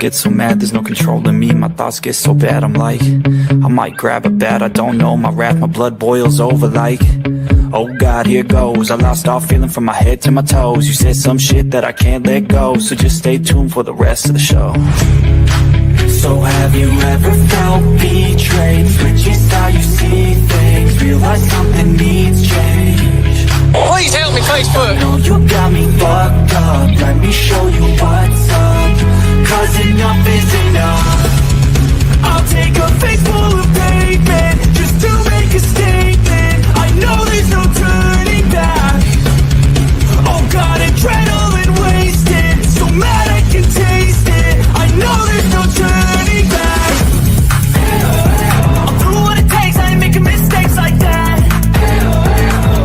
get so mad, there's no controlling me. My thoughts get so bad, I'm like, I might grab a bat, I don't know. My wrath, my blood boils over like, oh God, here goes. I lost all feeling from my head to my toes. You said some shit that I can't let go, so just stay tuned for the rest of the show. So have you ever felt betrayed? Switches how you see things, realize something needs change. Please help me, Facebook. I know you got me fucked up, let me show you what's up, cause enough is enough. I'll take a face full of pavement just to make a statement. I know there's no turning back. Oh God, adrenaline wasted, so mad I can taste it. I know there's no turning back. I'll do what it takes, I ain't making mistakes like that.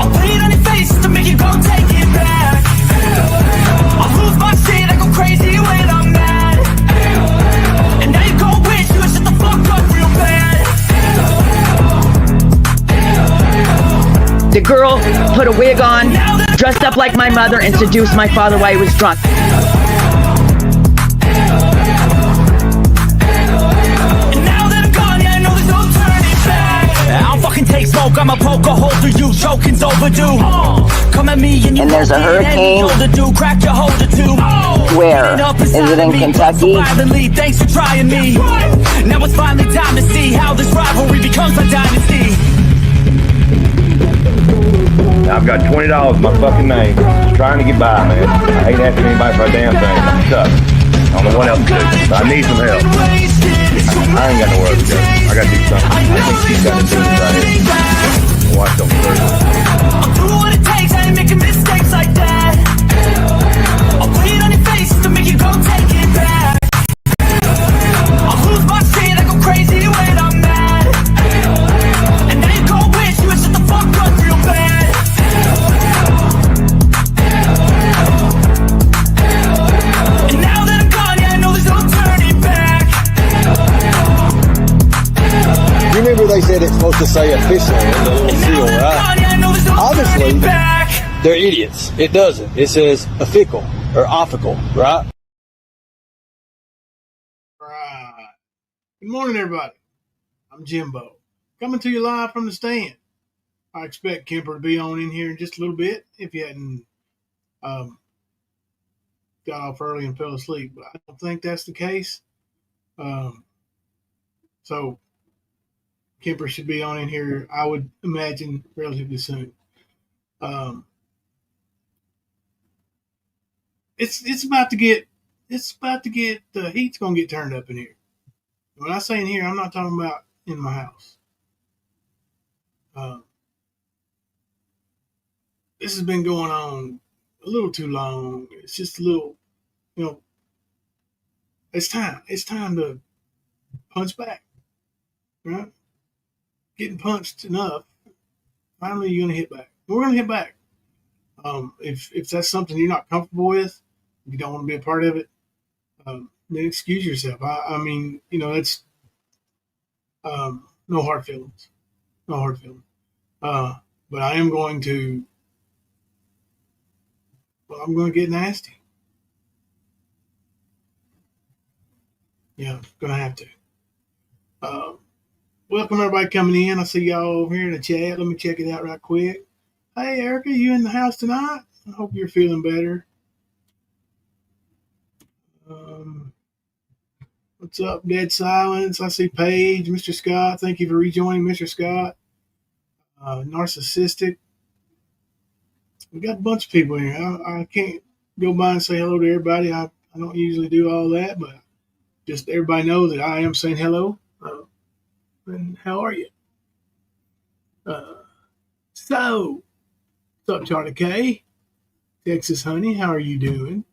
I'll put it on your face to make you go take it back. I'll lose my shit, I go crazy when I'm mad. And now you go wish you would shut the fuck up real bad. The girl put a wig on, dressed up like my mother, and seduced my father while he was drunk. I don't fucking take smoke, I'm a poker hole through you, choking's overdue. Come at me and you And there's a hurricane. Crack your holder too. Where? Is it in Kentucky? Thanks for trying me. Now it's finally time to see how this rivalry becomes a dynasty. I've got $20 in my fucking name. Just trying to get by, man. I ain't asking anybody for a damn thing. I'm stuck. I don't know what else to do, but I need some help. I ain't got nowhere else to go. I gotta do something. I think she's got to do this right here. Watch them first. I'll do what it takes, I ain't making mistakes like that. I'll put it on your face to make you go take it back. I'll lose my shit, I go crazy when I'm mad. And now you go wish you would shut the fuck up real bad. And now that I'm gone, yeah, I know there's no turning back. You remember they said it's supposed to say official in the little seal, right? Obviously, they're idiots. It doesn't. It says official or official, right? Right. Good morning, everybody. I'm Jimbo, coming to you live from the stand. I expect Kemper to be on in here in just a little bit if you hadn't got off early and fell asleep, but I don't think that's the case. So Kemper should be on in here, I would imagine, relatively soon. It's about to get the heat's gonna get turned up in here. When I say in here, I'm not talking about in my house. This has been going on a little too long. It's just a little, it's time. It's time to punch back, right? Getting punched enough, finally you're gonna hit back. We're gonna hit back. If that's something you're not comfortable with, if you don't want to be a part of it, then excuse yourself. I mean, that's no hard feelings, no hard feelings. But I am going to. Well, I'm going to get nasty. Yeah, I'm going to have to. Welcome everybody coming in. I see y'all over here in the chat. Let me check it out right quick. Hey, Erica, you in the house tonight? I hope you're feeling better. What's up, Dead Silence? I see Paige, Mr. Scott. Thank you for rejoining, Mr. Scott. Narcissistic. We got a bunch of people here. I can't go by and say hello to everybody. I don't usually do all that, but just everybody knows that I am saying hello. And how are you? So, what's up, Charlie K? Texas Honey, how are you doing?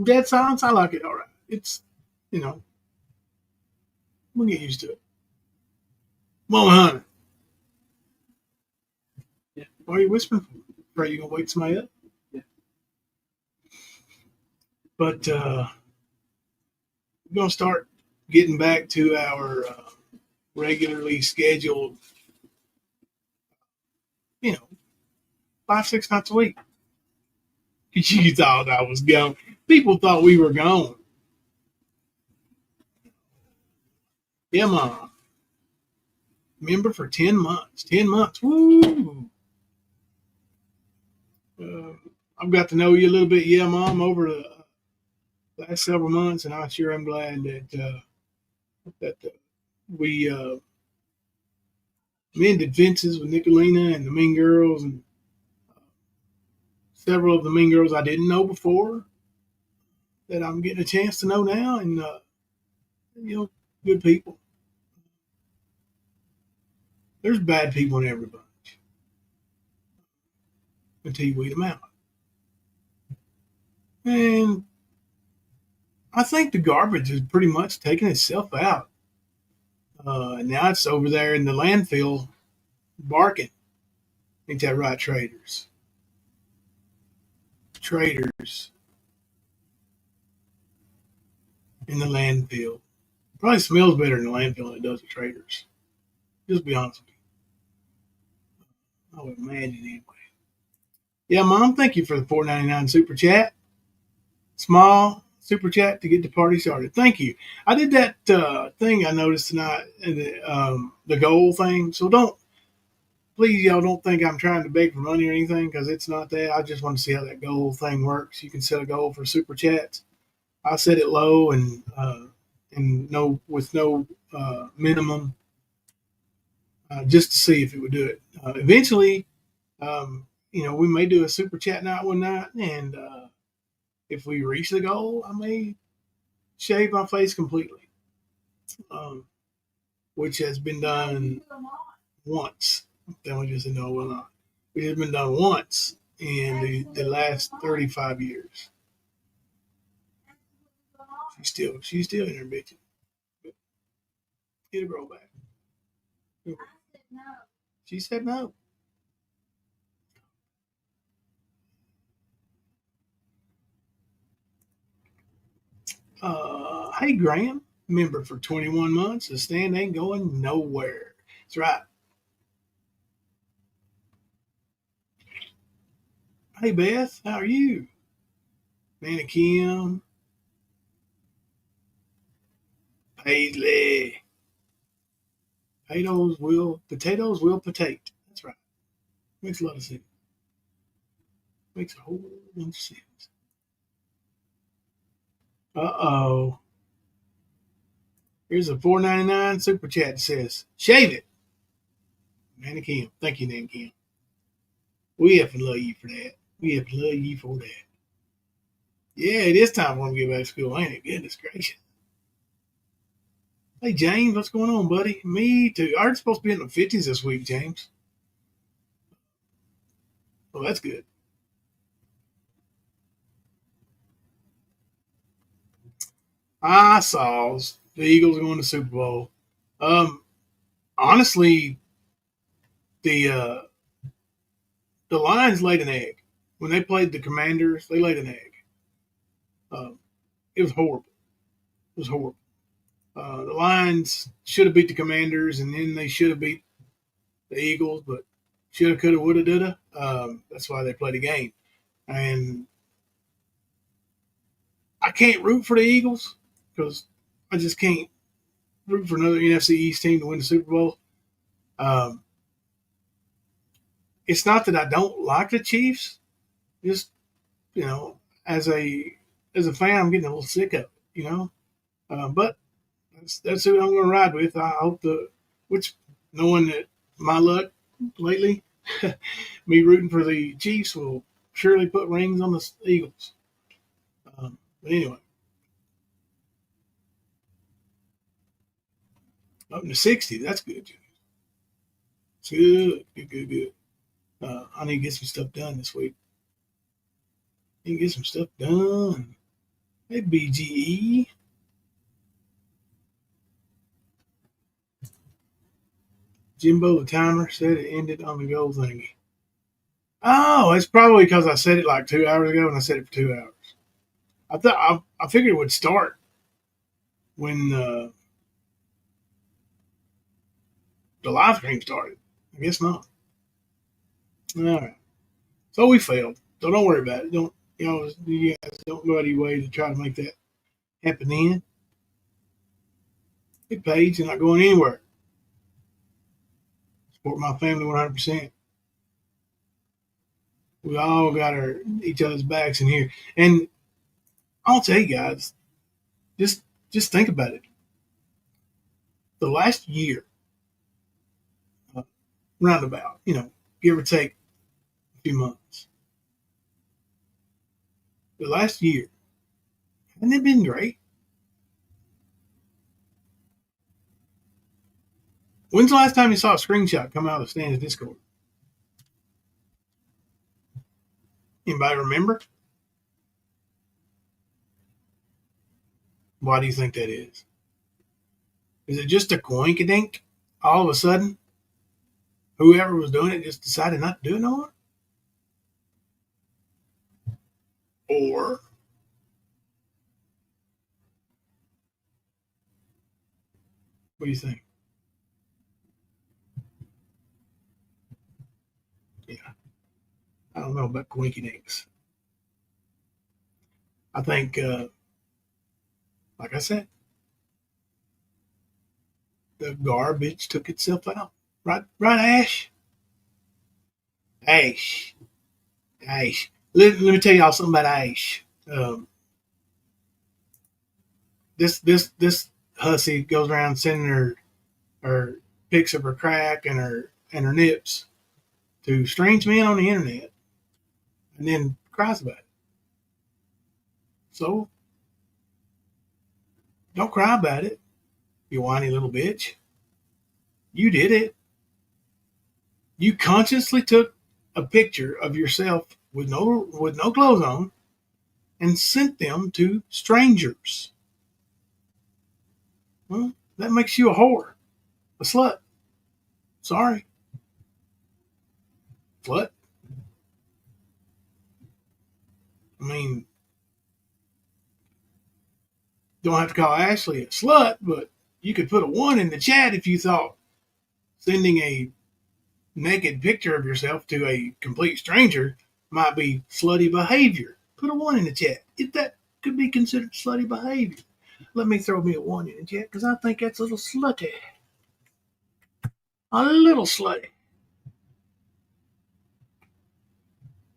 Dead Silence, I like it all right. It's, we'll get used to it. Mama Hunter. Yeah. Why are you whispering for? Afraid you're going to wake somebody up? Yeah. But we're going to start getting back to our regularly scheduled, 5-6 nights a week. You thought I was gone. People thought we were gone. Yeah, Mom. Member for 10 months. 10 months. Woo! Uh, I've got to know you a little bit, yeah, Mom, over the last several months, and I sure am glad that we mended fences with Nicolina and the Mean Girls, and several of the Mean Girls I didn't know before that I'm getting a chance to know now, and good people. There's bad people in every bunch until you weed them out, and I think the garbage is pretty much taking itself out. Now it's over there in the landfill barking. Ain't that right, Traitors? Traitors in the landfill. Probably smells better in the landfill than it does at Traitors. Just be honest with you. I would imagine anyway. Yeah, Mom, thank you for the $4.99 super chat. Small super chat to get the party started. Thank you. I did that thing I noticed tonight, the goal thing. So please, y'all don't think I'm trying to beg for money or anything, because it's not that. I just want to see how that goal thing works. You can set a goal for super chats. I set it low and with no minimum, just to see if it would do it. Eventually, we may do a super chat night one night, and if we reach the goal, I may shave my face completely, which has been done once. Then we just said no, will not. It has been done once in the last 35 years. She's still in her bitching. It'll grow back. She said no. Hey, Graham, member for 21 months. The stand ain't going nowhere. That's right. Hey, Beth, how are you? Nana Kim. Paisley. Potatoes will potate. That's right. Makes a lot of sense. Makes a whole bunch of sense. Uh-oh. Here's a $4.99 super chat that says, shave it. Nana Kim. Thank you, Nana Kim. We have to love you for that. We have to love you for that. Yeah, it is time for him to get back to school, ain't it? Goodness gracious. Hey, James, what's going on, buddy? Me too. I'm supposed to be in the 50s this week, James. Well, that's good. I saw the Eagles going to Super Bowl. Honestly, the Lions laid an egg. When they played the Commanders, they laid an egg. It was horrible. It was horrible. The Lions should have beat the Commanders, and then they should have beat the Eagles, but shoulda, coulda, woulda, dulda. That's why they played a game. And I can't root for the Eagles because I just can't root for another NFC East team to win the Super Bowl. It's not that I don't like the Chiefs. Just, as a fan, I'm getting a little sick of it, but that's who I'm going to ride with. I hope knowing that my luck lately, me rooting for the Chiefs will surely put rings on the Eagles. But anyway, up in the 60s, that's good, Jimmy. It's good. I need to get some stuff done this week. Need to get some stuff done. Hey, BGE. Jimbo the timer said it ended on the goal thingy. Oh, it's probably because I said it like 2 hours ago and I said it for 2 hours. I figured it would start when the live stream started. I guess not. All right. So we failed. So don't worry about it. you guys don't go out of your way to try to make that happen then. Big page and not going anywhere. Support my family 100%. We all got each other's backs in here. And I'll tell you guys, just think about it. The last year, roundabout, give or take a few months. The last year, hasn't it been great? When's the last time you saw a screenshot come out of Stan's Discord? Anybody remember? Why do you think that is? Is it just a coinkydink? All of a sudden, whoever was doing it just decided not to do it no more? Or what do you think? Yeah, I don't know about coinkydinks. I think, like I said, the garbage took itself out. Right, Ash? Ash. Let me tell y'all something about Ash. This hussy goes around sending her pics of her crack and her nips to strange men on the internet, and then cries about it. So don't cry about it, you whiny little bitch. You did it. You consciously took a picture of yourself with no clothes on and sent them to strangers. Well, that makes you a whore, a slut. Sorry. Slut. I mean, don't have to call Ashley a slut, but you could put a 1 in the chat if you thought sending a naked picture of yourself to a complete stranger might be slutty behavior. Put a 1 in the chat if that could be considered slutty behavior. Let me throw me a 1 in the chat because I think that's a little slutty. A little slutty.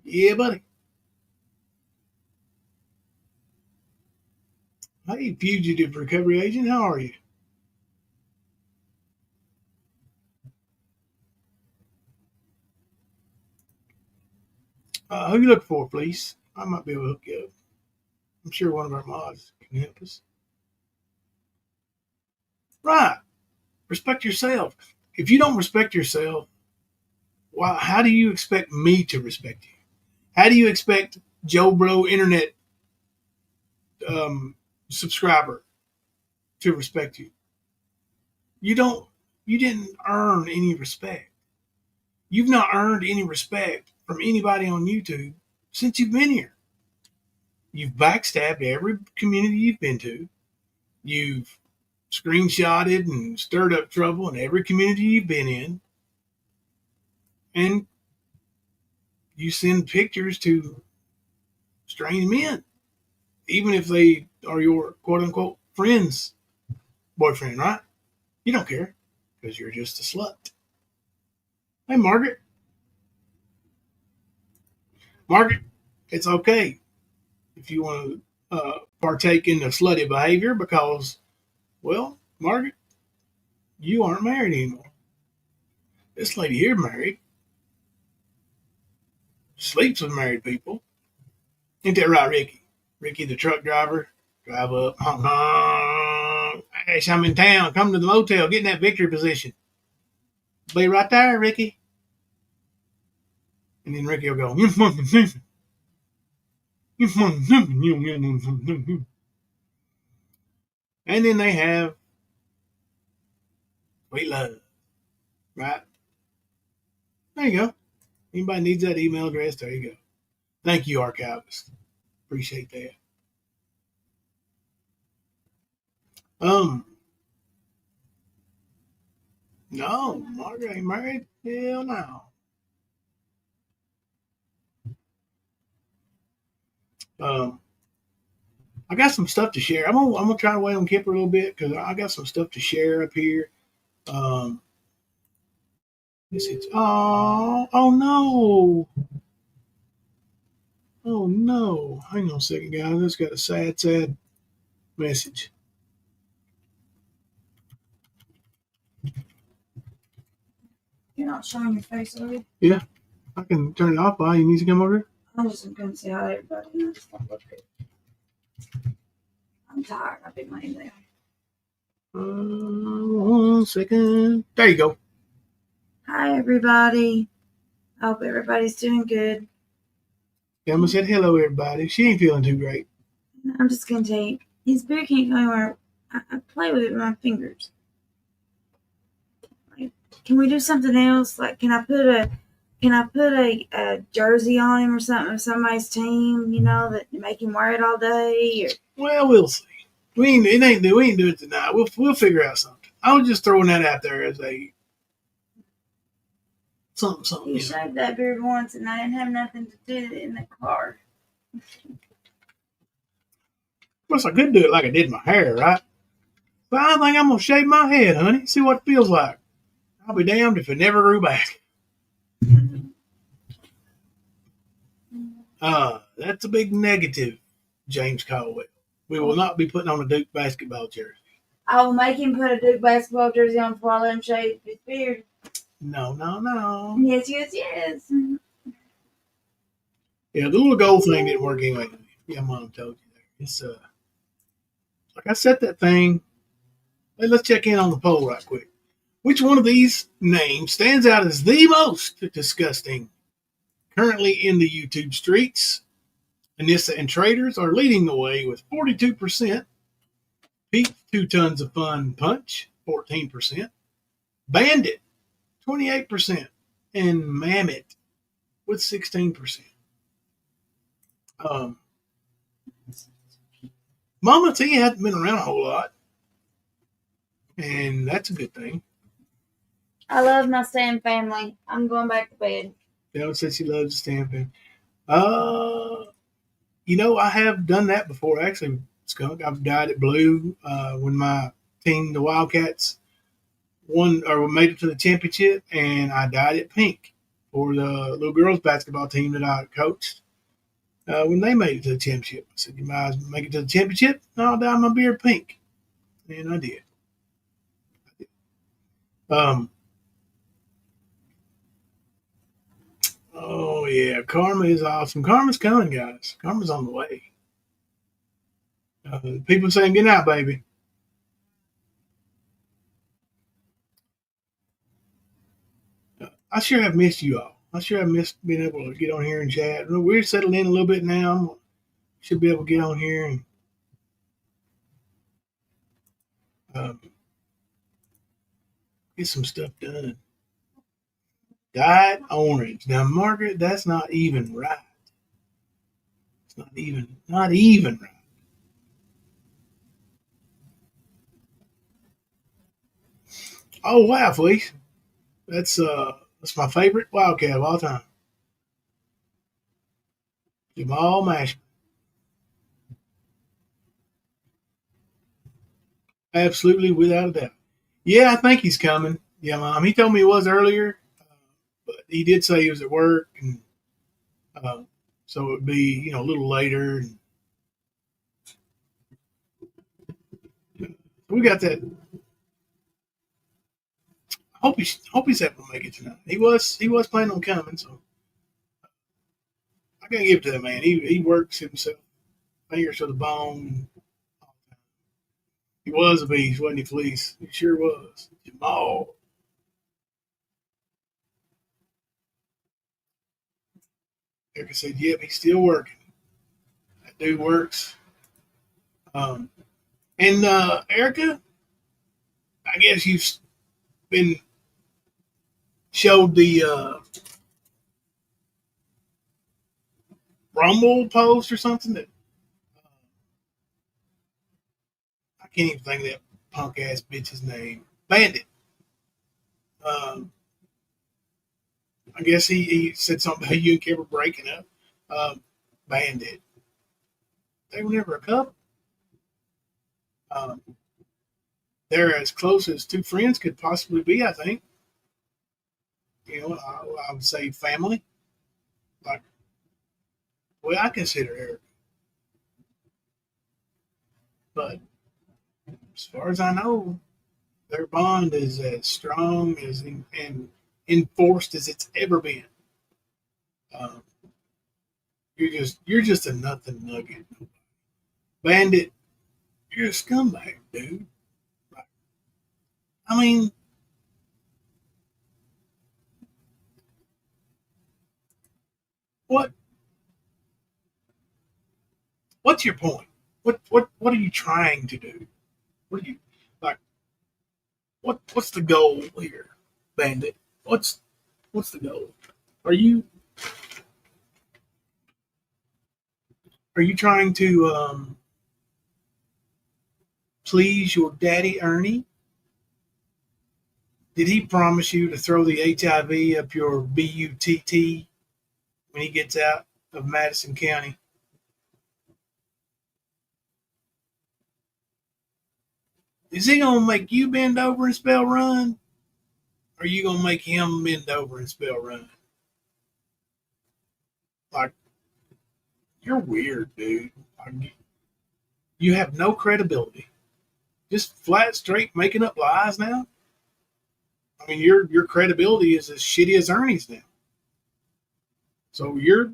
Yeah, buddy. Hey, fugitive recovery agent, how are you? Who you looking for, please? I might be able to hook you up. I'm sure one of our mods can help us. Right. Respect yourself. If you don't respect yourself, how do you expect me to respect you? How do you expect Joe Bro Internet subscriber to respect you? You didn't earn any respect. You've not earned any respect from anybody on YouTube since you've been here. You've backstabbed every community you've been to. You've screenshotted and stirred up trouble in every community you've been in. And you send pictures to strange men, even if they are your quote-unquote friend's boyfriend, right? You don't care because you're just a slut. Hey, Margaret. Margaret, it's okay if you want to partake in the slutty behavior because, well, Margaret, you aren't married anymore. This lady here married. Sleeps with married people. Ain't that right, Ricky? Ricky, the truck driver, drive up. Ash, I'm in town. Come to the motel. Get in that victory position. Be right there, Ricky. And then Ricky will go, you fucking stupid. You fucking stupid. And then they have sweet love. Right? There you go. Anybody needs that email address, there you go. Thank you, Archivist. Appreciate that. No, Margaret ain't married. Hell no. Um, I got some stuff to share. I'm gonna try to wait on Kipper a little bit because I got some stuff to share up here. Um, oh no, oh no. Hang on a second, guys. I just got a sad message. You're not showing your face, are you? Yeah, I can turn it off. Why you need to come over here? I'm just going to say hi to everybody. And I just don't look good. I'm tired. I've been laying there. 1 second. There you go. Hi, everybody. I hope everybody's doing good. Emma said hello, everybody. She ain't feeling too great. I'm just going to tell you, his beer can't go anywhere. I play with it with my fingers. Like, can we do something else? Like, can I put a jersey on him or something of somebody's team, that make him wear it all day? Well, we'll see. We ain't do it tonight. We'll figure out something. I was just throwing that out there as a something. He shaved that beard once, and I didn't have nothing to do in the car. Plus, I could do it like I did my hair, right? But I think I'm gonna shave my head, honey. See what it feels like. I'll be damned if it never grew back. That's a big negative, James Caldwell. We will not be putting on a Duke basketball jersey. I will make him put a Duke basketball jersey on before I let him shave his beard. No. Yes. Yeah, the little gold thing didn't work anyway. Yeah, Mom told you there. It's like I set that thing. Hey, let's check in on the poll right quick. Which one of these names stands out as the most disgusting currently in the YouTube streets? Anisa and Traitors are leading the way with 42%. Pete, 2 Tons of Fun Punch, 14%. Bandit, 28%. And Mammit with 16%. Mama T hasn't been around a whole lot. And that's a good thing. I love my Stan family. I'm going back to bed. Della said she loves the stamping. I have done that before. Actually, Skunk, I've dyed it blue when my team, the Wildcats, won or made it to the championship, and I dyed it pink for the little girls basketball team that I coached when they made it to the championship. I said, "You might as well make it to the championship, and I'll dye my beard pink," and I did. Oh yeah, Karma is awesome. Karma's coming, guys. Karma's on the way. People saying good night, baby. I sure have missed you all. I sure have missed being able to get on here and chat. We're settled in a little bit now. Should be able to get on here and get some stuff done. Dyed orange. Now, Margaret, that's not even right. It's not even right. Oh wow, Felice. That's my favorite Wildcat of all time. Jamal Mashburn. Absolutely, without a doubt. Yeah, I think he's coming. Yeah, Mom. He told me he was earlier, but he did say he was at work, and so it would be a little later. And we got that. Hope he's able to make it tonight. He was planning on coming, so I gotta give it to that man. He works himself fingers to the bone. He was a beast, wasn't he, Fleece? He sure was. Jamal. Erica said, "Yep, he's still working. That dude works." And Erica, I guess you've been showed the Rumble post or something that I can't even think of that punk ass bitch's name. Bandit. I guess he said something about you and Kim were breaking up. Bandit. they were never a couple. They're as close as two friends could possibly be, I think. I would say family. Like, well, I consider Eric. But as far as I know, their bond is as strong and enforced as it's ever been. Um, you're just a nothing nugget, Bandit. You're a scumbag, dude. I mean, what? What's your point? What are you trying to do? What are you like? What's the goal here, Bandit? What's the goal? Are you trying to please your daddy Ernie? Did he promise you to throw the HIV up your butt when he gets out of Madison County? Is he gonna make you bend over and spell run? Or are you gonna make him bend over and spell run? Like, you're weird, dude. Like, you have no credibility. Just flat straight making up lies now. I mean, your credibility is as shitty as Ernie's now. So your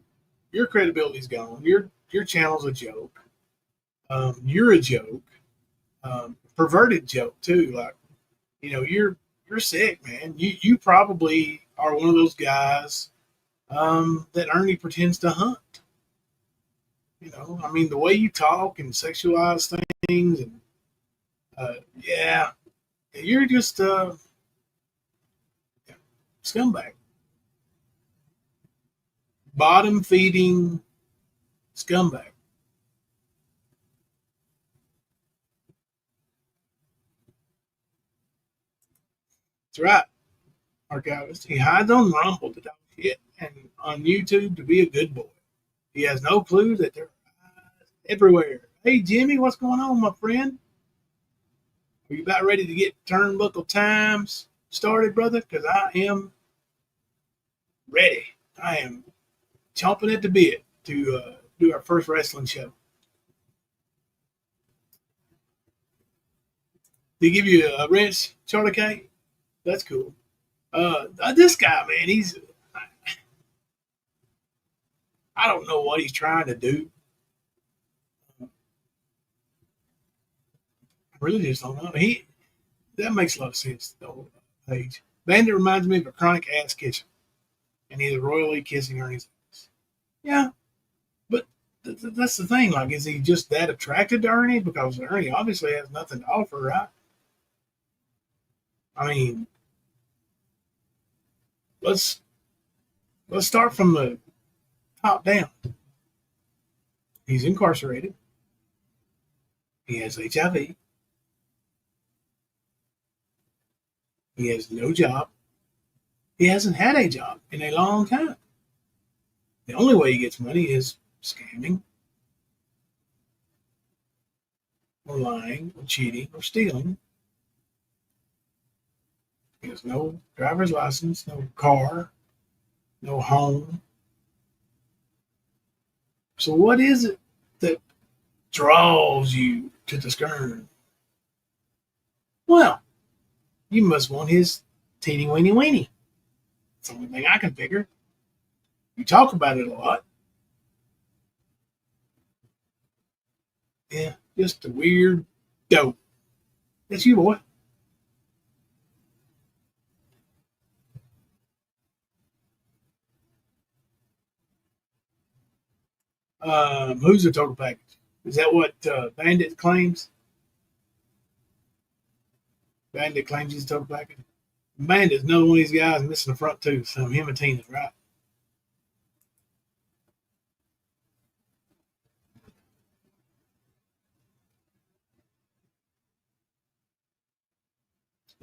credibility's gone. Your channel's a joke. You're a joke. Perverted joke too. Like, you're sick, man. You probably are one of those guys that Ernie pretends to hunt. I mean, the way you talk and sexualize things, and yeah, you're just scumbag, bottom feeding scumbag. That's right, archivist. He hides on Rumble to talk shit and on YouTube to be a good boy. He has no clue that there are eyes everywhere. Hey, Jimmy, what's going on, my friend? Are you about ready to get Turnbuckle Times started, brother? Because I am ready. I am chomping at the bit to do our first wrestling show. They give you a wrench, Charlie K? That's cool. This guy, man, I don't know what he's trying to do. I really just don't know. That makes a lot of sense, the whole page. Bandit reminds me of a chronic ass kisser, and he's royally kissing Ernie's ass. Yeah, but that's the thing. Like, is he just that attracted to Ernie? Because Ernie obviously has nothing to offer, right? I mean, let's start from the top down. He's incarcerated. He has HIV. He has no job. He hasn't had a job in a long time. The only way he gets money is scamming, or lying, or cheating, or stealing. He has no driver's license, no car, no home. So what is it that draws you to the skern? Well, you must want his teeny weeny weeny. It's the only thing I can figure. You talk about it a lot. Yeah, just a weird dope. That's you, boy. Who's the total package? Is that what Bandit claims? Bandit claims he's a total package. Bandit's another one of these guys missing the front tooth. So him and Tina's right.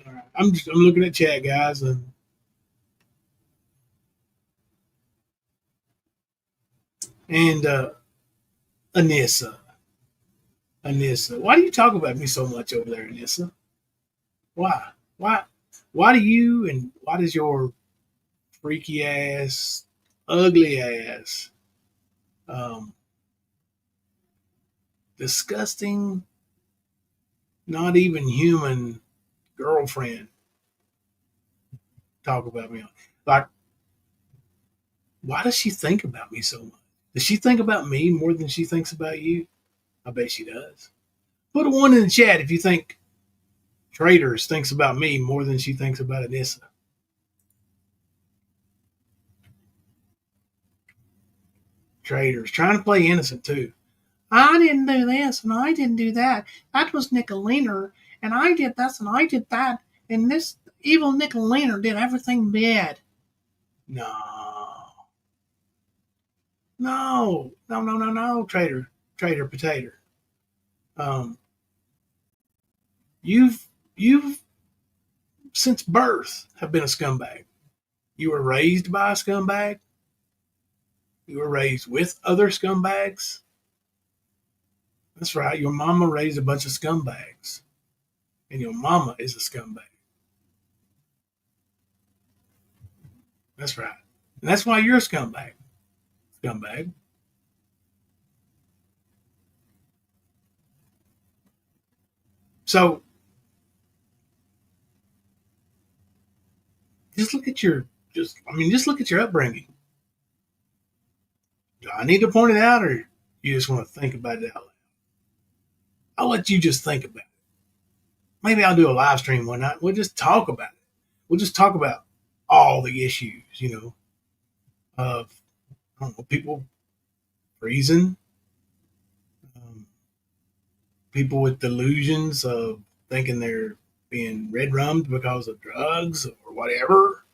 All right. I'm looking at chat, guys, and Anisa. Anisa. Why do you talk about me so much over there, Anisa? Why? Why do you and why does your freaky ass, ugly ass, um, disgusting, not even human girlfriend talk about me? Like, why does she think about me so much? Does she think about me more than she thinks about you? I bet she does. Put a one in the chat if you think Traitors thinks about me more than she thinks about Anissa. Traitors trying to play innocent too. I didn't do this and I didn't do that. That was Nicolina and I did this and I did that. And this evil Nicolina did everything bad. No. No, traitor potato. You've since birth have been a scumbag. You were raised by a scumbag. You were raised with other scumbags. That's right. Your mama raised a bunch of scumbags. And your mama is a scumbag. That's right. And that's why you're a scumbag. Scumbag. So just look at your upbringing. Do I need to point it out or you just want to think about it out loud? I'll let you just think about it. Maybe I'll do a live stream one night. We'll just talk about it. We'll just talk about all the issues, of people freezing, people with delusions of thinking they're being red rummed because of drugs or whatever.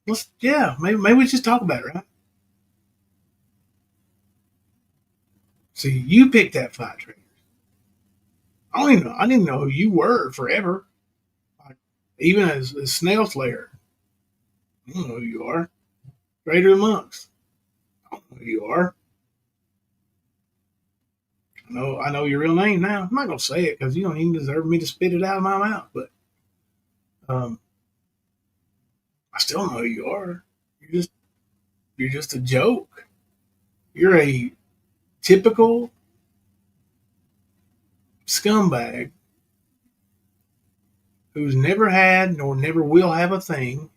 Maybe we just talk about it, right? See, you picked that fight, Traitors. I didn't know who you were forever. Like, even as a snail slayer, I don't know who you are. Traitor of the monks, I don't know who you are. I know your real name now. I'm not gonna say it because you don't even deserve me to spit it out of my mouth. But I still don't know who you are. You're just a joke. You're a typical scumbag who's never had nor never will have a thing.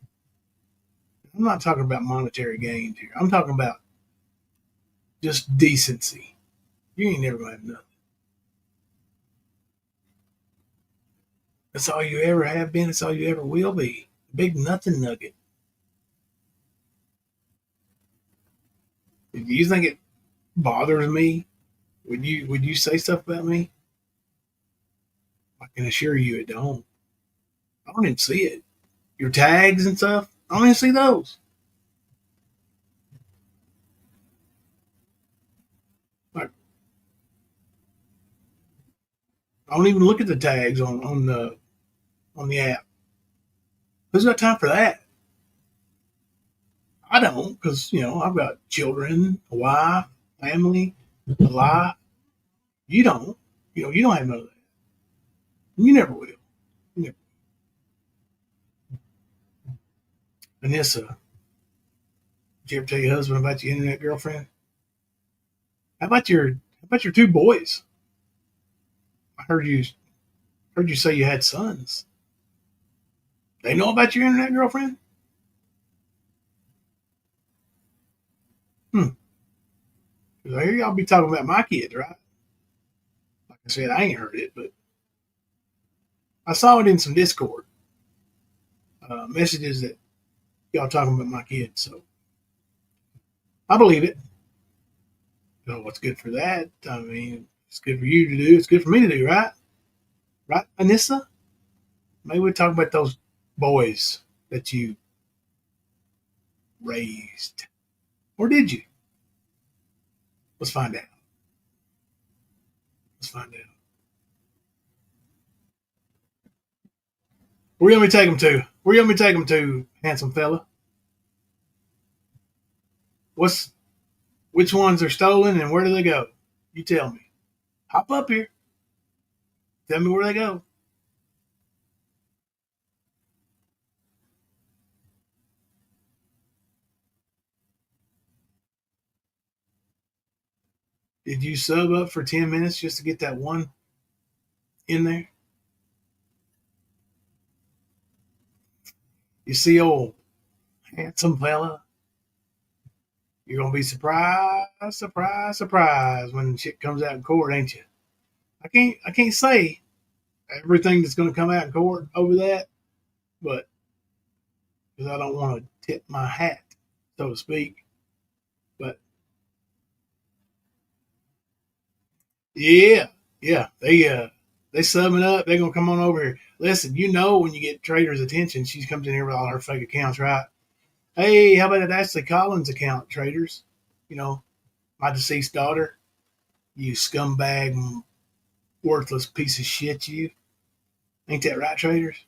I'm not talking about monetary gains here. I'm talking about just decency. You ain't never gonna have nothing. That's all you ever have been. That's all you ever will be. Big nothing nugget. Do you think it bothers me? Would you say stuff about me? I can assure you it don't. I don't even see it. Your tags and stuff, I don't even see those. Like, I don't even look at the tags on the app. Who's got time for that? I don't, because I've got children, a wife, family, a life. You don't. You don't have none of that. You never will. You never. Anissa, did you ever tell your husband about your internet girlfriend? How about your two boys? I heard you say you had sons. They know about your internet girlfriend? I hear y'all be talking about my kids, right? Like I said, I ain't heard it, but I saw it in some Discord messages that y'all talking about my kids. So I believe it. What's good for that? I mean, it's good for you to do. It's good for me to do, right? Right, Anissa? Maybe we'll talk about those boys that you raised. Or did you? Let's find out. Where you want me to take them to? Where you want me to take them to, handsome fella? Which ones are stolen and where do they go? You tell me. Hop up here. Tell me where they go. Did you sub up for 10 minutes just to get that one in there? You see old handsome fella, you're going to be surprised when shit comes out in court, ain't you? I can't say everything that's going to come out in court over that, but because I don't want to tip my hat, so to speak. But yeah, they summing up. They're gonna come on over here. Listen, you know when you get Traitors' attention, she comes in here with all her fake accounts, right? Hey, how about that Ashley Collins account, Traitors? You know, my deceased daughter. You scumbag, worthless piece of shit, you. Ain't that right, Traitors?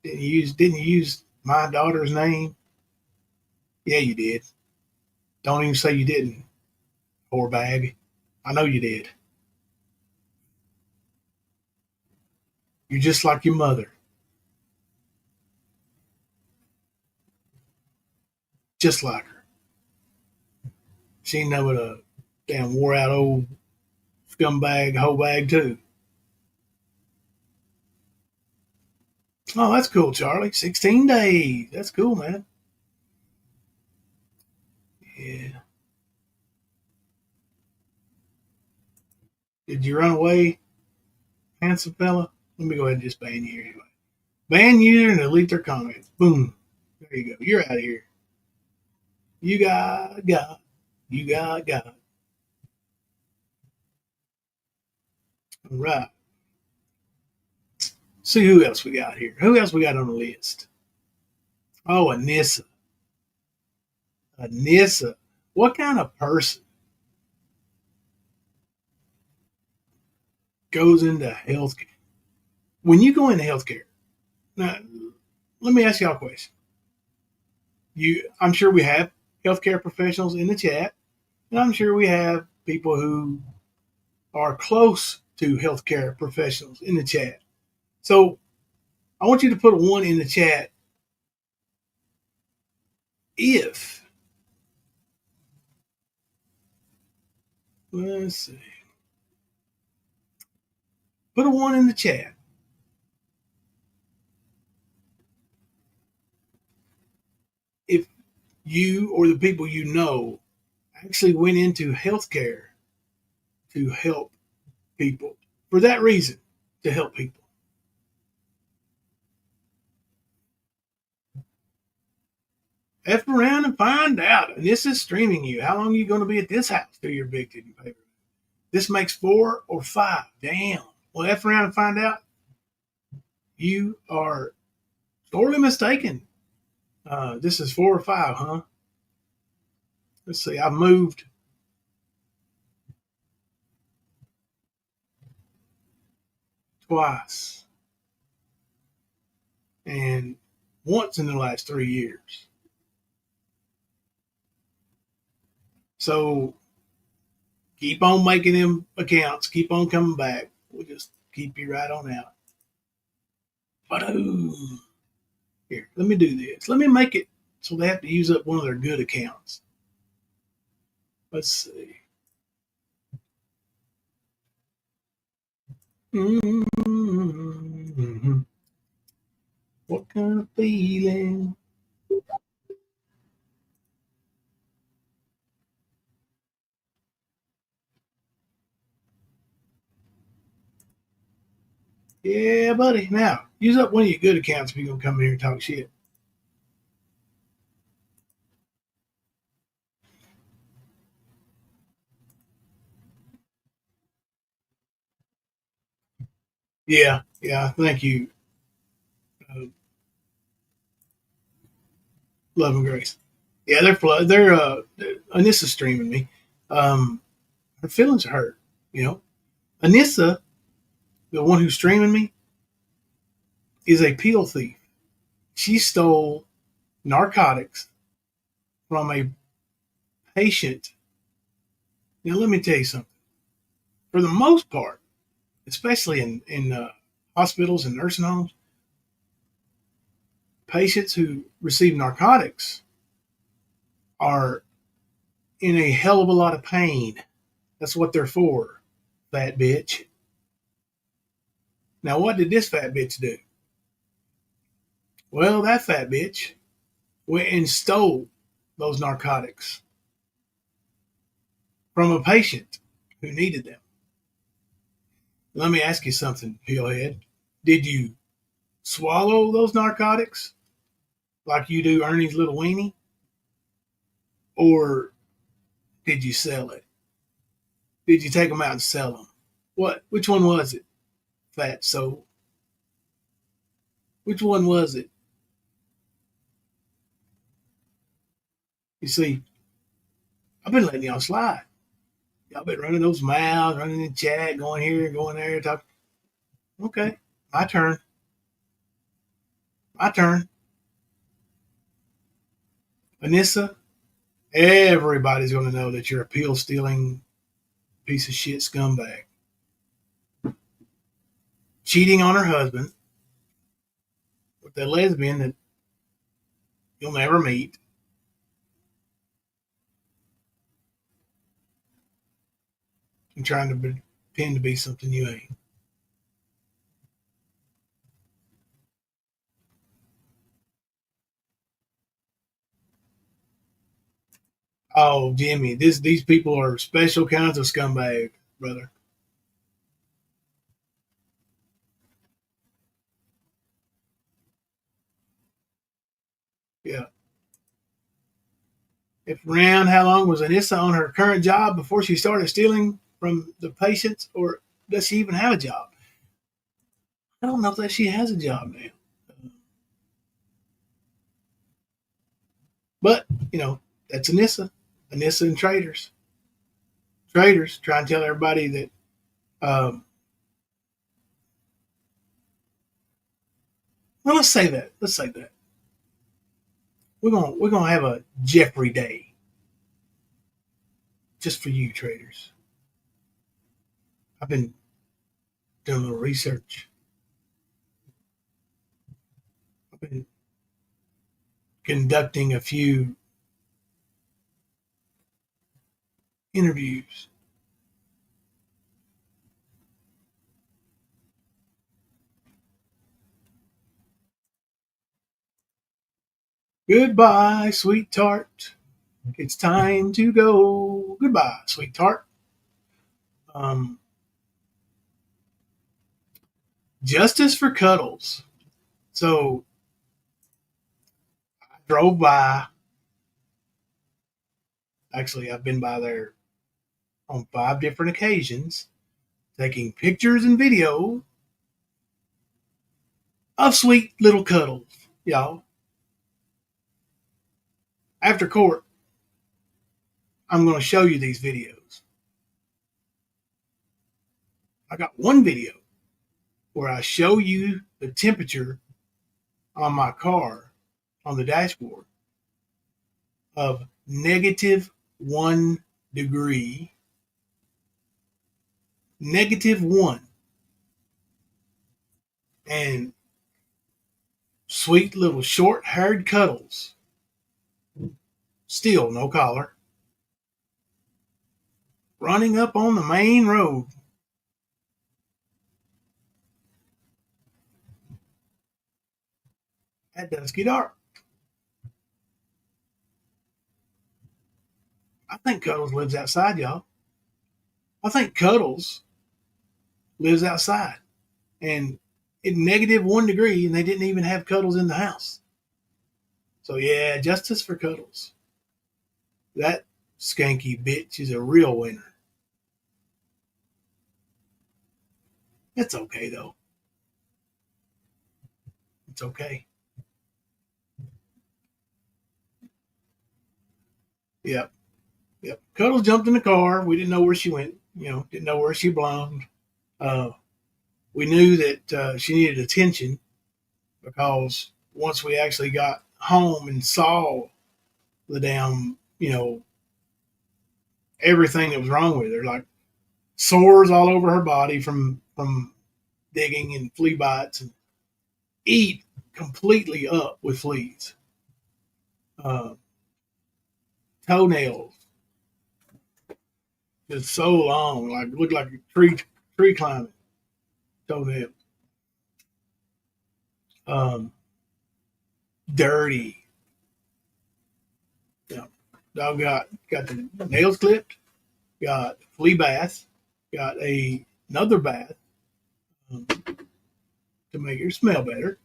Didn't you use my daughter's name? Yeah, you did. Don't even say you didn't, poor bag. I know you did. You're just like your mother. Just like her. She ain't nothing but a damn wore out old scumbag, hoe bag too. Oh, that's cool, Charlie. 16 days. That's cool, man. Yeah. Did you run away, handsome fella? Let me go ahead and just ban you anyway. Ban user and delete their comments. Boom. There you go. You're out of here. You got God. You got God. All right. See who else we got here. Who else we got on the list? Oh, Anisa. Anisa. What kind of person goes into healthcare? When you go into healthcare, now let me ask y'all a question. I'm sure we have healthcare professionals in the chat, and I'm sure we have people who are close to healthcare professionals in the chat. So I want you to put a 1 in the chat if, let's see, put a 1 in the chat if you or the people you know actually went into healthcare to help people for that reason, to help people. F around and find out. And this is streaming you. How long are you going to be at this house till you're evicted and pay? This makes 4 or 5. Damn. Well, F around and find out. You are sorely mistaken. This is 4 or 5, huh? Let's see. I've moved twice and once in the last 3 years. So keep on making them accounts. Keep on coming back. We'll just keep you right on out. But here, let me do this. Let me make it so they have to use up one of their good accounts. Let's see. Mm-hmm. What kind of feeling? Yeah, buddy. Now, use up one of your good accounts if you're going to come in here and talk shit. Yeah. Thank you. Love and grace. Yeah, they're Anissa streaming me. Her feelings are hurt, you know. Anissa, the one who's streaming me, is a peel thief. She stole narcotics from a patient. Now, let me tell you something. for the most part, especially in hospitals and nursing homes, patients who receive narcotics are in a hell of a lot of pain. That's what they're for, fat bitch. Now, what did this fat bitch do? Well, that fat bitch went and stole those narcotics from a patient who needed them. Let me ask you something, Pillhead. Did you swallow those narcotics like you do Ernie's little weenie? Or did you sell it? Did you take them out and sell them? What? Which one was it, fat soul? Which one was it? You see, I've been letting y'all slide. Y'all been running those mouths, running in chat, going here, going there, talking. Okay, my turn. My turn. Anisa, everybody's going to know that you're a pill-stealing piece of shit scumbag. Cheating on her husband with a lesbian that you'll never meet. And trying to pretend to be something you ain't. Oh, Jimmy, these people are special kinds of scumbag, brother. Yeah. If around how long was Anissa on her current job before she started stealing from the patients, or does she even have a job? I don't know that she has a job now. But, that's Anissa. Anissa and Traitors. Traitors trying to tell everybody that well, let's say that. We're gonna have a Jeffrey Day. Just for you, Traitors. I've been doing a little research. I've been conducting a few interviews. Goodbye, sweet tart. It's time to go. Goodbye, sweet tart. Justice for Cuddles. So I drove by. Actually, I've been by there on 5 different occasions, taking pictures and video of sweet little Cuddles, y'all. After court, I'm going to show you these videos. I got one video where I show you the temperature on my car on the dashboard of -1 degree. -1. And sweet little short-haired Cuddles. Still no collar. Running up on the main road. At dusky dark. I think Cuddles lives outside, y'all. I think Cuddles lives outside. And it's -1 degree, and they didn't even have Cuddles in the house. So yeah, justice for Cuddles. That skanky bitch is a real winner. It's okay, though. It's okay. Yep. Cuddles jumped in the car. We didn't know where she went. Didn't know where she belonged. We knew that she needed attention because once we actually got home and saw the damn, everything that was wrong with her, like sores all over her body from digging and flea bites, and eat completely up with fleas. Toenails just so long, like looked like a tree climbing toenails. Dirty. Yeah. Dog got the nails clipped, got flea bath, got another bath to make her smell better.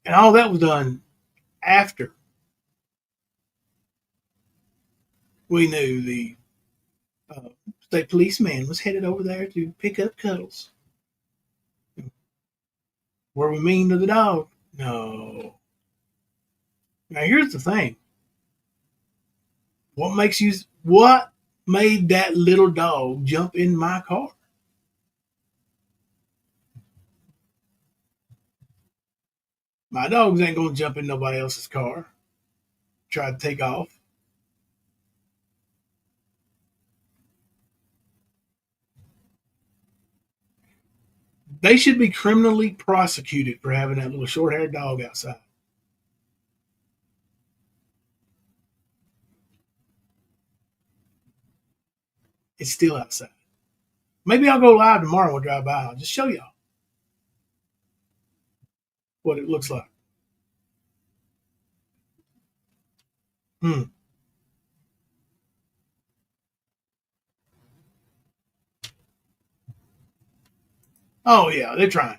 And all that was done after we knew the state policeman was headed over there to pick up Cuddles. Were we mean to the dog? No. Now here's the thing. What made that little dog jump in my car? My dogs ain't gonna jump in nobody else's car, try to take off. They should be criminally prosecuted for having that little short-haired dog outside. It's still outside. Maybe I'll go live tomorrow. We'll drive by. I'll just show y'all what it looks like. Oh, yeah, they're trying.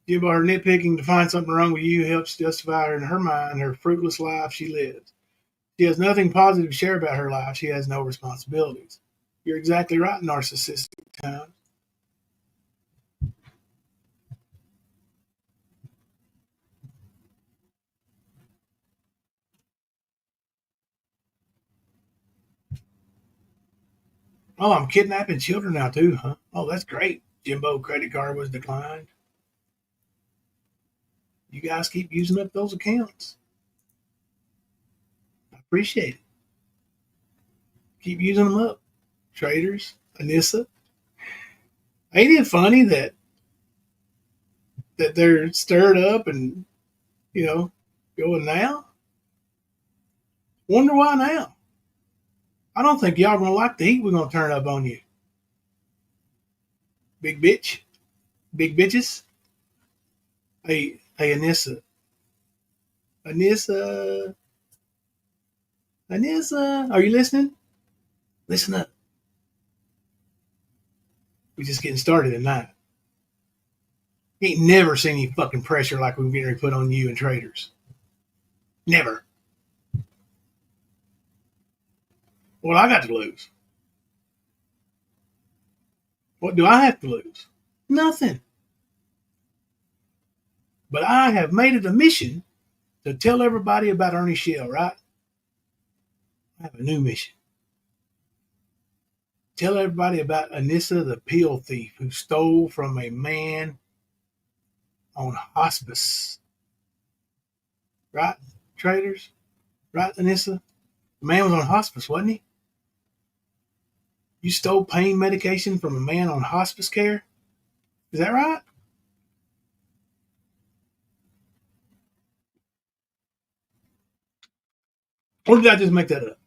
Jimbo, her nitpicking to find something wrong with you helps justify her in her mind her fruitless life she lives. She has nothing positive to share about her life. She has no responsibilities. You're exactly right, narcissistic times. Oh, I'm kidnapping children now too, huh? Oh, that's great. Jimbo credit card was declined. You guys keep using up those accounts. I appreciate it. Keep using them up. Traitors, Anisa. Ain't it funny that they're stirred up and, going now? Wonder why now? I don't think y'all gonna like the heat we're gonna turn up on you. Big bitch. Big bitches. Hey, Anisa. Anisa. Are you listening? Listen up. We're just getting started tonight. Ain't never seen any fucking pressure like we're getting ready to put on you and Traitors. Never. What I got to lose? What do I have to lose? Nothing. But I have made it a mission to tell everybody about Ernie Shell, right? I have a new mission. Tell everybody about Anisa, the pill thief who stole from a man on hospice. Right, Traitors? Right, Anisa? The man was on hospice, wasn't he? You stole pain medication from a man on hospice care? Is that right? Or did I just make that up?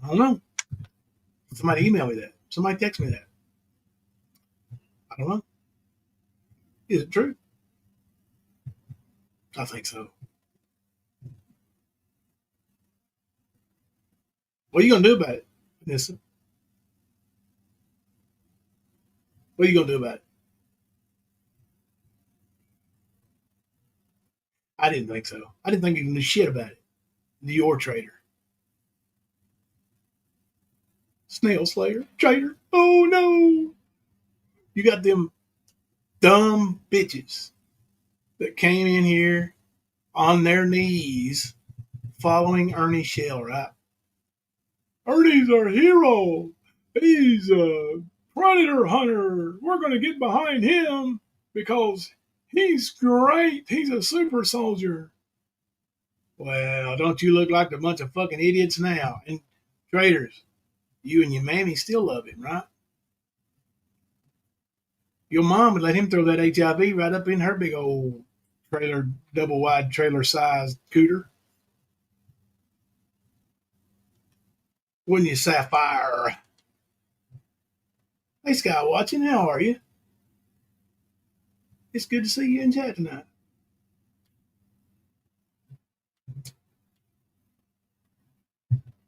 I don't know. Somebody email me that. Somebody text me that. I don't know. Is it true? I think so. What are you going to do about it, Nissa? What are you going to do about it? I didn't think so. I didn't think you knew shit about it. Your traitor. Snail Slayer. Traitor. Oh, no. You got them dumb bitches that came in here on their knees following Ernie Shell, right? Ernie's our hero. He's a predator hunter. We're going to get behind him because he's great. He's a super soldier. Well, don't you look like a bunch of fucking idiots now? And traitors, you and your mammy still love him, right? Your mom would let him throw that HIV right up in her big old trailer, double wide trailer sized cooter. Wouldn't you, Sapphire? Hey, Sky watching, how are you? It's good to see you in chat tonight.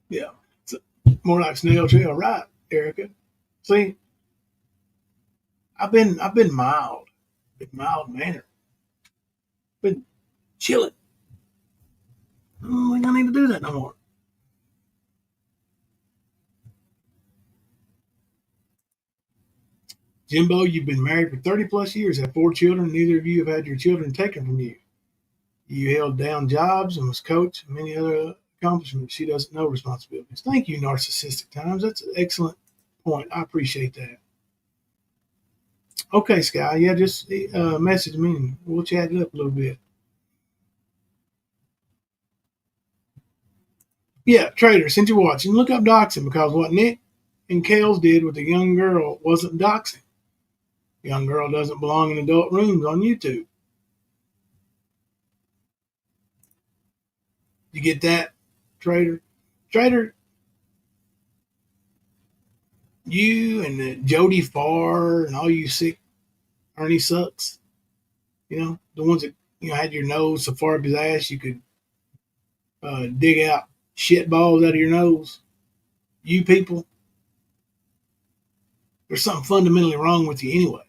Yeah, it's more like snail trail, right, Erica? See, I've been mild, mannered, been chilling. We don't need to do that no more. Jimbo, you've been married for 30 plus years, have 4 children. Neither of you have had your children taken from you. You held down jobs and was coached and many other accomplishments. She doesn't know responsibilities. Thank you, Narcissistic Times. That's an excellent point. I appreciate that. Okay, Sky. Yeah, just message me and we'll chat it up a little bit. Yeah, Trader, since you're watching, look up doxing because what Nick and Kales did with the young girl wasn't doxing. Young girl doesn't belong in adult rooms on YouTube. You get that, Trader? Trader, you and the Jody Farr and all you sick Ernie sucks, the ones that had your nose so far up his ass you could dig out shit balls out of your nose. You people, there's something fundamentally wrong with you anyway,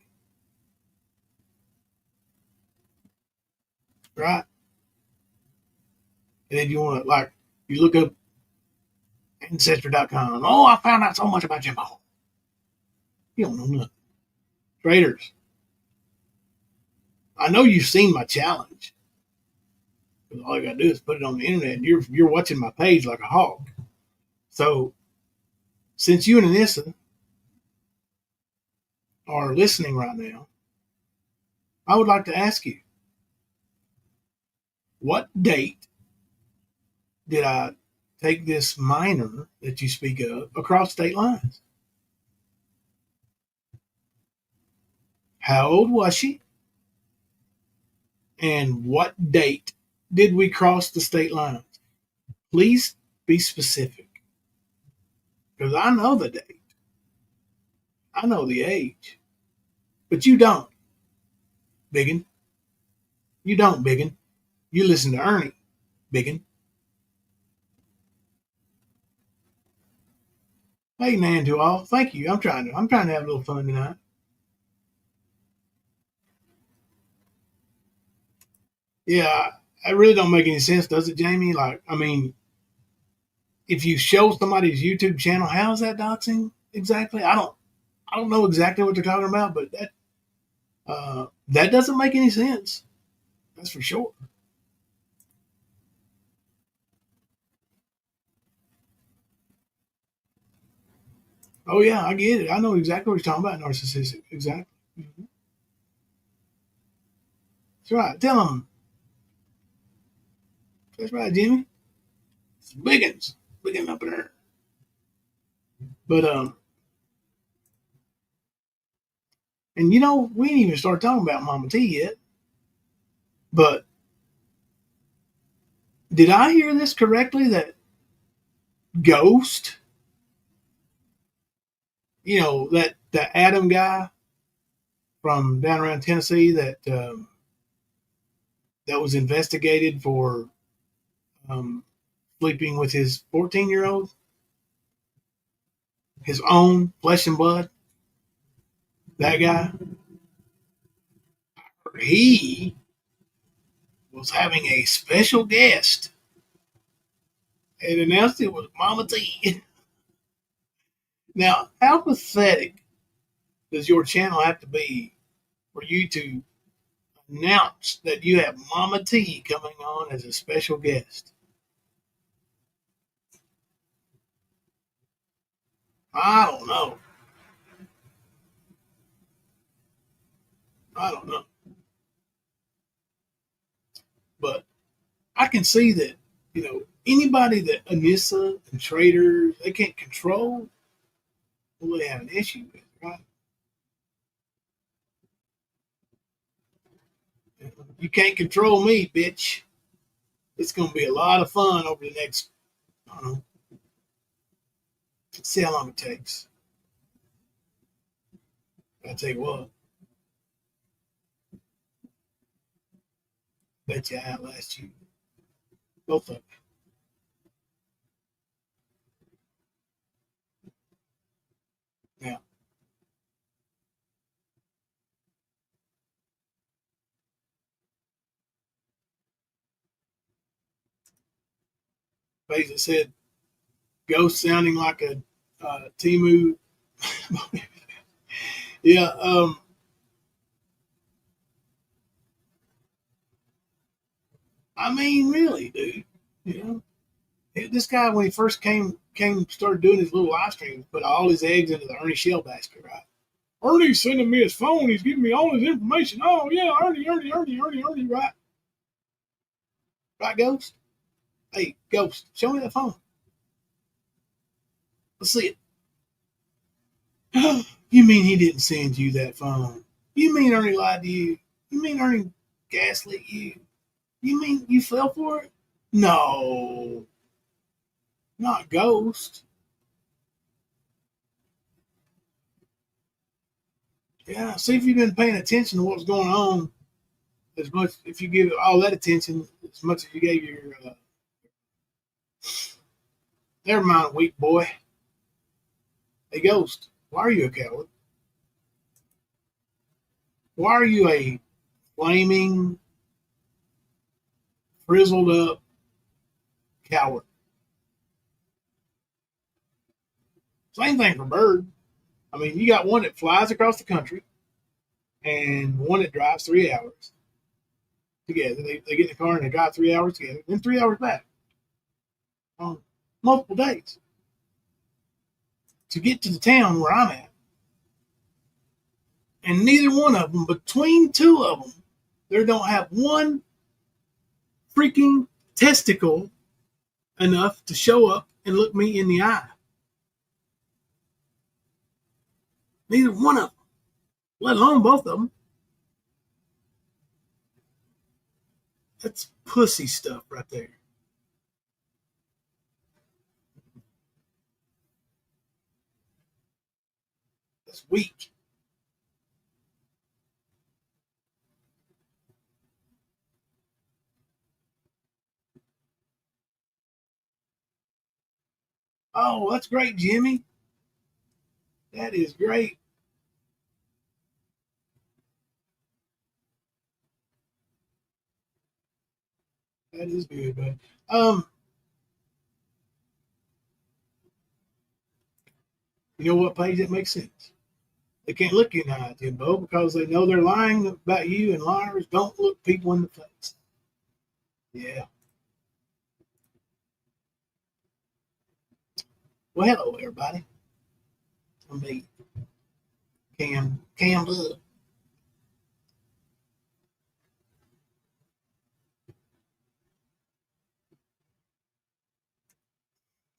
right? And then you want to you look up Ancestry.com. Oh, I found out so much about Jimbo. You don't know nothing. Traitors, I know you've seen my challenge. All you gotta do is put it on the internet, and you're watching my page like a hawk. So, since you and Anissa are listening right now, I would like to ask you, what date did I take this minor that you speak of across state lines? How old was she? And what date did we cross the state lines? Please be specific. Because I know the date. I know the age. But you don't, Biggin. You don't, Biggin. You listen to Ernie, Biggin. Hey, Nan to all. Thank you. I'm trying to have a little fun tonight. Yeah, it really don't make any sense, does it, Jamie? If you show somebody's YouTube channel, how's that doxing exactly? I don't know exactly what they're talking about, but that doesn't make any sense. That's for sure. Oh yeah, I get it. I know exactly what you're talking about, narcissistic. Exactly. Mm-hmm. That's right. Tell them. That's right, Jimmy. It's biggins up in there. But and we ain't even started talking about Mama T yet. But did I hear this correctly? That Ghost, that Adam guy from down around Tennessee that was investigated for sleeping with his 14-year-old, his own flesh and blood. That guy, he was having a special guest and announced it was Mama T. Now, how pathetic does your channel have to be for you to announce that you have Mama T coming on as a special guest? I don't know. But I can see that Anybody that Anisa and Traitors, they can't control, well, they have an issue with, right? You can't control me, bitch. It's going to be a lot of fun over the next, I don't know, let's see how long it takes. I'll tell you what, bet you I outlast you. Both of you. Now, Faisal said, ghost sounding like a Timu. Yeah, I mean, really, dude. This guy, when he first started doing his little live stream, put all his eggs into the Ernie Shell basket, right? Ernie's sending me his phone. He's giving me all his information. Oh, yeah, Ernie, right? Right, Ghost? Hey, Ghost, show me that phone. Let's see it. You mean he didn't send you that phone? You mean Ernie lied to you? You mean Ernie gaslit you? You mean you fell for it? No, not Ghost. Yeah, see if you've been paying attention to what's going on as much, if you give all that attention as much as you gave your, never mind, weak boy. Hey, Ghost, why are you a coward? Why are you a flaming, frizzled up coward? Same thing for Bird. I mean, you got one that flies across the country and one that drives 3 hours together. They get in the car and they drive 3 hours together, then 3 hours back on multiple days to get to the town where I'm at. And neither one of them, between two of them, they don't have one freaking testicle enough to show up and look me in the eye. Neither one of them, let alone both of them. That's pussy stuff right there. That's weak. Oh, that's great, Jimmy. That is great. That is good, but you know what, Paige? That makes sense. They can't look you in the eye, Jimbo, because they know they're lying about you, and liars don't look people in the face. Yeah. Well, hello, everybody. I'm me, Cam Love.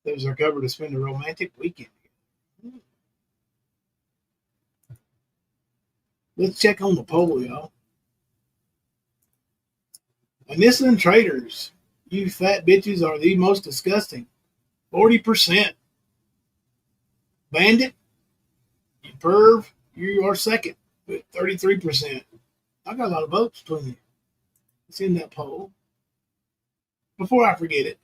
There's our cover to spend a romantic weekend. Let's check on the poll, y'all. Anisa and Traitors, you fat bitches are the most disgusting. 40%. Bandit, you perv, you are second with 33%. I got a lot of votes between you. It's in that poll. Before I forget it,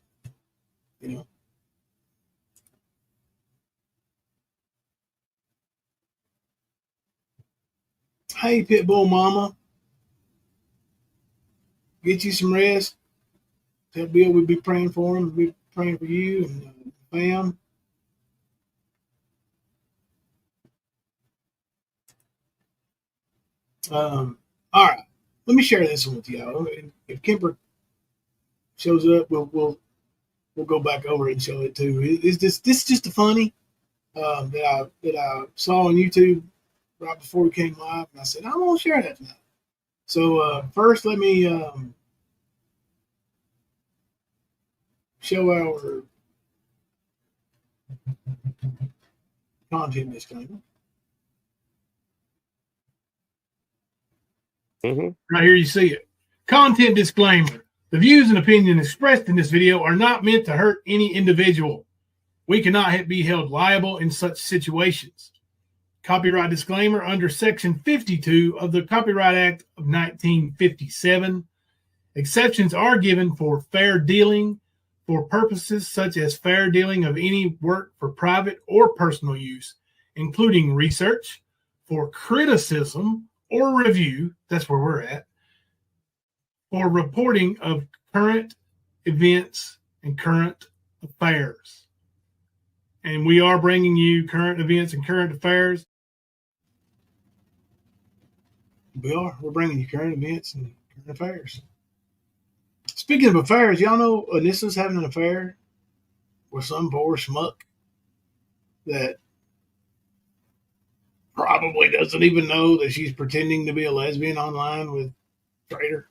Hey, Pitbull Mama, get you some rest. Tell Bill we'll be praying for him. We'll be praying for you and fam. All right, let me share this one with y'all. If Kemper shows up, we'll go back over it and show it too. This is just a funny that I saw on YouTube right before we came live, and I said I'm gonna share that tonight. So first, let me show our content disclaimer. Right here you see it. Content disclaimer. The views and opinions expressed in this video are not meant to hurt any individual. We cannot be held liable in such situations. Copyright disclaimer under Section 52 of the Copyright Act of 1957. Exceptions are given for fair dealing for purposes such as fair dealing of any work for private or personal use, including research, for criticism or review, that's where we're at, for reporting of current events and current affairs. And we are bringing you current events and current affairs. We're bringing you current events and current affairs. Speaking of affairs, y'all know Anisa's having an affair with some poor schmuck that probably doesn't even know that she's pretending to be a lesbian online with Traitor.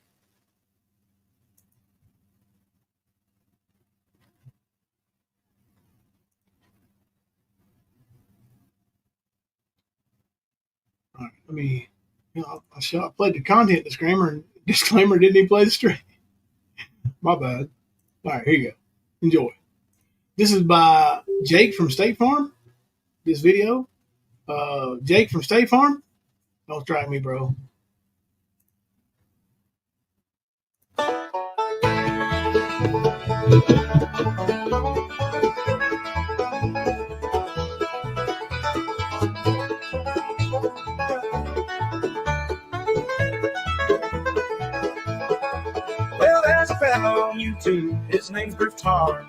All right, let me. I played the content disclaimer and didn't even play the stream. My bad. All right, here you go. Enjoy. This is by Jake from State Farm. This video. Jake from State Farm. Don't track me, bro. Well, there's a fellow on YouTube, his name's Traitors,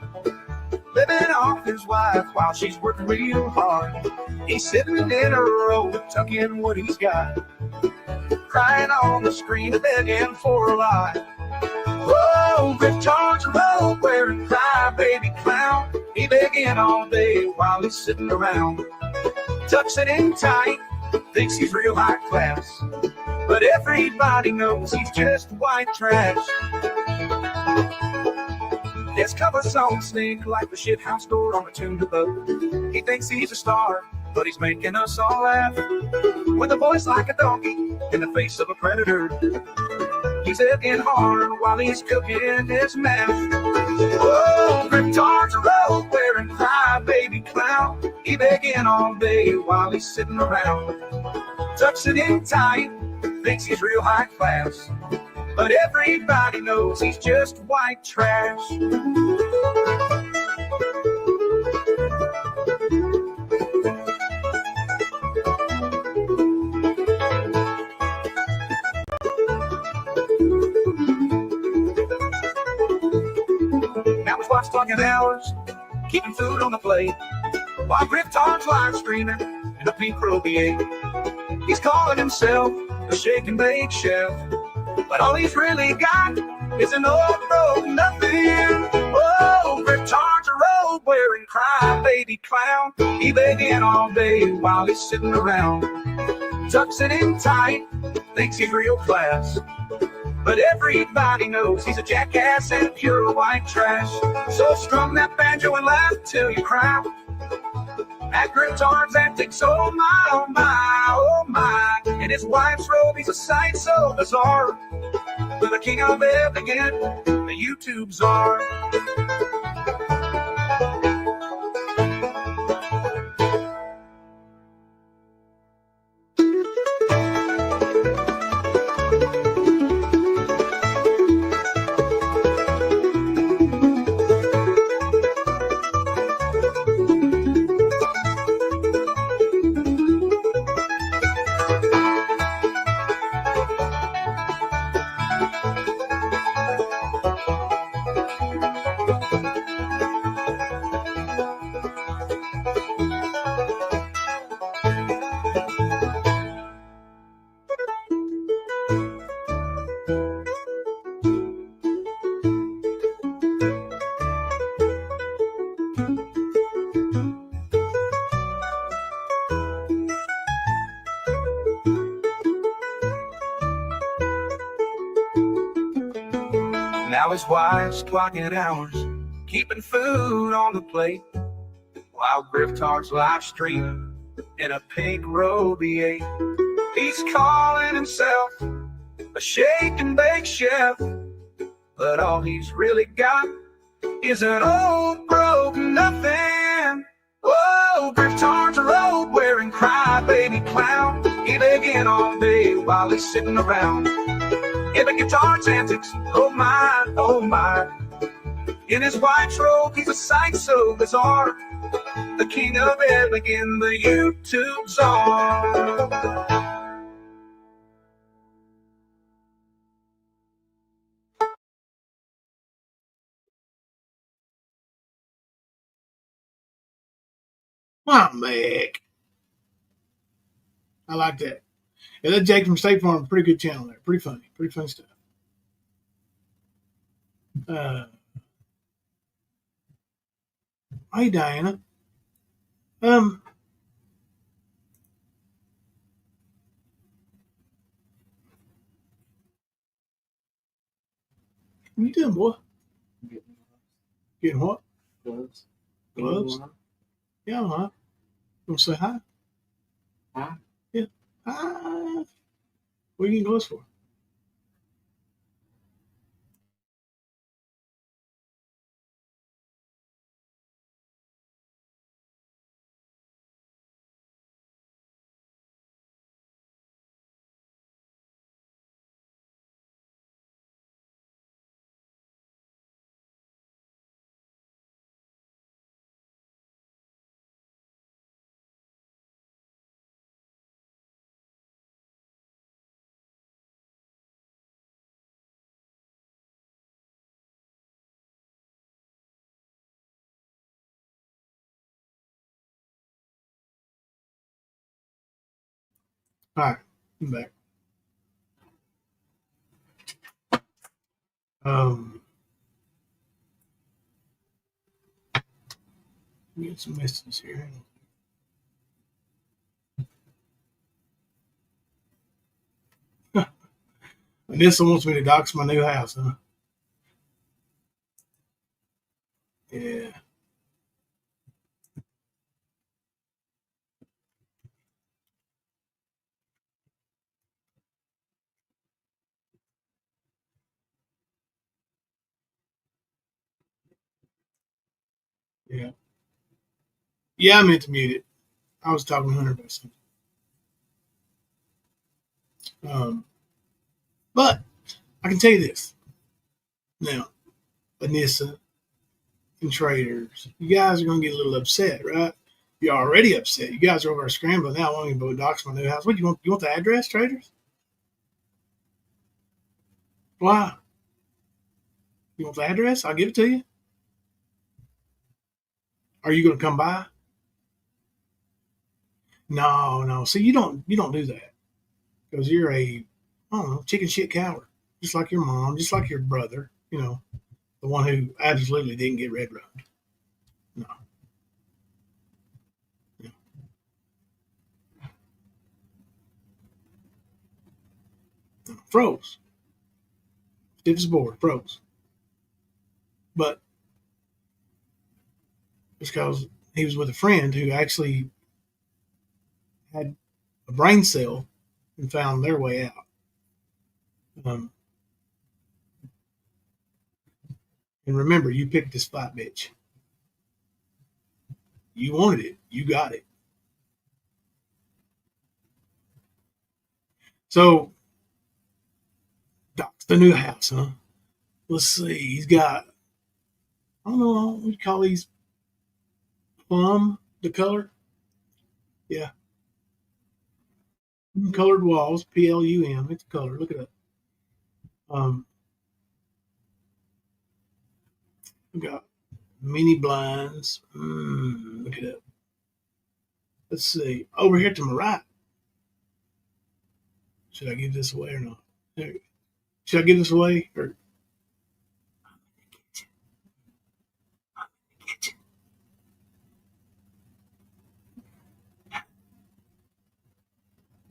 living off his wife while she's working real hard. He's sitting in a row, tucking what he's got, crying on the screen, begging for a lot. Whoa, Traitors, a robe wearing cry baby clown. He begging all day while he's sitting around, tucks it in tight, thinks he's real high class, but everybody knows he's just white trash. His cover songs stink like the shithouse door on a tuna boat. He thinks he's a star, but he's making us all laugh, with a voice like a donkey in the face of a predator. He's egging hard while he's cooking his meth. Whoa, Traitors, a robe wearing cry baby clown. He begging all day while he's sitting around, tucks it in tight, thinks he's real high class, but everybody knows he's just white trash. Now his wife's talking hours, keeping food on the plate, while Traitors live streaming in a pink Pro V8. He's calling himself a shake and bake chef, but all he's really got is an old broke nothing. Oh, Traitors, a robe wearing cry baby clown. He begging all day while he's sitting around, tucks it in tight, thinks he's real class, but everybody knows he's a jackass and pure white trash. So strum that banjo and laugh till you cry at Traitors' antics, oh my, oh my, oh my. In his wife's robe, he's a sight so bizarre, but the king of everything, the YouTube czar. Now his wife's clocking hours, keeping food on the plate, while Griftar's live stream in a pink robe he ate. He's calling himself a shake and bake chef, but all he's really got is an old broke nothing. Whoa, Griftar's a robe wearing crybaby clown. He begging all day while he's sitting around. In the guitar's antics, oh my. In his white robe, he's a sight so bizarre. The king of elegant, the YouTube czar. I'm back. I like that. Yeah, that Jake from State Farm, pretty good channel there. Pretty funny stuff. Hey Diana. What you doing, boy? Getting what? Gloves. Gloves? Yeah, I'm hot. You want to say hi? Hi. Yeah. Hi. What are you getting gloves for? All right, I'm back. Let me get some messages here. Anissa wants me to dox my new house, huh? Yeah. Yeah. Yeah, I meant to mute it. I was talking to Hunter about something. But I can tell you this. Now, Anissa and Traitors, you guys are going to get a little upset, right? You're already upset. You guys are over scrambling now wanting to dox my new house. What do you want? You want the address, Traitors? Why? You want the address? I'll give it to you. Are you going to come by? No. See, you don't do that because you're I don't know, chicken shit coward, just like your mom, just like your brother. You know, the one who absolutely didn't get red run. No. Froze. Stiff as a board, froze. But it's because he was with a friend who actually had a brain cell and found their way out. And remember, you picked this fight, bitch. You wanted it. You got it. So, Doc's the new house, huh? Let's see. He's got, I don't know what you call these, plum, the color. Yeah. Colored walls, PLUM. It's a color. Look it up. We got mini blinds. Look it up. Let's see. Over here to my right. Should I give this away or not? Should I give this away or?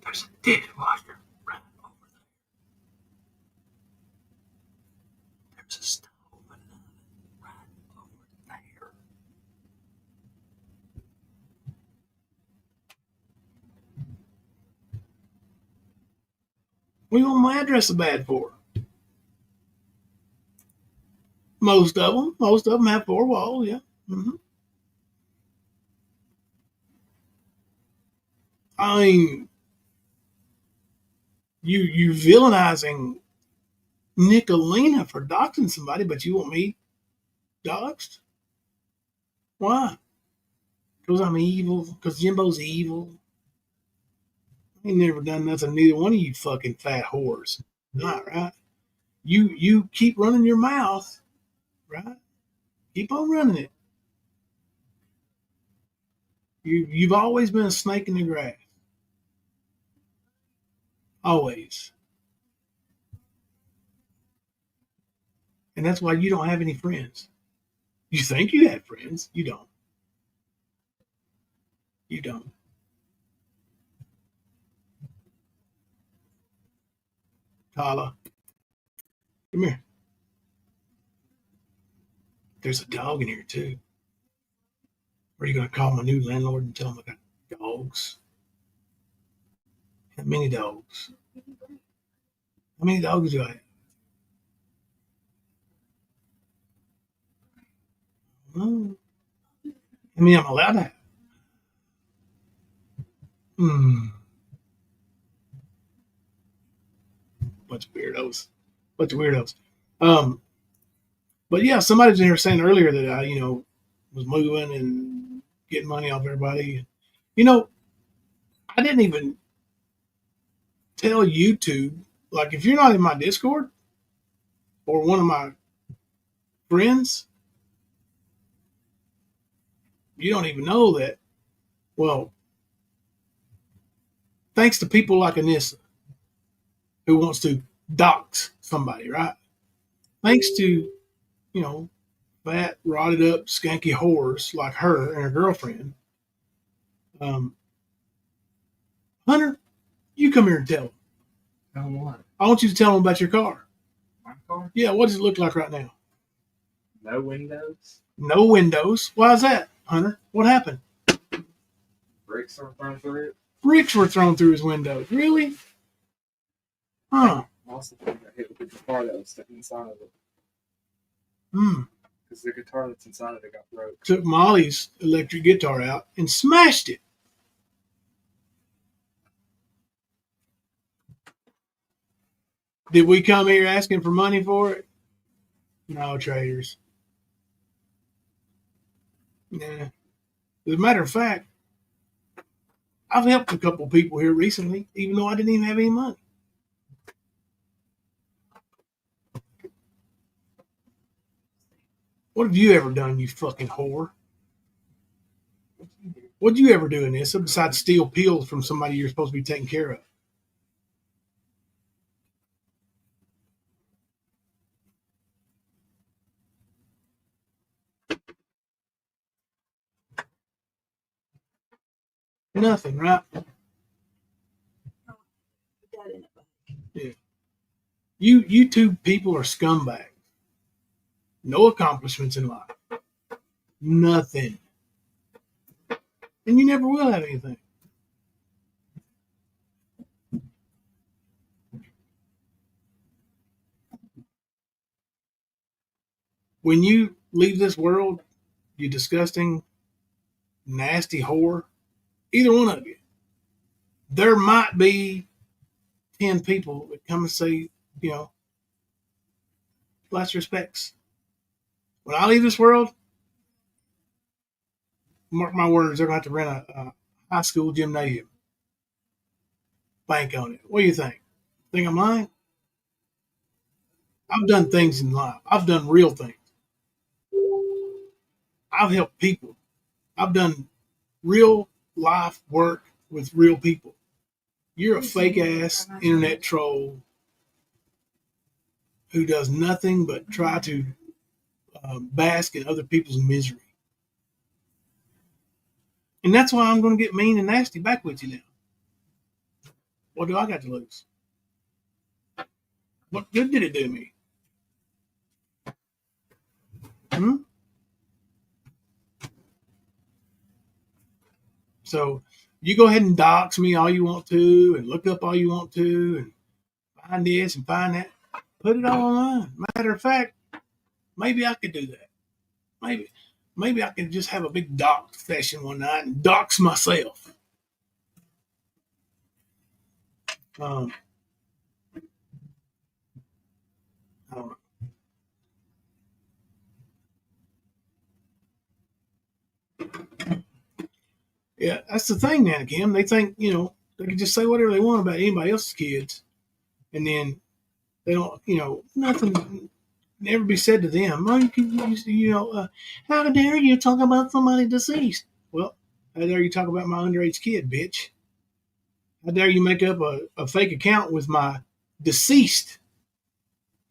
There's a dishwasher right over there. There's a stove and an oven right over What do you want my address so bad for? Most of them have 4 walls. Yeah. Mm-hmm. I mean, you villainizing Nicolina for doxing somebody, but you want me doxed? Why? Because I'm evil? Because Jimbo's evil? I ain't never done nothing to neither one of you fucking fat whores. Not right. You keep running your mouth, right? Keep on running it. You've always been a snake in the grass. Always. And that's why you don't have any friends. You think you have friends. You don't. You don't. Tala, come here. There's a dog in here too. Are you going to call my new landlord and tell him I got dogs? How many dogs? How many dogs do I have? Oh. I mean, I'm allowed to have. Bunch of weirdos. Bunch of weirdos. Um, but yeah, somebody was in here saying earlier that I, was moving and getting money off everybody. You know, I didn't even tell YouTube, like, if you're not in my Discord or one of my friends, you don't even know that. Well, thanks to people like Anisa, who wants to dox somebody, right? Thanks to, fat, rotted up, skanky whores like her and her girlfriend. Hunter, you come here and tell them. Tell them what? I want you to tell them about your car. My car? Yeah, what does it look like right now? No windows. No windows. Why is that, Hunter? What happened? Bricks are thrown through it. Bricks were thrown through his windows. Really? Huh. I also think I hit with the guitar that was sitting inside of it. Because the guitar that's inside of it got broke. Took Molly's electric guitar out and smashed it. Did we come here asking for money for it? No, Traitors. Nah. As a matter of fact, I've helped a couple people here recently, even though I didn't even have any money. What have you ever done, you fucking whore? What'd you ever do in this besides steal pills from somebody you're supposed to be taking care of? Nothing, right? Yeah. You two people are scumbags. No accomplishments in life. Nothing. And you never will have anything. When you leave this world, you disgusting, nasty whore, either one of you, there might be 10 people that come and say, last respects. When I leave this world, mark my words, they're going to have to rent a high school gymnasium. Bank on it. What do you think? Think I'm lying? I've done things in life. I've done real things. I've helped people. I've done real life work with real people. You're a fake ass internet troll who does nothing but try to bask in other people's misery. And that's why I'm going to get mean and nasty back with you now. What do I got to lose? What good did it do me? So you go ahead and dox me all you want to and look up all you want to and find this and find that. Put it all online. Matter of fact, maybe I could do that. Maybe I could just have a big dox session one night and dox myself. I don't know. Yeah, that's the thing, Nana Kim. They think, they can just say whatever they want about anybody else's kids. And then they don't, nothing never be said to them. Oh, how dare you talk about somebody deceased? Well, how dare you talk about my underage kid, bitch? How dare you make up a fake account with my deceased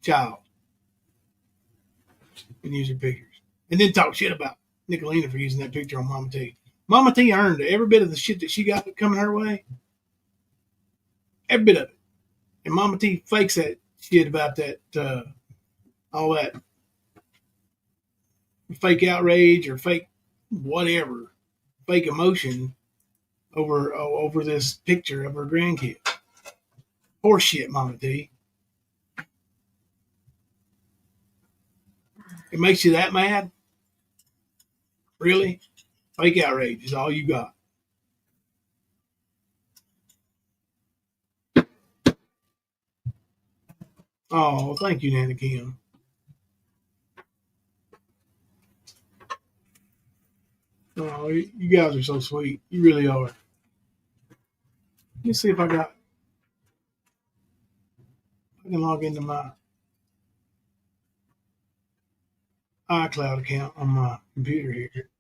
child and use your pictures? And then talk shit about Nicolina for using that picture on Mama T. Mama T earned every bit of the shit that she got coming her way. Every bit of it. And Mama T fakes that shit about that, all that fake outrage or fake whatever, fake emotion over this picture of her grandkid. Horse shit, Mama T. It makes you that mad? Really? Fake outrage is all you got. Oh, thank you, Nana Kim. Oh, you guys are so sweet. You really are. Let me see if I can log into my iCloud account on my computer here.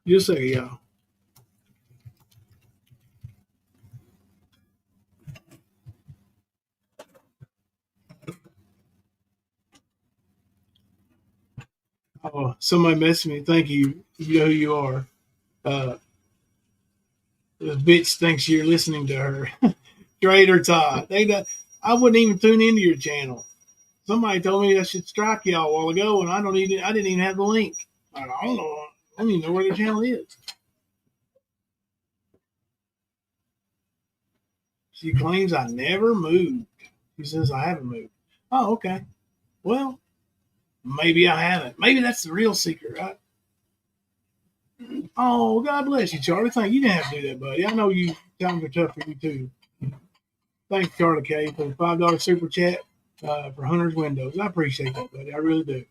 Just a second, y'all. Oh, somebody messaged me. Thank you. You know who you are. This bitch thinks you're listening to her. Traitors. I wouldn't even tune into your channel. Somebody told me I should strike y'all a while ago, and I didn't even have the link. I don't know. I don't even know where the channel is. She claims I never moved. She says I haven't moved. Oh, okay. Well, maybe I haven't. Maybe that's the real secret, right? Oh, God bless you, Charlie. Thank you. You didn't have to do that, buddy. I know times are tough for you too. Thanks, Charlie K, for the $5 super chat for Hunter's Windows. I appreciate that, buddy. I really do.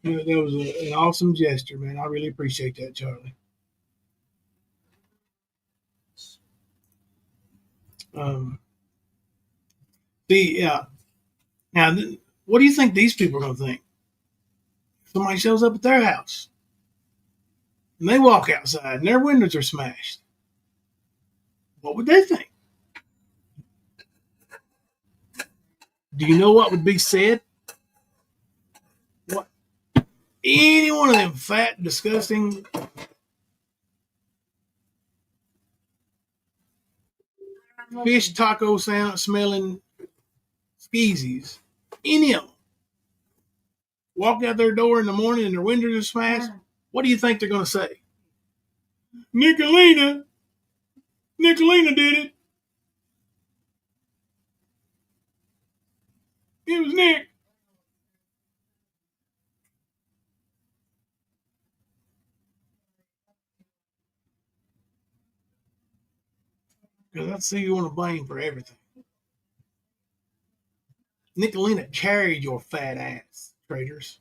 That was an awesome gesture, man. I really appreciate that, Charlie. Now, what do you think these people are going to think? Somebody shows up at their house and they walk outside and their windows are smashed. What would they think? Do you know what would be said? What? Any one of them fat, disgusting fish taco smelling skeezies, any of them, walk out their door in the morning and their windows are smashed, what do you think they're going to say? Nicolina did it. It was Nick. Because I see you want to blame for everything. Nicolina carried your fat ass, traitors,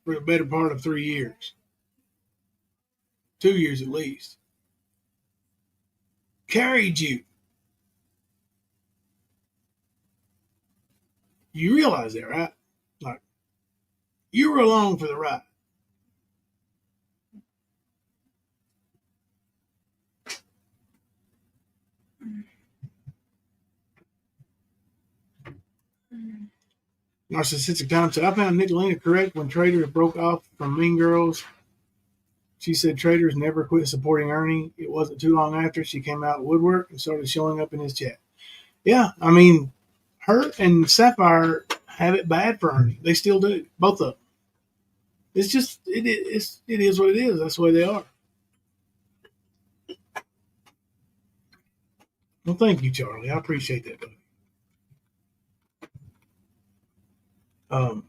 for the better part of 3 years. 2 years at least. Carried you. You realize that, right? Like, you were along for the ride. Narcissistic Time said, I found Nicolina correct when Traitors broke off from Mean Girls. She said Traitors never quit supporting Ernie. It wasn't too long after she came out of woodwork and started showing up in his chat. Yeah, I mean, her and Sapphire have it bad for Ernie. They still do, both of them. It's just it is what it is. That's the way they are. Well, thank you, Charlie. I appreciate that, buddy. All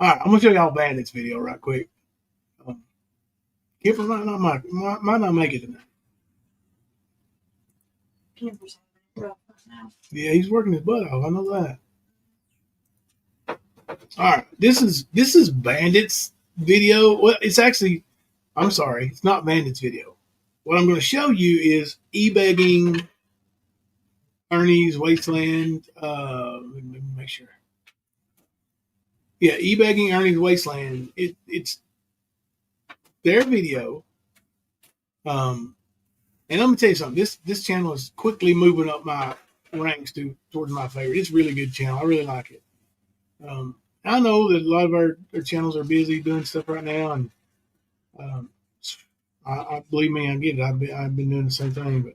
right, I'm gonna show y'all Bandit's video right quick. Kipper might not make it tonight. Yeah, he's working his butt off. I know that. All right, this is Bandit's video. Well, it's actually, I'm sorry, it's not Bandit's video. What I'm going to show you is e-begging Ernie's Wasteland. Let me make sure. Yeah, e-begging Ernie's Wasteland. It's their video. And I'm gonna tell you something. This channel is quickly moving up my ranks towards my favorite. It's a really good channel. I really like it. I know that a lot of our channels are busy doing stuff right now, and I believe me, I get it. I've been doing the same thing, but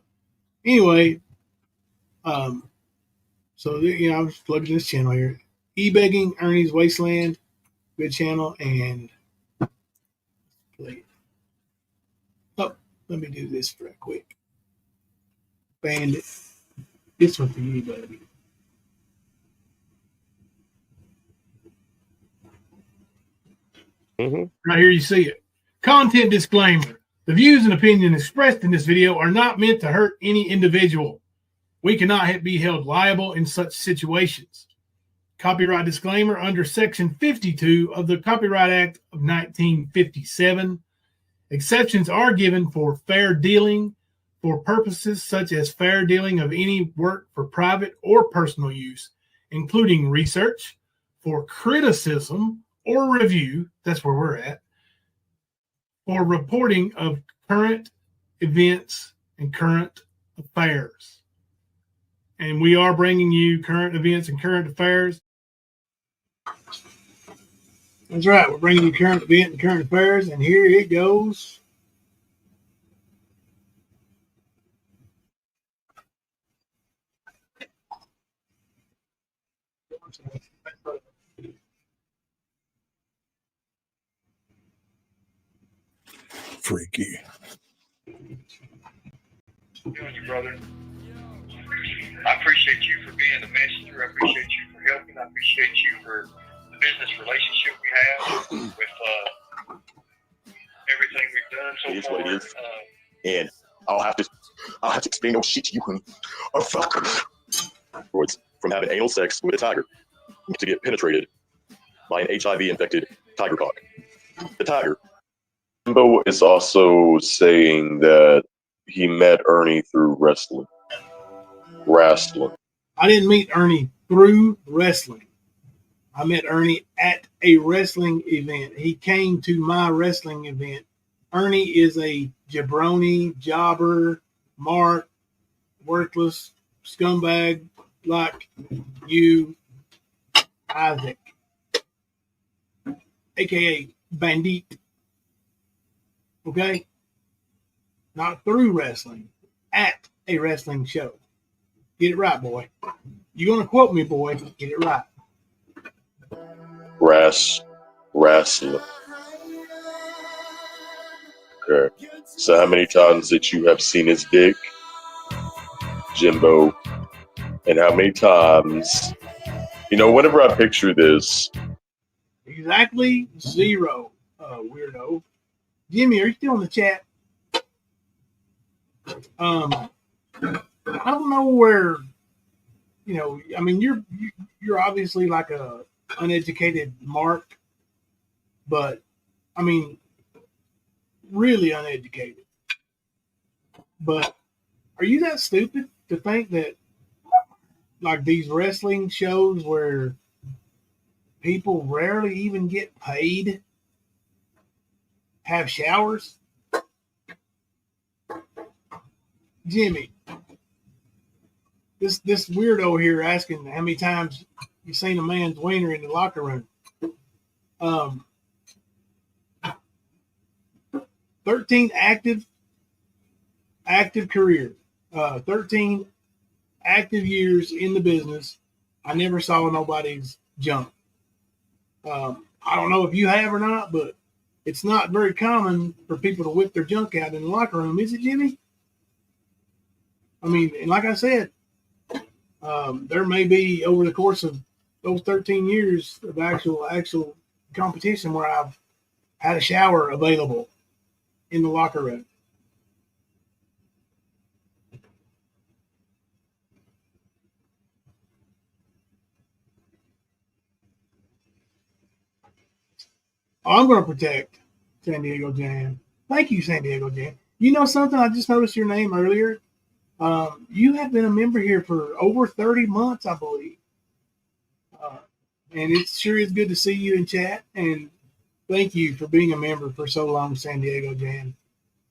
anyway, so I'm just plugging this channel here. E-begging Ernie's Wasteland, good channel, and play. Oh, let me do this right quick. Bandit. This one for you, buddy. Right here, you see it. Content disclaimer. The views and opinions expressed in this video are not meant to hurt any individual. We cannot be held liable in such situations. Copyright disclaimer under Section 52 of the Copyright Act of 1957. Exceptions are given for fair dealing for purposes such as fair dealing of any work for private or personal use, including research, for criticism or review, that's where we're at, for reporting of current events and current affairs. And we are bringing you current events and current affairs. That's right. We're bringing you current event and current affairs, and here it goes. Freaky. Doing you, brother. I appreciate you for being a messenger. I appreciate you for helping. I appreciate you for the business relationship we have with everything we've done so far. It is what it is. And I'll have to explain no shit to you, honey. Oh fuck. From having anal sex with a tiger to get penetrated by an HIV-infected tiger cock. The tiger. Jimbo is also saying that he met Ernie through wrestling. I didn't meet Ernie through wrestling. I met Ernie at a wrestling event. He came to my wrestling event. Ernie is a jabroni, jobber, mark, worthless scumbag like you, Isaac, aka Bandit. Okay? Not through wrestling, at a wrestling show. Get it right, boy. You're going to quote me, boy. Get it right. Wrestler. Okay. So how many times that you have seen his dick, Jimbo? And how many times, whenever I picture this. Exactly 0, weirdo. Jimmy, are you still in the chat? I don't know where, you're obviously like a uneducated mark, but really uneducated. But are you that stupid to think that like these wrestling shows where people rarely even get paid have showers? Jimmy, this weirdo here asking how many times you seen a man's wiener in the locker room. 13 active career, 13 active years in the business. I never saw nobody's junk. I don't know if you have or not, but it's not very common for people to whip their junk out in the locker room, is it, Jimmy? I mean, and like I said, there may be over the course of those 13 years of actual competition where I've had a shower available in the locker room. I'm going to protect San Diego Jam. Thank you, San Diego Jam. You know something? I just noticed your name earlier. You have been a member here for over 30 months, I believe. And it sure is good to see you in chat. And thank you for being a member for so long, San Diego Jam.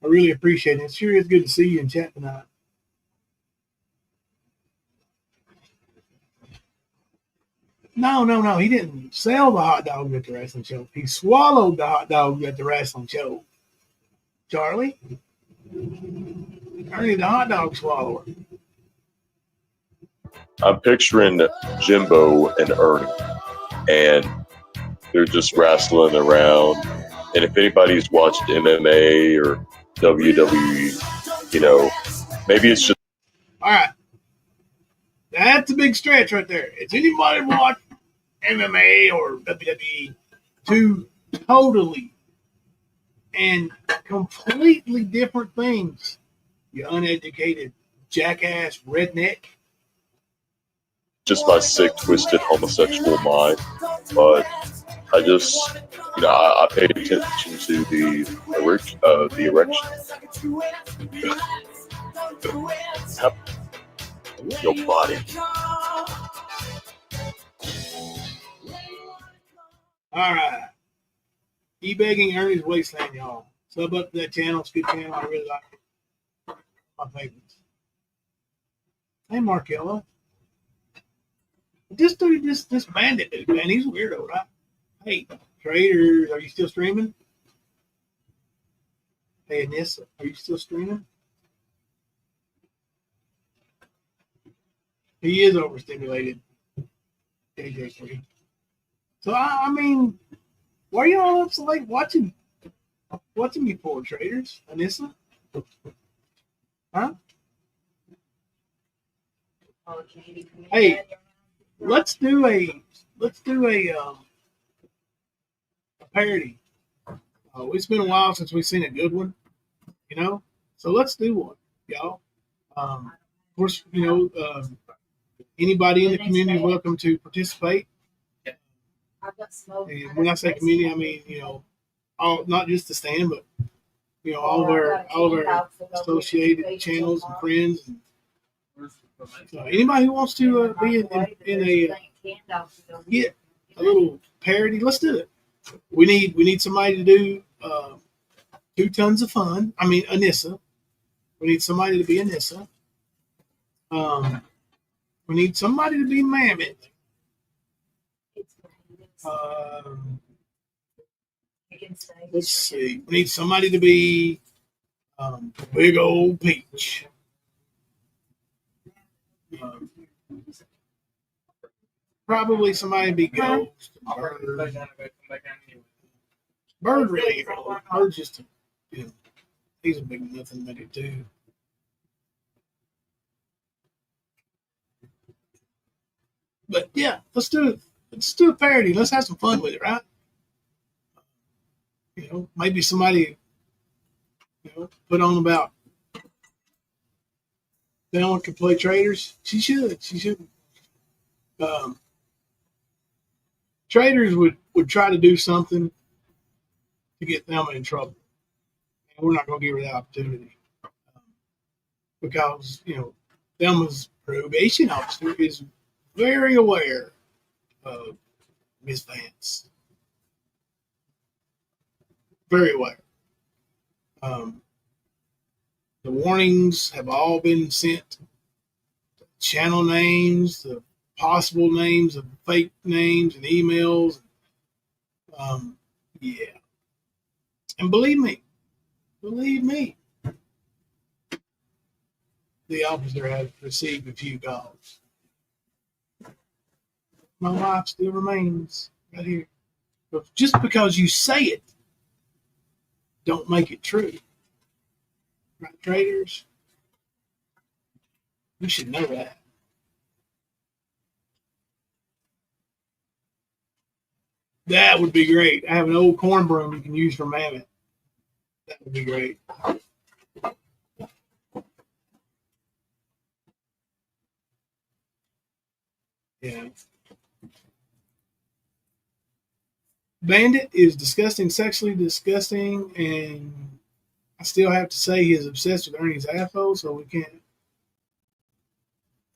I really appreciate it. It sure is good to see you in chat tonight. No. He didn't sell the hot dog at the wrestling show. He swallowed the hot dog at the wrestling show. Charlie? Ernie the hot dog swallower. I'm picturing Jimbo and Ernie, and they're just wrestling around. And if anybody's watched MMA or WWE, you know, maybe it's just. All right. That's a big stretch right there. Has anybody watched MMA or WWE? Two totally and completely different things. You uneducated jackass redneck. Just my sick, twisted homosexual mind, but I just, you know, I paid attention to the erection. Your body. All right. E-begging Ernie's Wasteland, y'all. Sub up to that channel. It's a good channel. I really like it. My favorites. Hey, Markella. This dude, this bandit dude, man, he's a weirdo, right? Hey, Traitors, are you still streaming? Hey, Anisa, are you still streaming? He is overstimulated. KJ3. So, I mean, why are you all up so late watching me for, Traitors? Anisa? Huh? Hey, let's do a parody. It's been a while since we've seen a good one, you know. So let's do one, y'all. Of course, you know, anybody in the community is welcome to participate. And when I say community, I mean, you know, all, not just the stand, but you know, all of our associated channels and friends. And, anybody who wants to be in a get a little parody, let's do it. We need somebody to do 2 tons of fun. I mean, Anisa. We need somebody to be Anisa. We need somebody to be Mammit. Let's see. We need somebody to be Big Old Peach. Probably somebody to be Ghost. Bird really, Bird's just, you know, he's a big nothing but it too. But yeah, let's do it. Let's do a parody. Let's have some fun with it, right? You know, maybe somebody, you know, put on about Thelma could play Traitors. She should. Traitors would try to do something to get Thelma in trouble. And we're not going to give her that opportunity. Because, you know, Thelma's probation officer is very aware of Miss Vance. Very aware. The warnings have all been sent channel names, the possible names of fake names and emails. Yeah. And believe me, the officer has received a few calls. My wife still remains right here. But just because you say it, don't make it true. Right, Traitors? You should know that. That would be great. I have an old corn broom you can use for Mammit. That would be great. Yeah. Bandit is disgusting, sexually disgusting, and I still have to say he is obsessed with Ernie's asshole, so we can't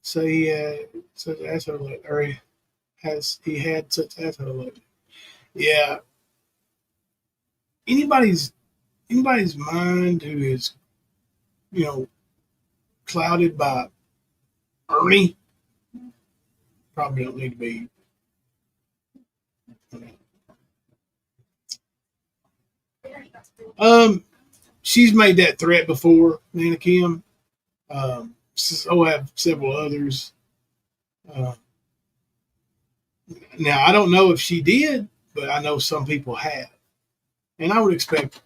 say he had such asshole, or he had such asshole. Yeah. Anybody's mind who is, clouded by Ernie probably don't need to be. She's made that threat before, Nana Kim. So have several others. Now I don't know if she did, but I know some people have, and I would expect.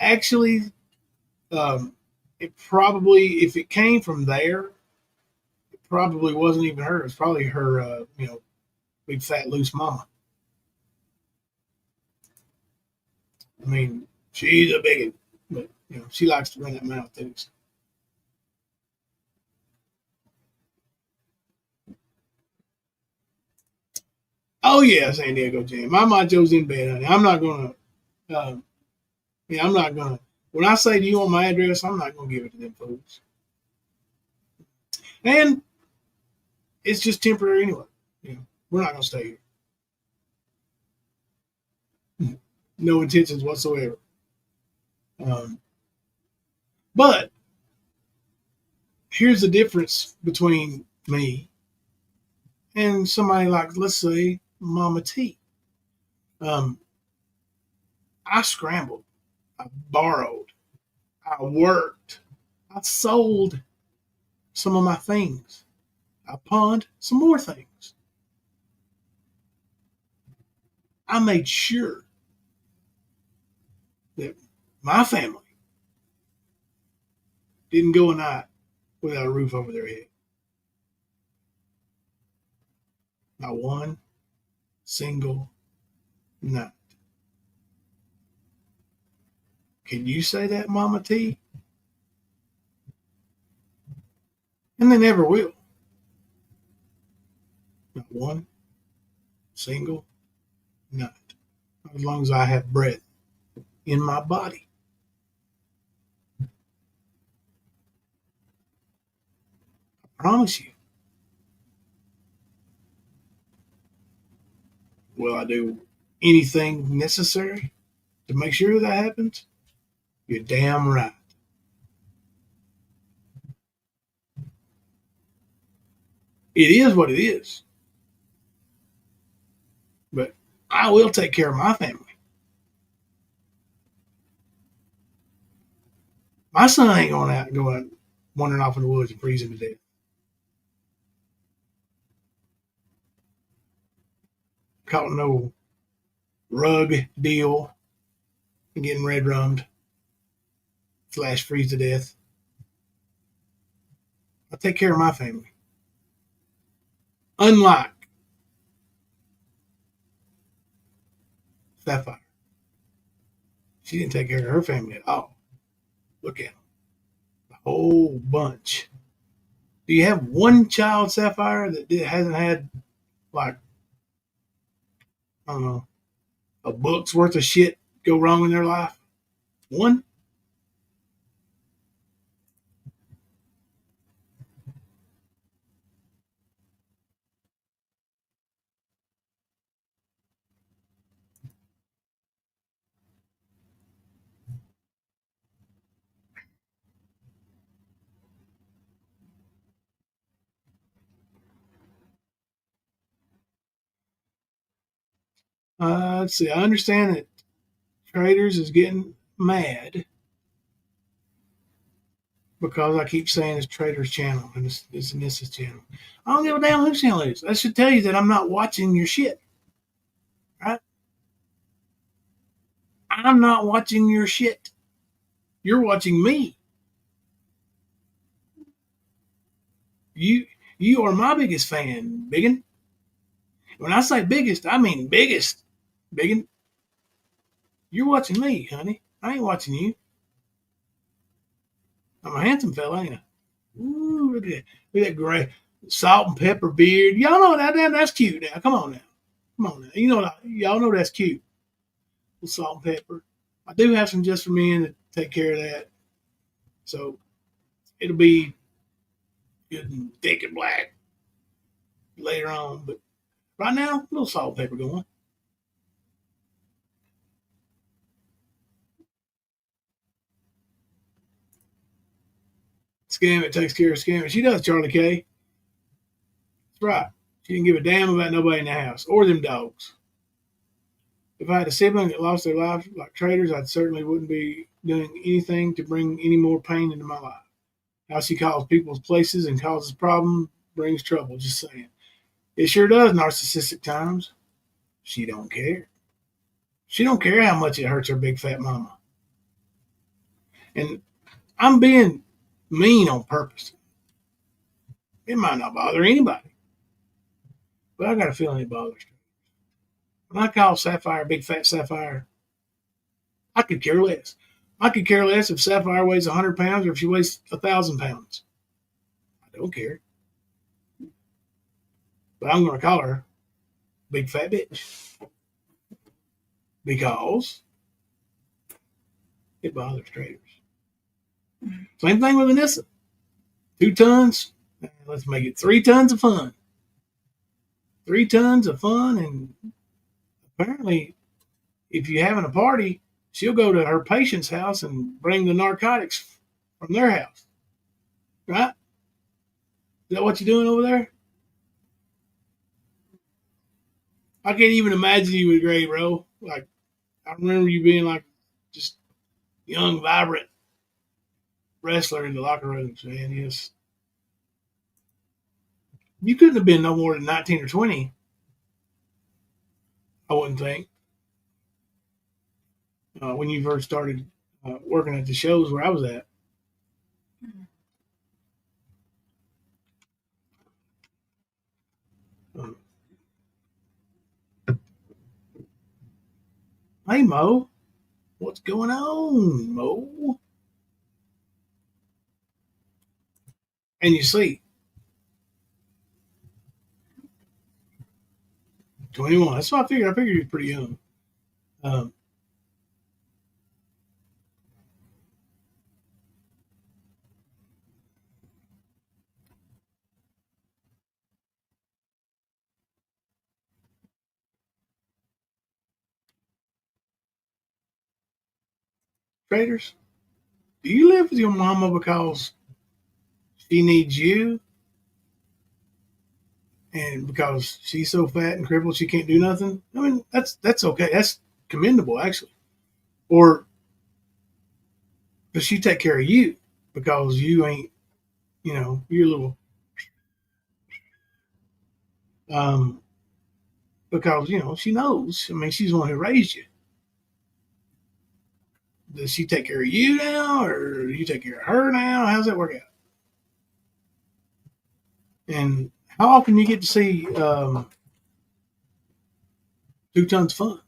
Actually, it probably, if it came from there, it probably wasn't even her. It's probably her, big fat loose mama. I mean, she's a bigot, but she likes to run that mouth too. So. Oh yeah, San Diego Jam. My macho's in bed, honey. I'm not gonna. I'm not gonna. When I say, "Do you want my address?" I'm not gonna give it to them folks. And it's just temporary anyway. We're not gonna stay here. No intentions whatsoever. But here's the difference between me and somebody like, let's say, Mama T. I scrambled. I borrowed. I worked. I sold some of my things. I pawned some more things. I made sure that my family didn't go a night without a roof over their head. Not one single night. Can you say that, Mama T? And they never will. Not one single night. As long as I have breath in my body. I promise you. Will I do anything necessary to make sure that happens? You're damn right. It is what it is. But I will take care of my family. My son ain't going wandering off in the woods and freezing to death. Caught no rug deal and getting red rummed / freeze to death. I take care of my family. Unlike Sapphire. She didn't take care of her family at all. Look at them. The whole bunch. Do you have one child, Sapphire, that hasn't had, like, I don't know, a book's worth of shit go wrong in their life? One? Let's see. I understand that Traitors is getting mad because I keep saying it's Traitors channel and it's Anissa's channel. I don't give a damn whose channel it is. That should tell you that I'm not watching your shit. Right? I'm not watching your shit. You're watching me. You are my biggest fan, Biggin. When I say biggest, I mean biggest, Biggin. You're watching me, honey. I ain't watching you. I'm a handsome fella, ain't I? Ooh, look at that. Look at that gray salt and pepper beard. Y'all know that's cute now. Come on now. Come on now. You know, y'all know that's cute. With salt and pepper. I do have some just for men to take care of that. So it'll be good and thick and black later on. But right now, a little salt and pepper going. Scam it takes care of Scam it. She does, Charlie K. That's right. She didn't give a damn about nobody in the house or them dogs. If I had a sibling that lost their life like Traitors, I certainly wouldn't be doing anything to bring any more pain into my life. How she calls people's places and causes problems brings trouble, just saying. It sure does, narcissistic times. She don't care. She don't care how much it hurts her big fat mama. And I'm being mean on purpose. It might not bother anybody. But I got a feeling it bothers her. When I call Sapphire big fat Sapphire, I could care less. I could care less if Sapphire weighs 100 pounds or if she weighs 1,000 pounds. I don't care. But I'm going to call her big fat bitch. Because it bothers Traitors. Same thing with Anissa. 2 tons. Let's make it 3 tons of fun. 3 tons of fun. And apparently, if you're having a party, she'll go to her patient's house and bring the narcotics from their house. Right? Is that what you're doing over there? I can't even imagine you with Gray, bro. Like, I remember you being like just young, vibrant wrestler in the locker rooms, man. Yes. You couldn't have been no more than 19 or 20. I wouldn't think. When you first started working at the shows where I was at. Hey, Mo. What's going on, Mo? And you see, 21. That's what I figured. I figured you were pretty young. Traitors, do you live with your mama because she needs you? And because she's so fat and crippled she can't do nothing? I mean, that's okay. That's commendable, actually. Or does she take care of you because you ain't, you're a little, because, she knows. I mean, she's the one who raised you. Does she take care of you now or do you take care of her now? How's that work out? And how often you get to see 2 tons of fun?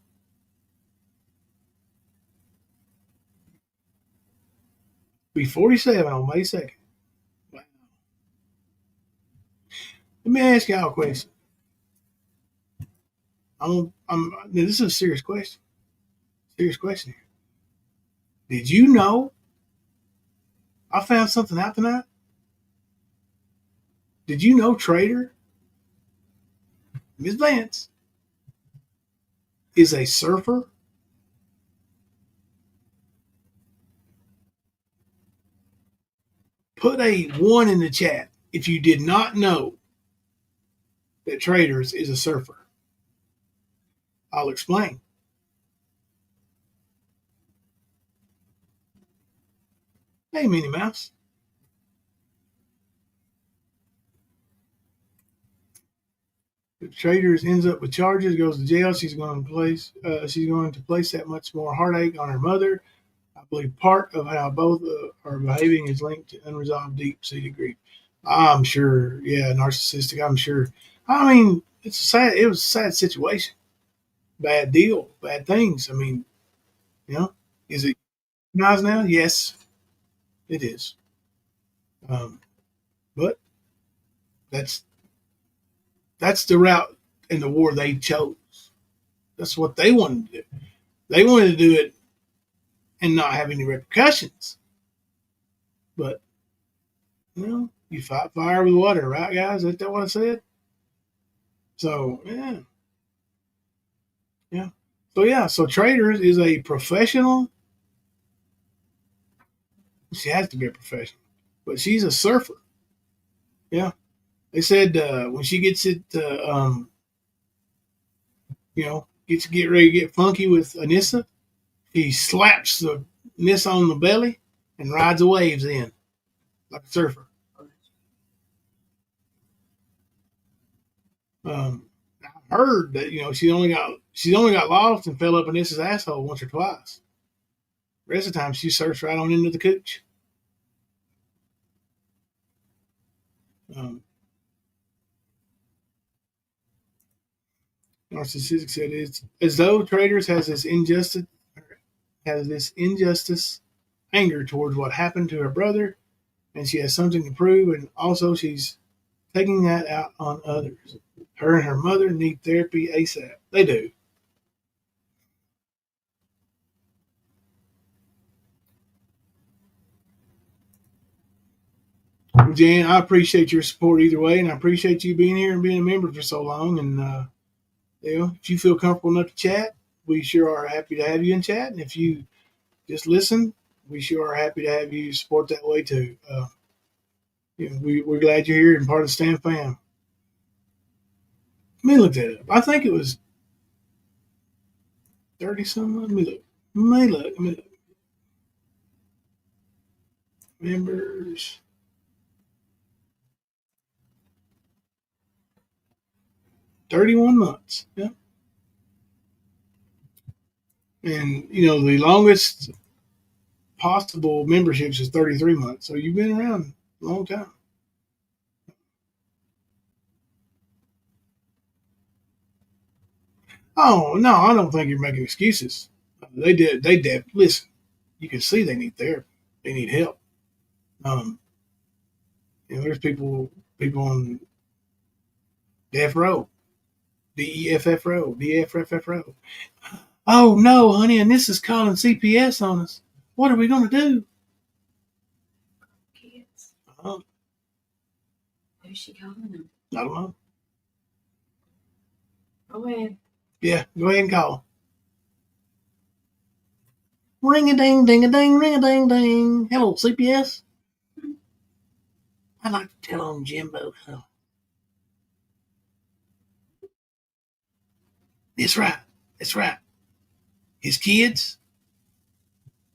Be 47 on May 2nd. Wow. Let me ask y'all a question. This is a serious question. Serious question here. Did you know I found something out tonight? Did you know Traitor, Ms. Vance, is a surfer? Put a 1 in the chat if you did not know that Traitors is a surfer. I'll explain. Hey, Minnie Mouse. If Traitors ends up with charges, goes to jail, she's going to place that much more heartache on her mother. I believe part of how both are behaving is linked to unresolved, deep-seated grief. I'm sure, yeah, narcissistic. I'm sure. I mean, it was a sad situation, bad deal, bad things. I mean, is it nice now? Yes, it is. But that's the route in the war they chose. That's what they wanted to do. They wanted to do it and not have any repercussions. But you fight fire with water, right, guys? Isn't that what I said? So yeah. So Traitors is a professional. She has to be a professional, but she's a surfer. Yeah, they said when she gets it, gets to get ready to get funky with Anissa, he slaps the Anissa on the belly and rides the waves in like a surfer. I heard that she only got lost and fell up Anissa's asshole once or twice. The rest of the time she surfs right on into the cooch. Narcissistic said it's as though Traitors has this injustice anger towards what happened to her brother, and she has something to prove, and also she's taking that out on others. Her and her mother need therapy ASAP. They do. Jan, I appreciate your support either way, and I appreciate you being here and being a member for so long. And if you feel comfortable enough to chat, we sure are happy to have you in chat. And if you just listen, we sure are happy to have you support that way too. We're glad you're here and part of the Stan fam. Let me look that up. I think it was 30 something. Let me look. Members. $31 months. Yeah. And the longest possible memberships is 33 months. So you've been around a long time. Oh no, I don't think you're making excuses. They did. Listen, you can see they need therapy. They need help. There's people on death row, DEFF row, DFFF row. Oh no, honey, and this is calling CPS on us. What are we going to do? Kids. Oh, Who's she calling them? I don't know. Go ahead. Yeah, go ahead and call. Ring a ding, ding a ding, ring a ding ding. Hello, CPS. I'd like to tell on Jimbo. So. That's right. That's right. His kids,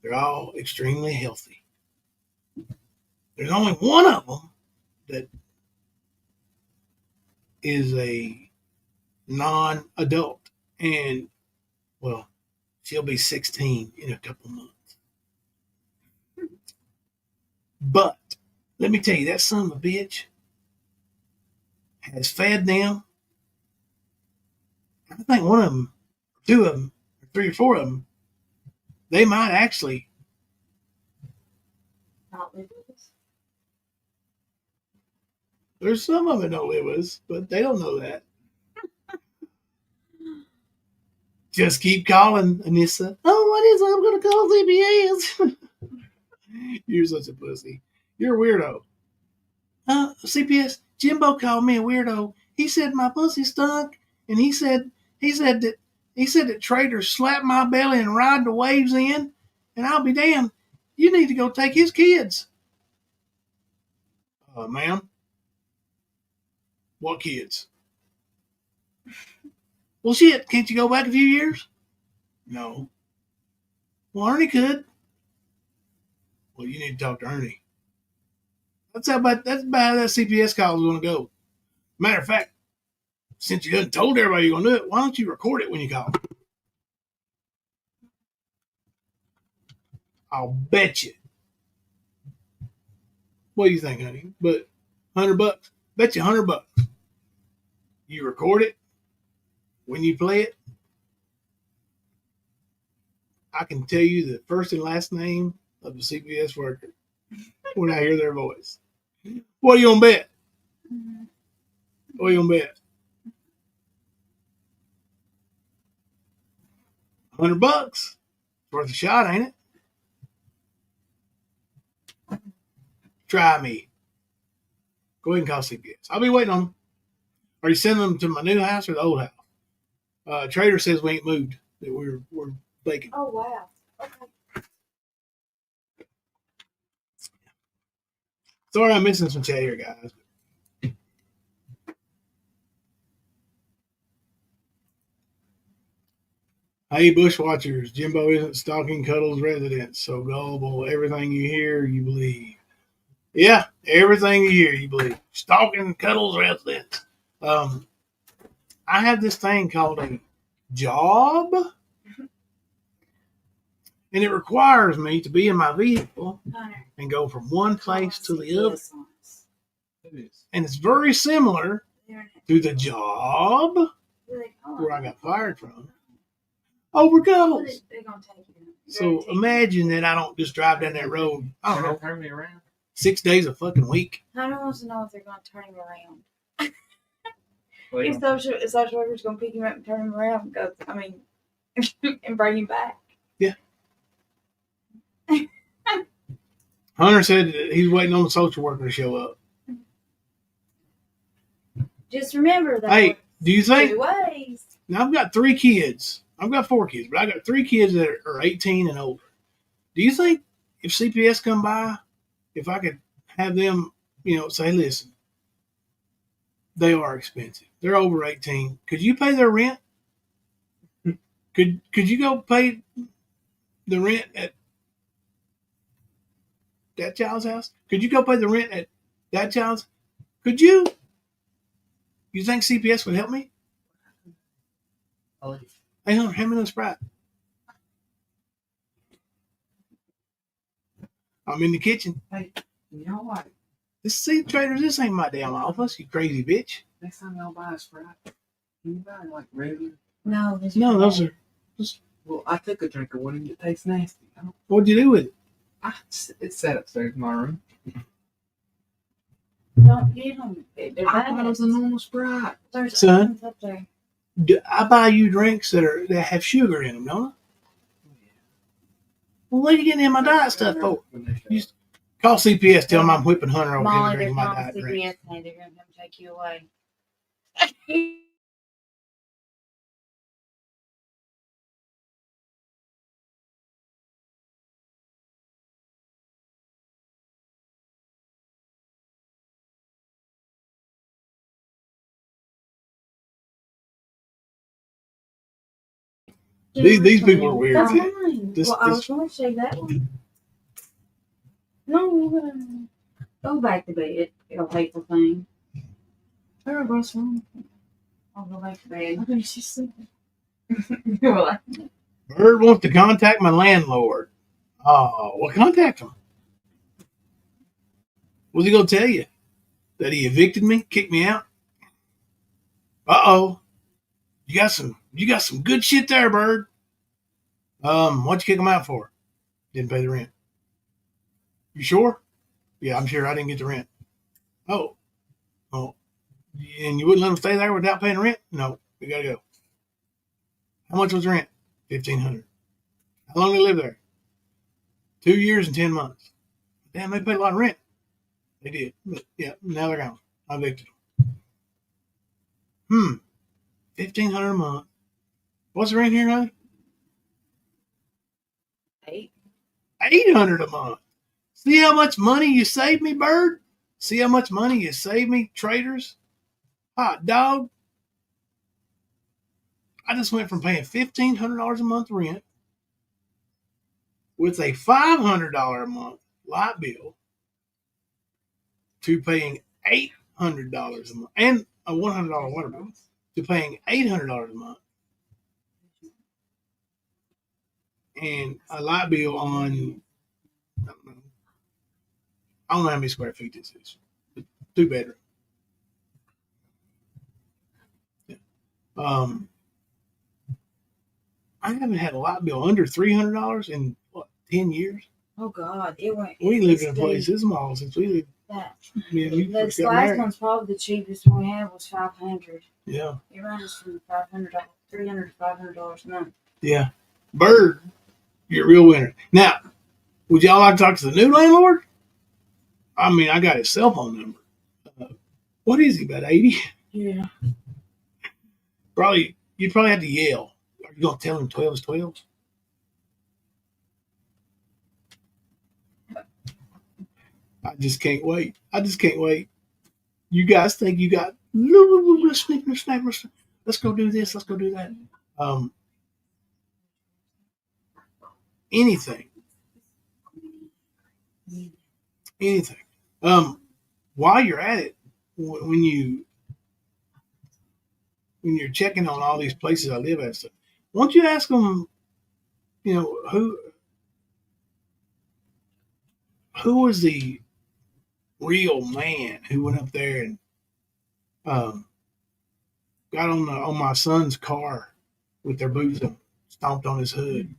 they're all extremely healthy. There's only one of them that is a non-adult, and she'll be 16 in a couple months. But let me tell you, that son of a bitch has fed them. I think one of them, two of them, three or four of them, they might actually Not live with us. There's some of them that don't live with us, but they don't know that. Just keep calling, Anissa. Oh, what is I'm going to call CPS. You're such a pussy. You're a weirdo. CPS, Jimbo called me a weirdo. He said my pussy stunk, and he said that Traitors slapped my belly and ride the waves in, and I'll be damned. You need to go take his kids. Ma'am? What kids? Well, shit, can't you go back a few years? No. Well, Ernie could. Well, you need to talk to Ernie. That's about how that CPS call is going to go. Matter of fact, since you done told everybody you're going to do it, why don't you record it when you call? I'll bet you. What do you think, honey? But $100, bet you $100. You record it. When you play it, I can tell you the first and last name of the CPS worker when I hear their voice. What are you gonna bet? What are you gonna bet? $100. Worth a shot, ain't it? Try me. Go ahead and call CPS. I'll be waiting on them. Are you sending them to my new house or the old house? Trader says we ain't moved. That we're vacant. Oh wow. Okay. Sorry, I'm missing some chat here, guys. Hey, Bushwatchers, Jimbo isn't stalking Cuddles residents, so gullible. Everything you hear, you believe. Yeah, everything you hear, you believe. Stalking Cuddles residents. I have this thing called a job, and it requires me to be in my vehicle and go from one place to the other. And it's very similar to the job where I got fired from. Over Cuddles. So imagine that I don't just drive down that road. I don't know. Turn me around. 6 days a fucking week. Hunter wants to know if they're going to turn him around. Well, If social worker's going to pick him up and turn him around and go, and bring him back. Yeah. Hunter said that he's waiting on the social worker to show up. Just remember that. Hey, do you think? 2 ways. Now, I've got 3 kids. I've got 4 kids, but I got 3 kids that are 18 and older. Do you think if CPS come by, if I could have them, say, listen, they are expensive. They're over 18. Could you pay their rent? Could you go pay the rent at that child's house? Could you go pay the rent at that child's? Could you? You think CPS would help me? Hey, Hunter, hand me the Sprite. I'm in the kitchen. Hey, you know what? Traitors, this ain't my damn office, you crazy bitch. Next time y'all buy a Sprite, can you buy like regular? No, Those are. Well, I took a drink of one and it tastes nasty. What'd you do with it? It's set upstairs in my room. Don't get them. They're I thought it was a normal Sprite. There's Son? items up there. I buy you drinks that have sugar in them, don't I? Well, what are you getting in my diet stuff for? You call CPS, tell them I'm whipping Hunter over here Molly, they're drinking my calling diet drink. CPS and they're going to come take you away. These people are weird. That's mine. This- I was going to say that one. No, we're going to go back to bed. You hateful thing. Where was wrong? I'll go back to bed. Okay, she's sleeping. Bird wants to contact my landlord. Oh, well, contact him. What's he gonna tell you? That he evicted me, kicked me out? Uh-oh. You got some good shit there, Bird. What'd you kick him out for? Didn't pay the rent. You sure? Yeah, I'm sure I didn't get the rent. Oh. And you wouldn't let him stay there without paying the rent? No, we gotta go. How much was the rent? $1,500. How long did they live there? 2 years and 10 months. Damn, they paid a lot of rent. They did. But yeah, now they're gone. I evicted them. $1,500 a month. What's the rent here, honey? $800 a month. See how much money you saved me, Bird? See how much money you saved me, Traitors? Hot dog. I just went from paying $1,500 a month rent with a $500 a month light bill to paying $800 a month and a $100 water bill to paying $800 a month and a light bill on I don't know how many square feet this is. 2 bedroom. Yeah. I haven't had a light bill under $300 in what 10 years. Oh God, it went. We lived in a place this small since we lived. That. Yeah, we The first got last married. one's probably the cheapest one we had was $500. Yeah, It ranges from $300 to $500 a month. yeah. Bird, you're a real winner. Now, would y'all like to talk to the new landlord? I mean, I got his cell phone number. What is he, about 80? Yeah. Probably, you'd probably have to yell. Are you going to tell him 12 is 12? I just can't wait. You guys think you got, let's go do this, let's go do that. Anything. While you're at it, when you're checking on all these places I live at, stuff, why don't you ask them, who was the real man who went up there and got on my son's car with their boots on, stomped on his hood,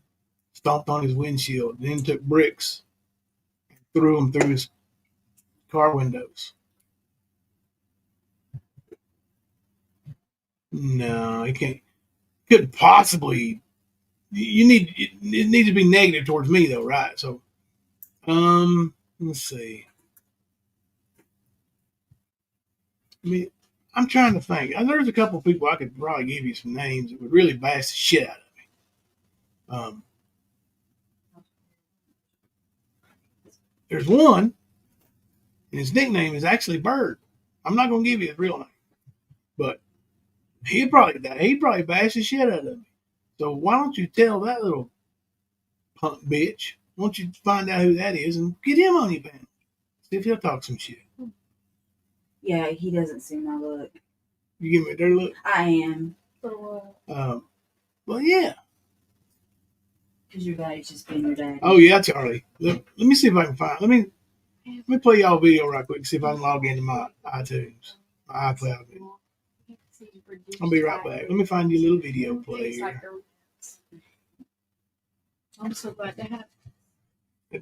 stomped on his windshield, then took bricks and threw them through his car windows. No, he can't. Couldn't possibly. It needs to be negative towards me though, right? So, let's see. I mean, I'm trying to think. There's a couple of people I could probably give you some names that would really bash the shit out of me. There's one, and his nickname is actually Bird. I'm not going to give you his real name, but he'd probably bash the shit out of me. So why don't you tell that little punk bitch? Why don't you find out who that is and get him on your panel? See if he'll talk some shit. Yeah, he doesn't see my look. You give me a dirty look? I am. Well, yeah. Because your daddy's just being your dad. Oh, yeah, Charlie. Let me see if I can find. Let me play y'all a video right quick and see if I can log into my iTunes, my iCloud. I'll be right back. Let me find you a little video player. I'm so glad to have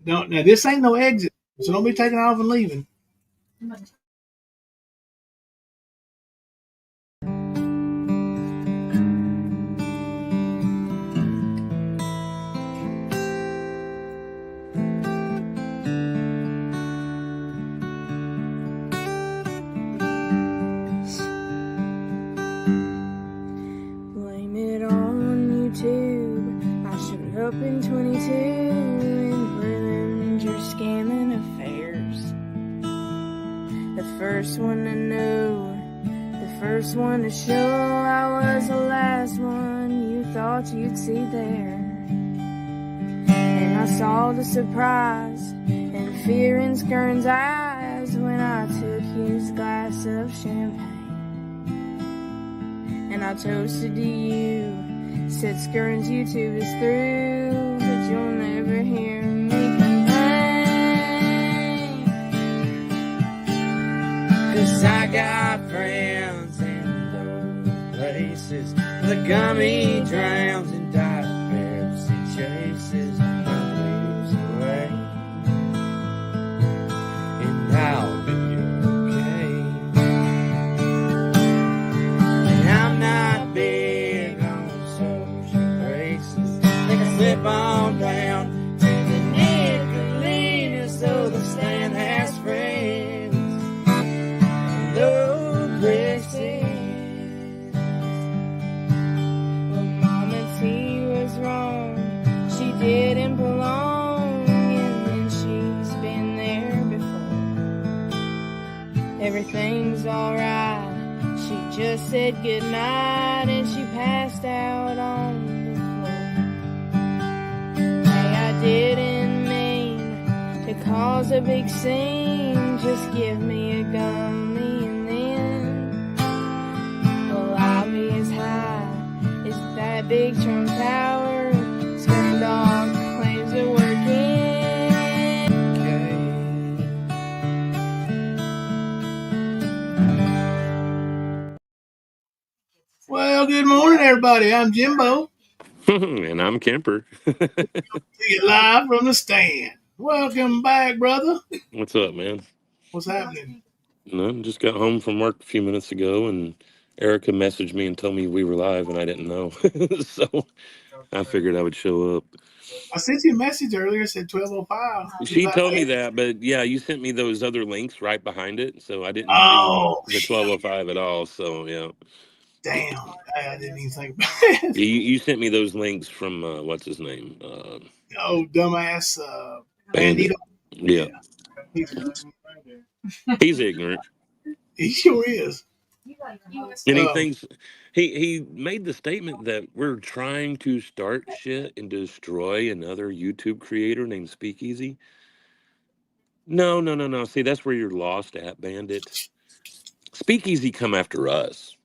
Now, this ain't no exit, so don't be taking off and leaving. Blame it on YouTube. I showed up in 22 and ruined your scamming affairs. The first one to know, the first one to show I was the last one you thought you'd see there. And I saw the surprise and fear in Skern's eyes when I took his glass of champagne. And I toasted to you, said Skern's YouTube is through, but you'll never hear me complain. 'Cause I got friends in those places, the gummy drowns and Diet Pepsi chases my blues away. And I'll be okay. And I'm not big on social graces. Think I slip on down to the Nicolina so the stand has friends. And no Christians. Well, Mammit, he was wrong. She didn't belong. And then she's been there before. Everything's alright. She just said goodnight and she passed out on the floor. Hey, I didn't mean to cause a big scene, just give me a gummy and then, well, I'll be as high as that big Trump tower. Skirting dog claims to work in. Well, good morning, everybody. I'm Jimbo. And I'm Kemper. See you live from the stand. Welcome back, brother. What's up, man? What's happening? No, just got home from work a few minutes ago, and Erica messaged me and told me we were live, and I didn't know. So I figured I would show up. I sent you a message earlier. It said 12:05. She told me that, but yeah, you sent me those other links right behind it, so I didn't see Oh, the 12:05 at all. So yeah, damn. I didn't even think about it. you sent me those links from what's his name? Oh, dumbass Bandit. Bandito. Yeah, he's ignorant. He sure is. And he thinks he made the statement that we're trying to start shit and destroy another YouTube creator named Speakeasy. No. See, that's where you're lost at, Bandit. Speakeasy come after us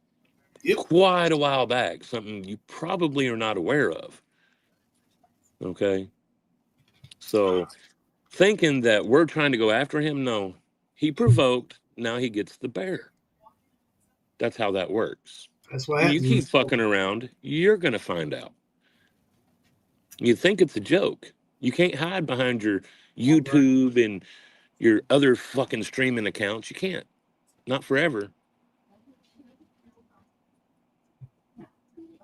quite a while back, something you probably are not aware of. Okay? So thinking that we're trying to go after him, no. He provoked, now he gets the bear. That's how that works. That's what And you keep happens. fucking around, you're going to find out. You think it's a joke. You can't hide behind your YouTube and your other fucking streaming accounts. You can't. Not forever.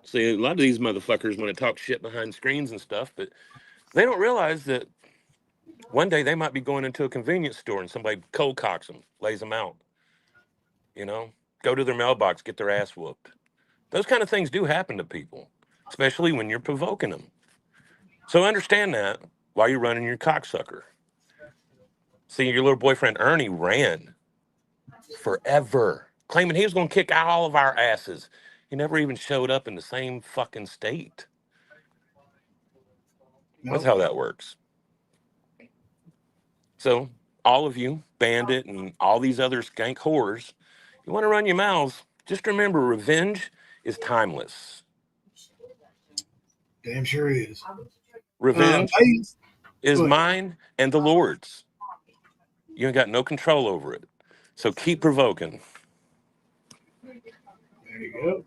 See, a lot of these motherfuckers want to talk shit behind screens and stuff, but they don't realize that one day they might be going into a convenience store and somebody cold cocks them, lays them out. You know, go to their mailbox, get their ass whooped. Those kind of things do happen to people, especially when you're provoking them. So understand that while you're running your cocksucker. See, your little boyfriend Ernie ran forever, claiming he was going to kick all of our asses. He never even showed up in the same fucking state. That's how that works. So, all of you, Bandit and all these other skank whores, you want to run your mouths, just remember revenge is timeless. Damn sure is. Revenge Hey, is go ahead. mine and the Lord's. You ain't got no control over it. So keep provoking. There you go.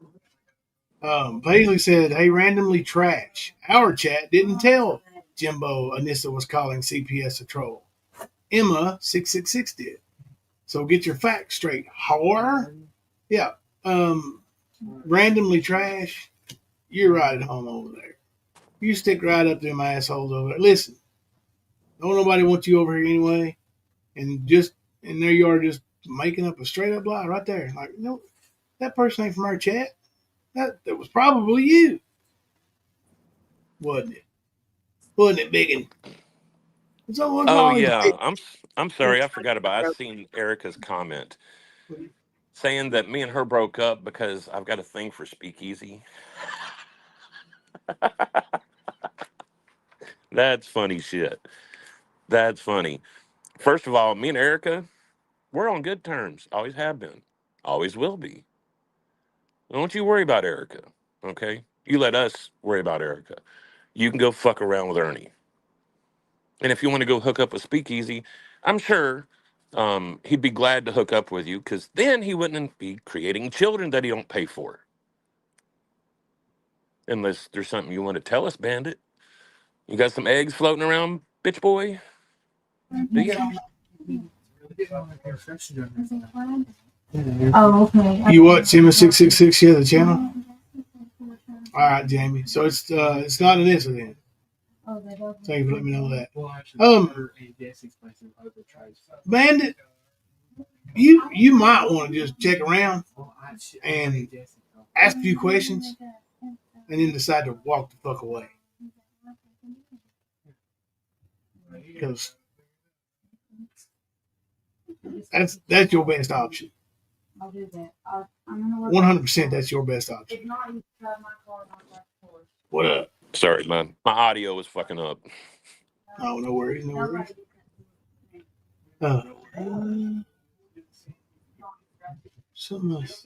Paisley said, hey, randomly trash. Our chat didn't tell Jimbo Anissa was calling CPS a troll. Emma666 did. So get your facts straight, whore. Yeah. Randomly trash. You're right at home over there. You stick right up them assholes over there. Listen, don't nobody want you over here anyway. And there you are just making up a straight up lie right there. Like, no, that person ain't from our chat. That was probably you. Wasn't it? Wasn't it, biggin? So what's Oh all these yeah, I'm sorry, I forgot about. I seen Erica's comment saying that me and her broke up because I've got a thing for Speakeasy. That's funny shit. That's funny. First of all, me and Erica, we're on good terms. Always have been. Always will be. Don't you worry about Erica. Okay? You let us worry about Erica. You can go fuck around with Ernie. And if you want to go hook up with Speakeasy, I'm sure he'd be glad to hook up with you because then he wouldn't be creating children that he don't pay for. Unless there's something you want to tell us, Bandit. You got some eggs floating around, bitch boy? Do you? Oh, okay. You watch Emma666 here, the channel? All right, Jamie. So it's not an incident. Thank you for letting me know that. Bandit, you might want to just check around and ask a few questions and then decide to walk the fuck away. Because that's your best option. I'll do that. work. 100% that's your best option. If not, you drive my car, not drive yours. What up? Sorry, man. My audio was fucking up. Oh, no worries, no worries. Something else.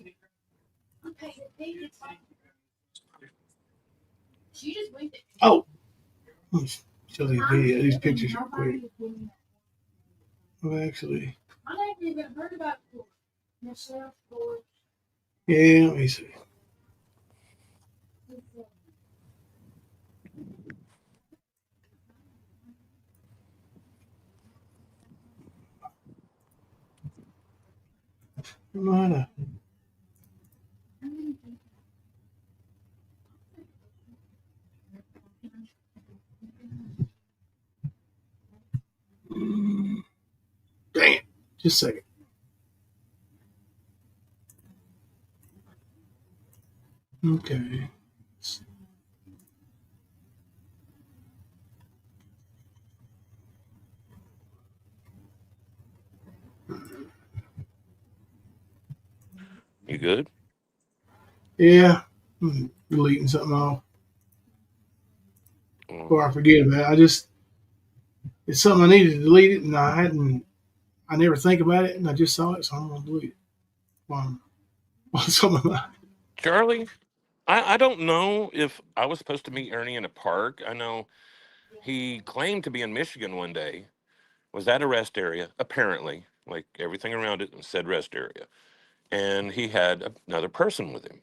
Oh, let's show these pictures real quick. Well, actually, I never even heard about Michelle. yeah, let me see. I don't know how to. Dang it. Just a second. Okay. You good? Yeah. Deleting something off before I forget about it. It's something I needed to delete it, and I never think about it, and I just saw it, so I'm going to delete it. While some of my, Charlie, I don't know if I was supposed to meet Ernie in a park. I know he claimed to be in Michigan one day, was at a rest area, apparently, like everything around it said rest area. And he had another person with him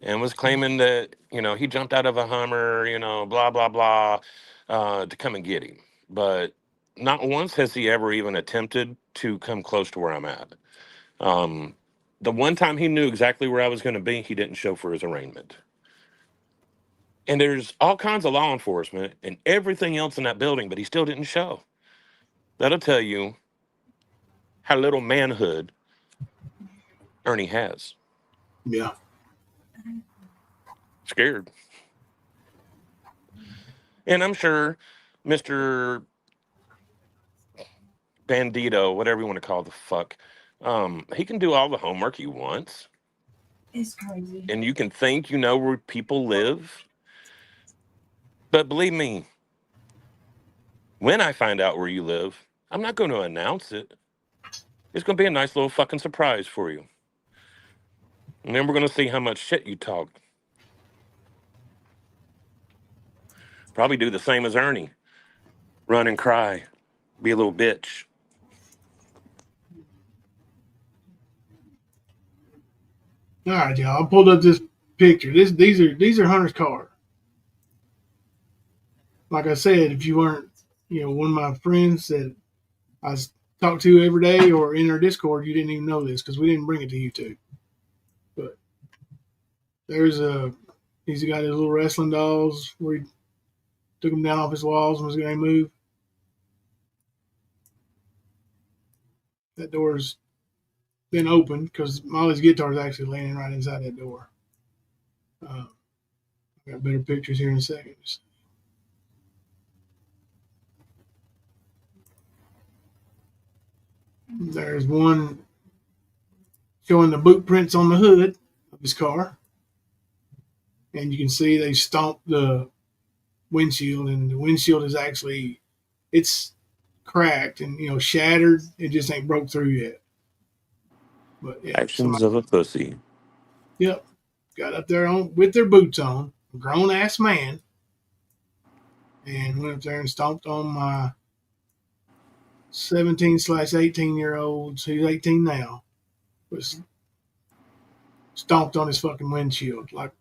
and was claiming that, he jumped out of a Hummer, blah, blah, blah, to come and get him. But not once has he ever even attempted to come close to where I'm at. The one time he knew exactly where I was going to be, he didn't show for his arraignment. And there's all kinds of law enforcement and everything else in that building, but he still didn't show. That'll tell you how little manhood Ernie has. yeah. Scared. And I'm sure Mr. Bandito, whatever you want to call the fuck, he can do all the homework he wants. It's crazy. And you can think you know where people live. But believe me, when I find out where you live, I'm not going to announce it. It's going to be a nice little fucking surprise for you. And then we're going to see how much shit you talk. Probably do the same as Ernie. Run and cry. Be a little bitch. All right, y'all. I pulled up this picture. These are Hunter's car. Like I said, if you weren't, one of my friends that I talk to every day or in our Discord, you didn't even know this because we didn't bring it to YouTube. But he's got his little wrestling dolls where he took them down off his walls and was going to move. That door's been opened because Molly's guitar is actually laying right inside that door. I've got better pictures here in a second. There's one showing the boot prints on the hood of his car. And you can see they stomped the windshield, and the windshield is actually, it's cracked and, shattered. It just ain't broke through yet. But yeah, Actions of a pussy. Yep. Got up there with their boots on, a grown ass man, and went up there and stomped on my 17/18-year-old, he's 18 now, was stomped on his fucking windshield like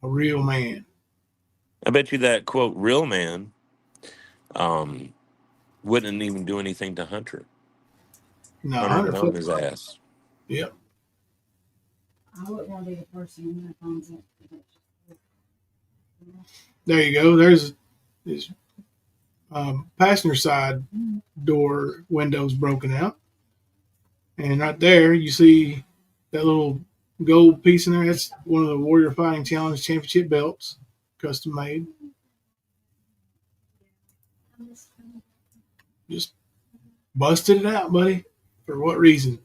a real man. I bet you that, quote, real man wouldn't even do anything to Hunter. No, Hunter would own his ass. Yep. I wouldn't want to be the person that finds it. There you go. There's his passenger side door windows broken out. And right there, you see that little gold piece in there. That's one of the Warrior Fighting Challenge Championship belts, custom made. Just busted it out, buddy. For what reason?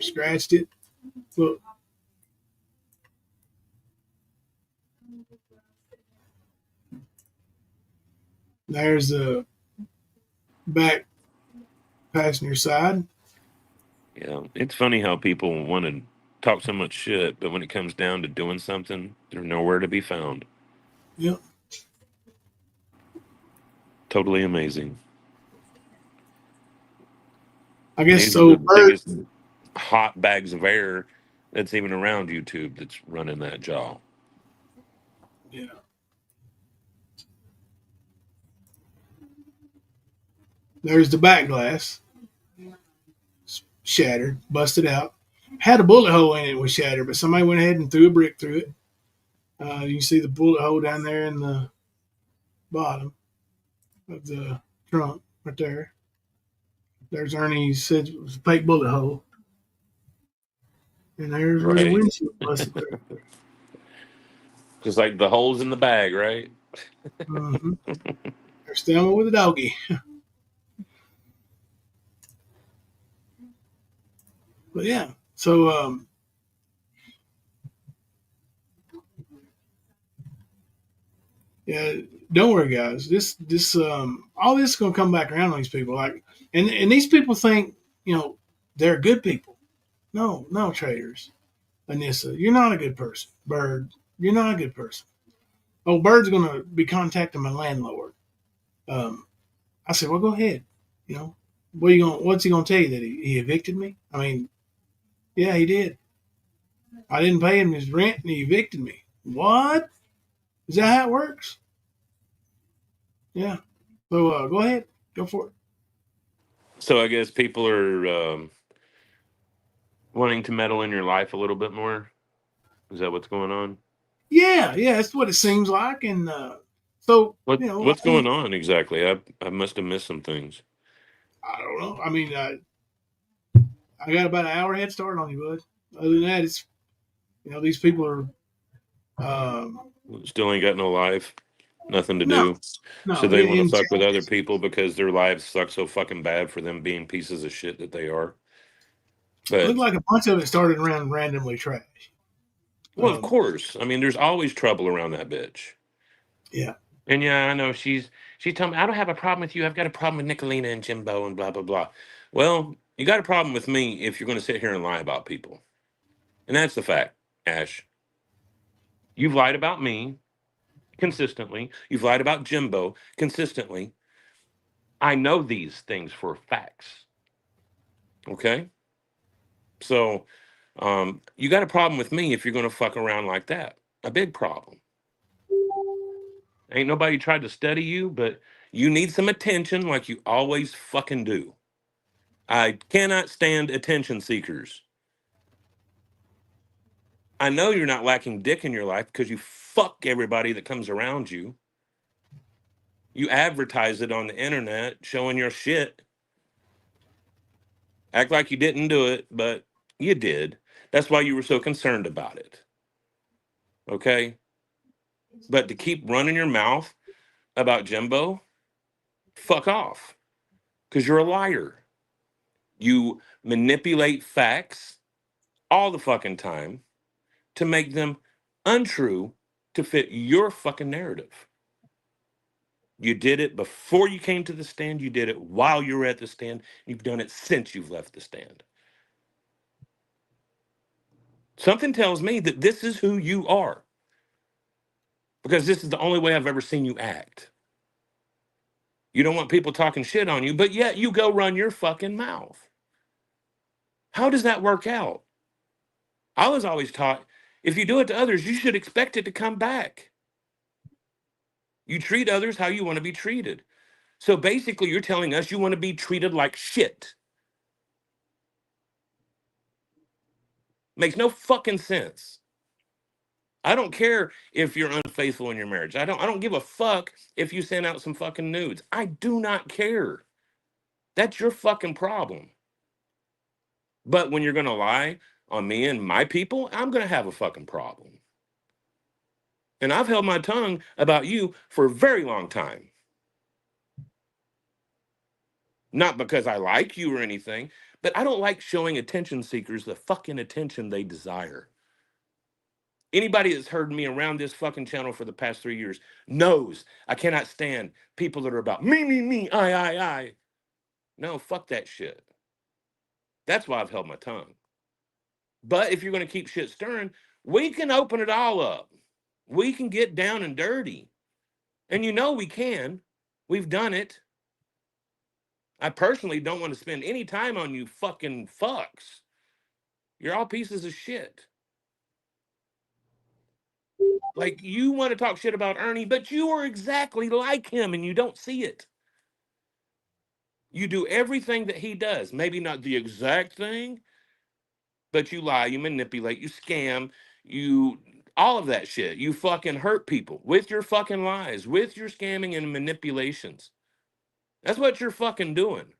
Scratched it. Look. There's the back passenger side. Yeah, it's funny how people want to talk so much shit, but when it comes down to doing something, they're nowhere to be found. Yep. Totally amazing. I And guess these are so. the Bird. biggest hot bags of air that's even around YouTube that's running that jaw. Yeah. There's the back glass. Shattered, busted out. Had a bullet hole in it, was shattered, but somebody went ahead and threw a brick through it. You see the bullet hole down there in the bottom of the trunk, right there. There's Ernie said it was a fake bullet hole, and there's where the Right. windshield busted through. Just like the holes in the bag, right? Mm-hmm. There's Thelma with a doggy. But yeah, so yeah, don't worry, guys. This all this is gonna come back around on these people. Like, and these people think they're good people. No, no, traitors. Anissa, you're not a good person. Bird, you're not a good person. Oh, Bird's gonna be contacting my landlord. I said, well, go ahead. What's he gonna tell you, that he evicted me? I mean, yeah, he did. I didn't pay him his rent and he evicted me. What? Is that how it works? Yeah. So go ahead, go for it. So I guess people are wanting to meddle in your life a little bit more. Is that what's going on? Yeah, yeah, that's what it seems like. And so What's going on exactly? I must have missed some things. I don't know. I mean, I got about an hour head start on you, bud. Other than that, it's these people are Still ain't got no life, nothing to no, do. So no, they want to in fuck with other people because their lives suck so fucking bad for them being pieces of shit that they are. looked But like a bunch of it started around randomly trash. well, of course. I mean, there's always trouble around that bitch. Yeah. And yeah, I know she's telling me I don't have a problem with you. I've got a problem with Nicolina and Jimbo and blah blah blah. Well, you got a problem with me if you're going to sit here and lie about people, and that's the fact, Ash. You've lied about me consistently. You've lied about Jimbo consistently. I know these things for facts. Okay, so you got a problem with me if you're going to fuck around like that. A big problem. Ain't nobody tried to study you, but you need some attention like you always fucking do. I cannot stand attention seekers. I know you're not lacking dick in your life because you fuck everybody that comes around you. You advertise it on the internet, showing your shit. Act like you didn't do it, but you did. That's why you were so concerned about it. Okay? But to keep running your mouth about Jimbo, fuck off. Because you're a liar. You manipulate facts all the fucking time to make them untrue to fit your fucking narrative. You did it before you came to the stand. You did it while you were at the stand. You've done it since you've left the stand. Something tells me that this is who you are because this is the only way I've ever seen you act. You don't want people talking shit on you, but yet you go run your fucking mouth. How does that work out? I was always taught if you do it to others, you should expect it to come back. You treat others how you want to be treated. So basically, you're telling us you want to be treated like shit. Makes no fucking sense. I don't care if you're unfaithful in your marriage. I don't give a fuck if you send out some fucking nudes. I do not care. That's your fucking problem. But when you're going to lie on me and my people, I'm going to have a fucking problem. And I've held my tongue about you for a very long time. Not because I like you or anything, But I don't like showing attention seekers the fucking attention they desire. Anybody that's heard me around this fucking channel for the past 3 years knows I cannot stand people that are about me, I. No, fuck that shit. That's why I've held my tongue. But if you're going to keep shit stirring, we can open it all up. We can get down and dirty. And you know we can. We've done it. I personally don't want to spend any time on you fucking fucks. You're all pieces of shit. Like, you want to talk shit about Ernie, but you are exactly like him and you don't see it. You do everything that he does. Maybe not the exact thing, but you lie, you manipulate, you scam, you all of that shit. You fucking hurt people with your fucking lies, with your scamming and manipulations. That's what you're fucking doing.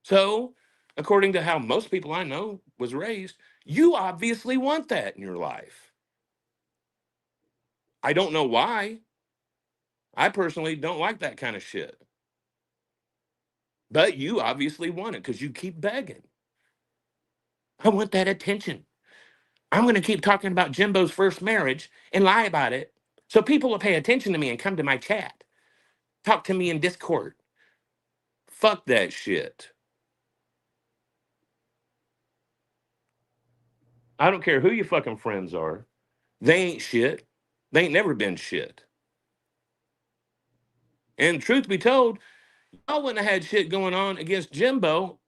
So, according to how most people I know was raised, you obviously want that in your life. I don't know why. I personally don't like that kind of shit. But you obviously want it because you keep begging. I want that attention. I'm going to keep talking about Jimbo's first marriage and lie about it so people will pay attention to me and come to my chat. Talk to me in Discord. Fuck that shit. I don't care who your fucking friends are. They ain't shit. They ain't never been shit. And truth be told, y'all wouldn't have had shit going on against Jimbo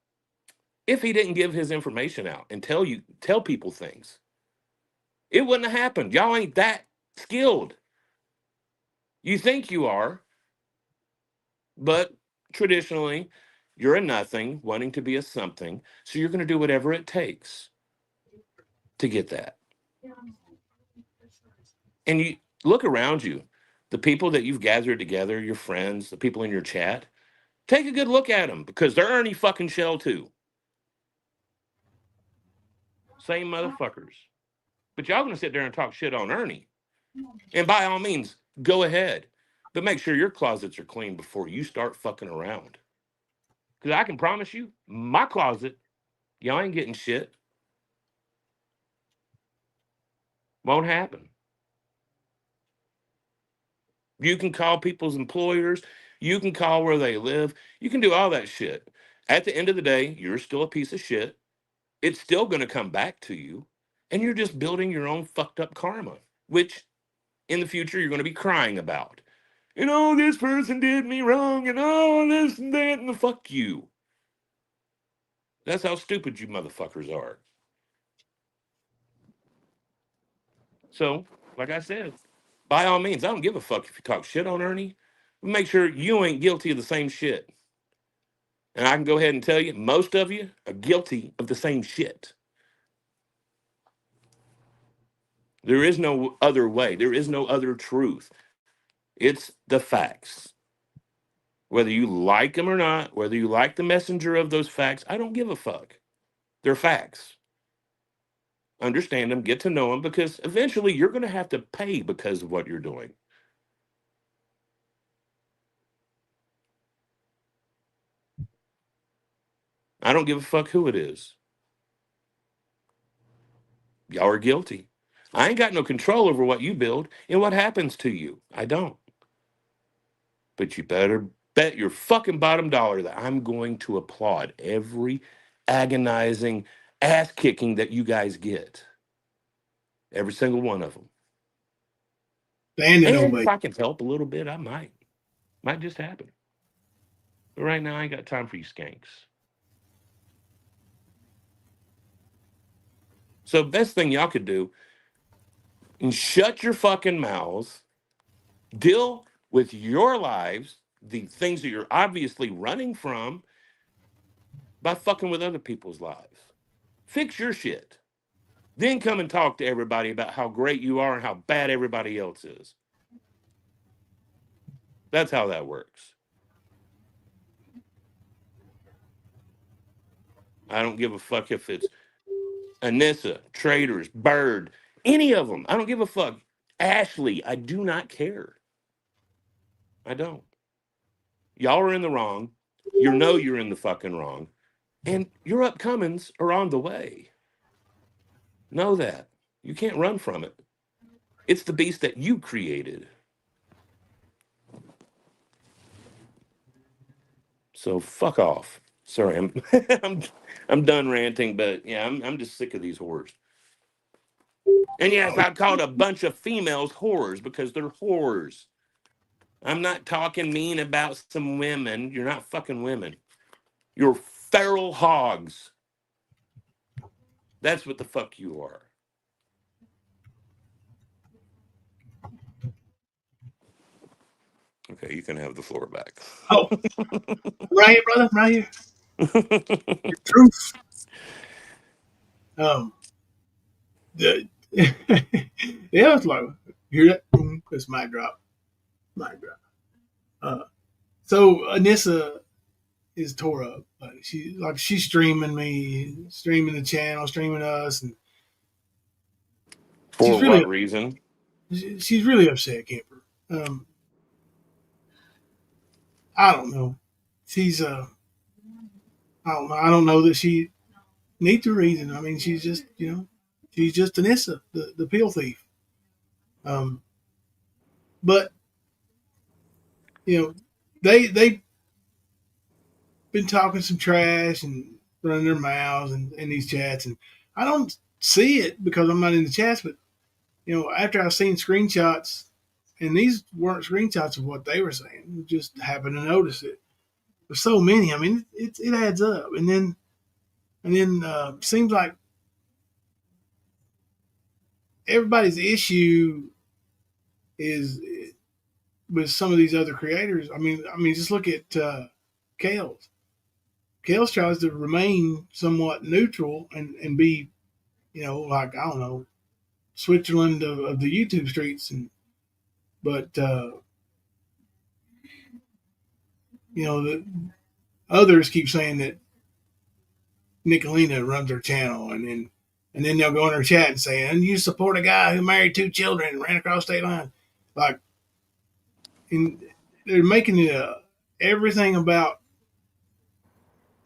if he didn't give his information out and tell people things. It wouldn't have happened. Y'all ain't that skilled. You think you are, but traditionally, you're a nothing wanting to be a something. So you're going to do whatever it takes to get that. And you look around you, the people that you've gathered together, your friends, the people in your chat, take a good look at them because they're Ernie fucking Shell too. Same motherfuckers. But y'all going to sit there and talk shit on Ernie. And by all means, go ahead. But make sure your closets are clean before you start fucking around. Because I can promise you, my closet, y'all ain't getting shit. Won't happen. You can call people's employers. You can call where they live. You can do all that shit. At the end of the day, you're still a piece of shit. It's still going to come back to you. And you're just building your own fucked up karma, which in the future you're going to be crying about. You know, this person did me wrong and all this and that and the fuck you. That's how stupid you motherfuckers are. So, like I said, by all means, I don't give a fuck if you talk shit on Ernie. Make sure you ain't guilty of the same shit. And I can go ahead and tell you, most of you are guilty of the same shit. There is no other way. There is no other truth. It's the facts. Whether you like them or not, whether you like the messenger of those facts, I don't give a fuck. They're facts. Understand them, get to know them, because eventually you're going to have to pay because of what you're doing. I don't give a fuck who it is. Y'all are guilty. I ain't got no control over what you build and what happens to you. I don't. But you better bet your fucking bottom dollar that I'm going to applaud every agonizing ass kicking that you guys get. Every single one of them. And if I can help a little bit, I might. Might just happen. But right now, I ain't got time for you skanks. So best thing y'all could do is shut your fucking mouths, deal with your lives, the things that you're obviously running from, by fucking with other people's lives. Fix your shit. Then come and talk to everybody about how great you are and how bad everybody else is. That's how that works. I don't give a fuck if it's Anisa, Traitors, Bird, any of them. I don't give a fuck. Ashley, I do not care. I don't. Y'all are in the wrong. You know you're in the fucking wrong. And your upcomings are on the way. Know that. You can't run from it. It's the beast that you created. So fuck off. Sorry, I'm I'm done ranting, but yeah, I'm just sick of these whores. And yes, I called a bunch of females whores because they're whores. I'm not talking mean about some women. You're not fucking women. You're feral hogs. That's what the fuck you are. Okay, you can have the floor back. Oh, right here, brother, right here. Your truth. The yeah, it's like hear that? Boom, it's mic drop, mic drop. So Anissa is tore up. She's streaming me, streaming the channel, streaming us, and For she's really what reason? she's really upset, Camper. I don't know. She's I don't know. I don't know that she needs a reason. I mean, she's just she's just Anissa, the pill thief. Um, but they've been talking some trash and running their mouths in these chats, and I don't see it because I'm not in the chats. But after I've seen screenshots, and these weren't screenshots of what they were saying, just happened to notice it. There's so many. I mean, it adds up, and then seems like everybody's issue is with some of these other creators. I mean, just look at Kales. Kales tries to remain somewhat neutral and be, like I don't know, Switzerland of the YouTube streets, but the others keep saying that Nicolina runs her channel, and then they'll go in her chat and say, "And you support a guy who married 2 children and ran across state line," like, and they're making it everything about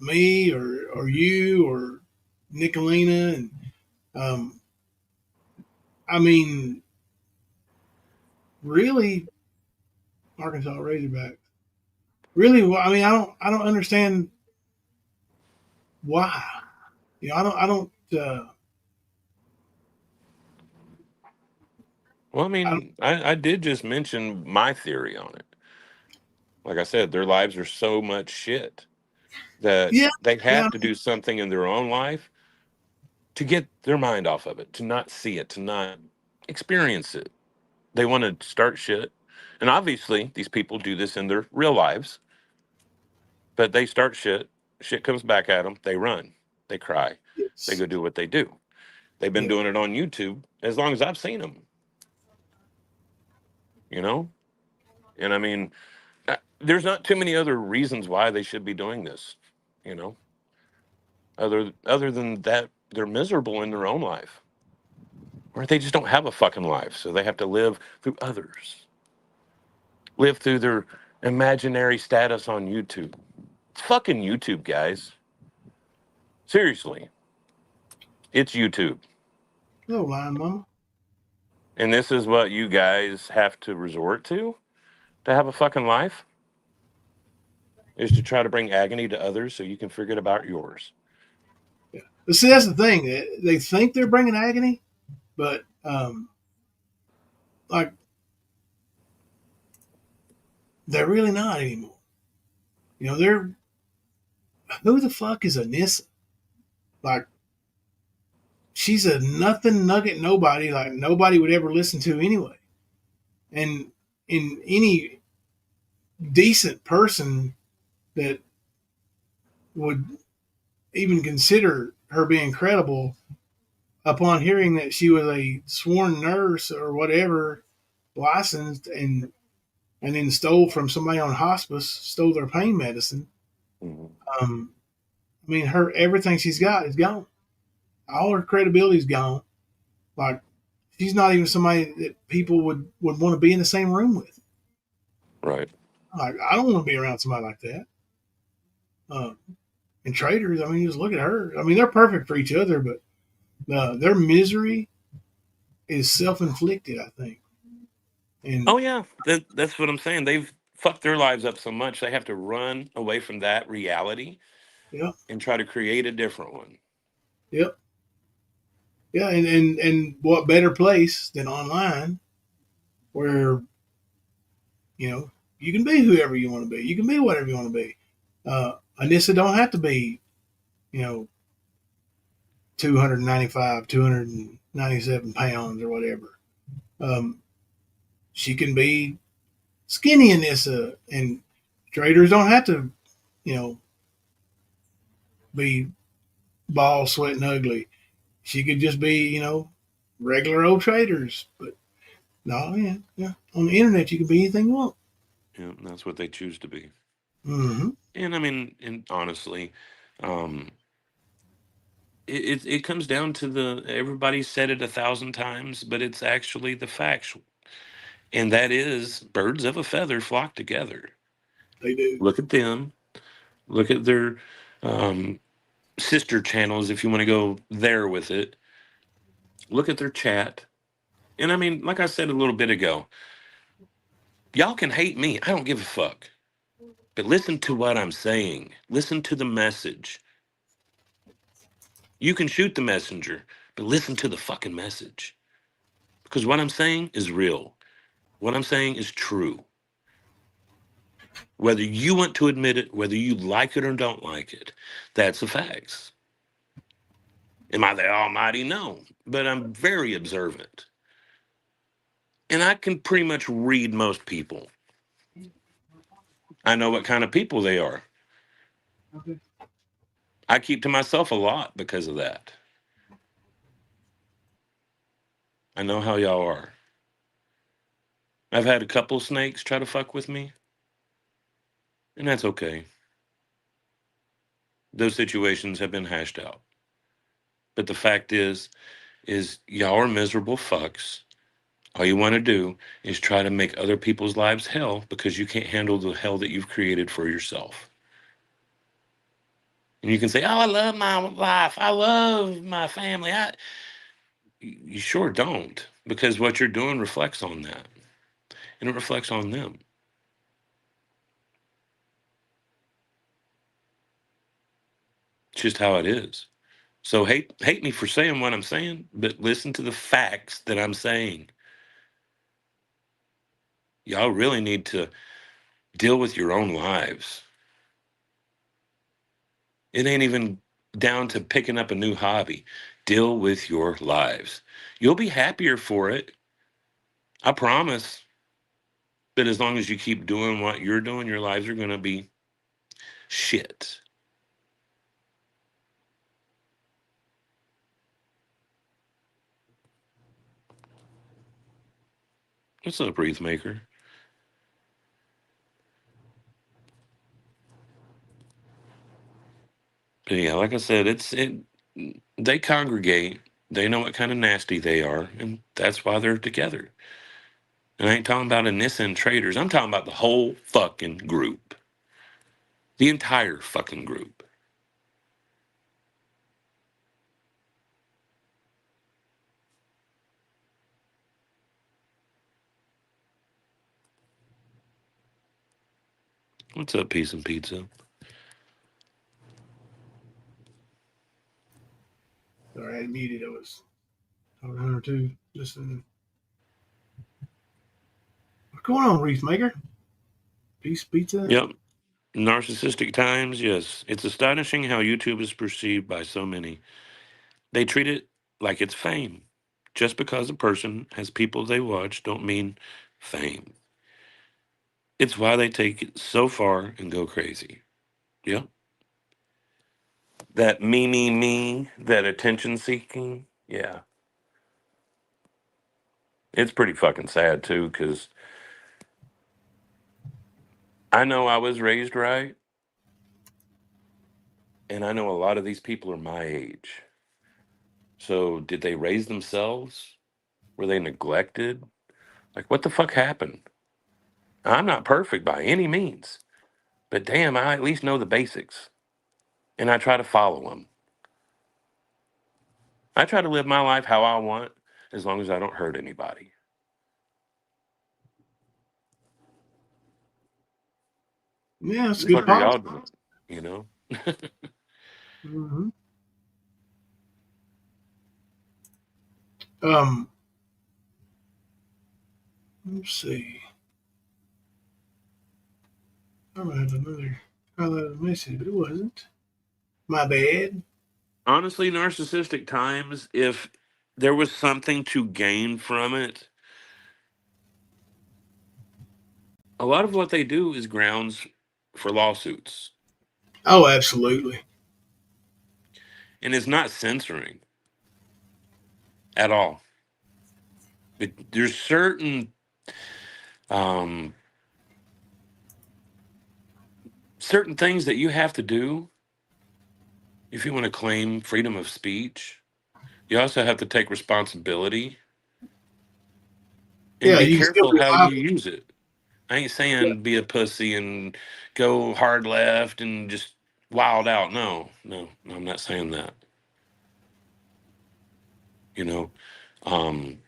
me or you or Nicolina, and I mean, really, Arkansas Razorbacks. Really, I mean, I don't understand why. I don't. Well, I mean, I did just mention my theory on it. Like I said, their lives are so much shit that Yeah, they yeah, have to do something in their own life to get their mind off of it, to not see it, to not experience it. They want to start shit. And obviously, these people do this in their real lives, but they start shit. Shit comes back at them. They run. They cry. They yes, go do what they do. They've been yeah, doing it on YouTube as long as I've seen them, you know? And I mean, there's not too many other reasons why they should be doing this, you know? Other than that, they're miserable in their own life. Or they just don't have a fucking life, so they have to live through others. Live through their imaginary status on YouTube. It's fucking YouTube, guys. Seriously. It's YouTube. no line, mama. And this is what you guys have to resort to have a fucking life? Is to try to bring agony to others so you can forget about yours. Yeah. But see, that's the thing. They think they're bringing agony, but like they're really not anymore. They're who the fuck is Anissa? Like, she's a nothing nugget nobody. Like nobody would ever listen to anyway. And in any decent person that would even consider her being credible upon hearing that she was a sworn nurse or whatever, licensed, and then stole from somebody on hospice, stole their pain medicine. Mhm. I mean, her everything she's got is gone. All her credibility's gone. Like, she's not even somebody that people would want to be in the same room with. Right. Like, I don't want to be around somebody like that. And Traitors, I mean, just look at her. I mean, they're perfect for each other, but their misery is self inflicted, I think. And Oh yeah, that's what I'm saying. They've fucked their lives up so much they have to run away from that reality yeah, and try to create a different one. yep, yeah, and what better place than online where you know you can be whoever you want to be. You can be whatever you want to be. Anissa don't have to be, you know, 295, 297 pounds or whatever. Um, she can be skinny Anissa, and traders don't have to, you know, be bald, sweating, ugly. She could just be, you know, regular old traders. But no, yeah, yeah. On the internet, you can be anything you want. Yeah, that's what they choose to be. Mm-hmm. And I mean, and honestly, um, it comes down to the everybody said it 1,000 times, but it's actually the facts, and that is birds of a feather flock together. They do. Look at them. Look at their um, sister channels if you want to go there with it. Look at their chat. And I mean, like I said a little bit ago, y'all can hate me. I don't give a fuck. But listen to what I'm saying. Listen to the message. You can shoot the messenger, but listen to the fucking message. Because what I'm saying is real. What I'm saying is true. Whether you want to admit it, whether you like it or don't like it, that's the facts. Am I the almighty? No. But I'm very observant. And I can pretty much read most people. I know what kind of people they are. I keep to myself a lot because of that. I know how y'all are. I've had a couple snakes try to fuck with me, and that's okay. Those situations have been hashed out. But the fact is y'all are miserable fucks. All you want to do is try to make other people's lives hell because you can't handle the hell that you've created for yourself. And you can say, "Oh, I love my life. I love my family." You sure don't, because what you're doing reflects on that, and it reflects on them. It's just how it is. So hate me for saying what I'm saying, but listen to the facts that I'm saying. Y'all really need to deal with your own lives. It ain't even down to picking up a new hobby. Deal with your lives. You'll be happier for it. I promise. But as long as you keep doing what you're doing, your lives are going to be shit. What's up, Wreath Maker? But yeah, like I said, they congregate. They know what kind of nasty they are, and that's why they're together. And I ain't talking about Anissa and Traitors. I'm talking about the whole fucking group. The entire fucking group. What's up, Peace and Pizza? Sorry, I had muted. I was talking to Hunter too. Listen, what's going on, Reef Maker? Peace, pizza. Yep. Narcissistic times, yes. It's astonishing how YouTube is perceived by so many. They treat it like it's fame. Just because a person has people they watch don't mean fame. It's why they take it so far and go crazy. Yep. That me, that attention seeking. Yeah. It's pretty fucking sad too, because I know I was raised right, and I know a lot of these people are my age. So did they raise themselves? Were they neglected? Like, what the fuck happened? I'm not perfect by any means, but damn, I at least know the basics. and I try to follow them. I try to live my life how I want, as long as I don't hurt anybody. Yeah, it's a The good fuck are policy. y'all doing? You know? hmm Um, let's see. I had another highlighted message, but it wasn't. My bad. Honestly, narcissistic times, if there was something to gain from it, a lot of what they do is grounds for lawsuits. Oh, absolutely. And it's not censoring at all. But there's um, certain things that you have to do if you want to claim freedom of speech. You also have to take responsibility and Yeah, be you can still careful be how you liable. use it. I ain't Yeah. saying be a pussy and go hard left and just wild out. No, I'm not saying that. You know, um,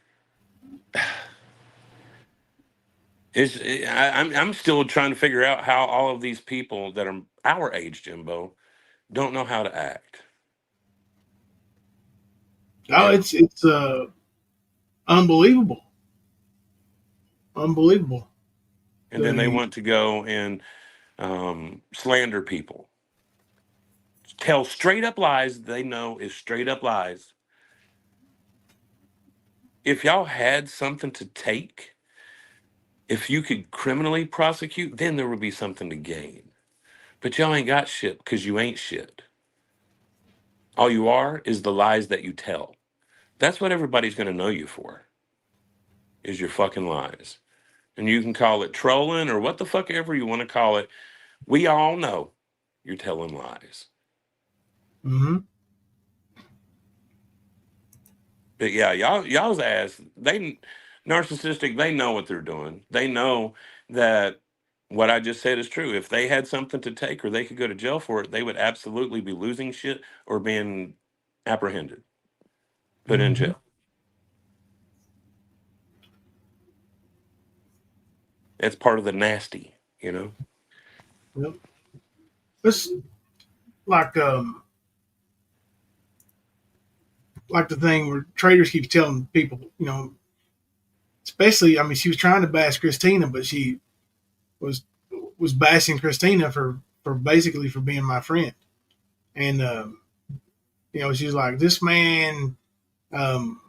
I'm still trying to figure out how all of these people that are our age, Jimbo, don't know how to act. Oh, And it's unbelievable. Unbelievable. then they They want to go and slander people, tell straight up lies they know is straight up lies. If y'all had something to take, if you could criminally prosecute, then there would be something to gain. But y'all ain't got shit because you ain't shit. All you are is the lies that you tell. That's what everybody's going to know you for, is your fucking lies. And you can call it trolling or what the fuck ever you want to call it. We all know you're telling lies. hmm But yeah, y'all's ass, they narcissistic, they know what they're doing. They know that what I just said is true. If they had something to take or they could go to jail for it, they would absolutely be losing shit or being apprehended, put in hmm jail. That's part of the nasty, you know? Yep. It's like like the thing where Traitors keeps telling people, especially, I mean, she was trying to bash Christina, but she was was bashing Christina for basically for being my friend, and she's like, this man um,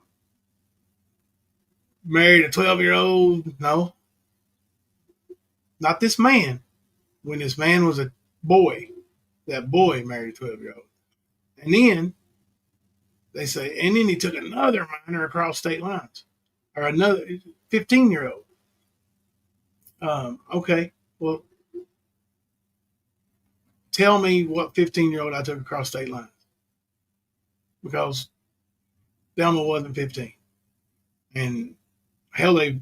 married a 12-year-old. No, not this man. When this man was a boy, that boy married a 12-year-old, and then they say, and then he took another minor across state lines, or another 15-year-old. Okay, well, tell me what 15-year-old I took across state lines, because Thelma wasn't 15. And hell, they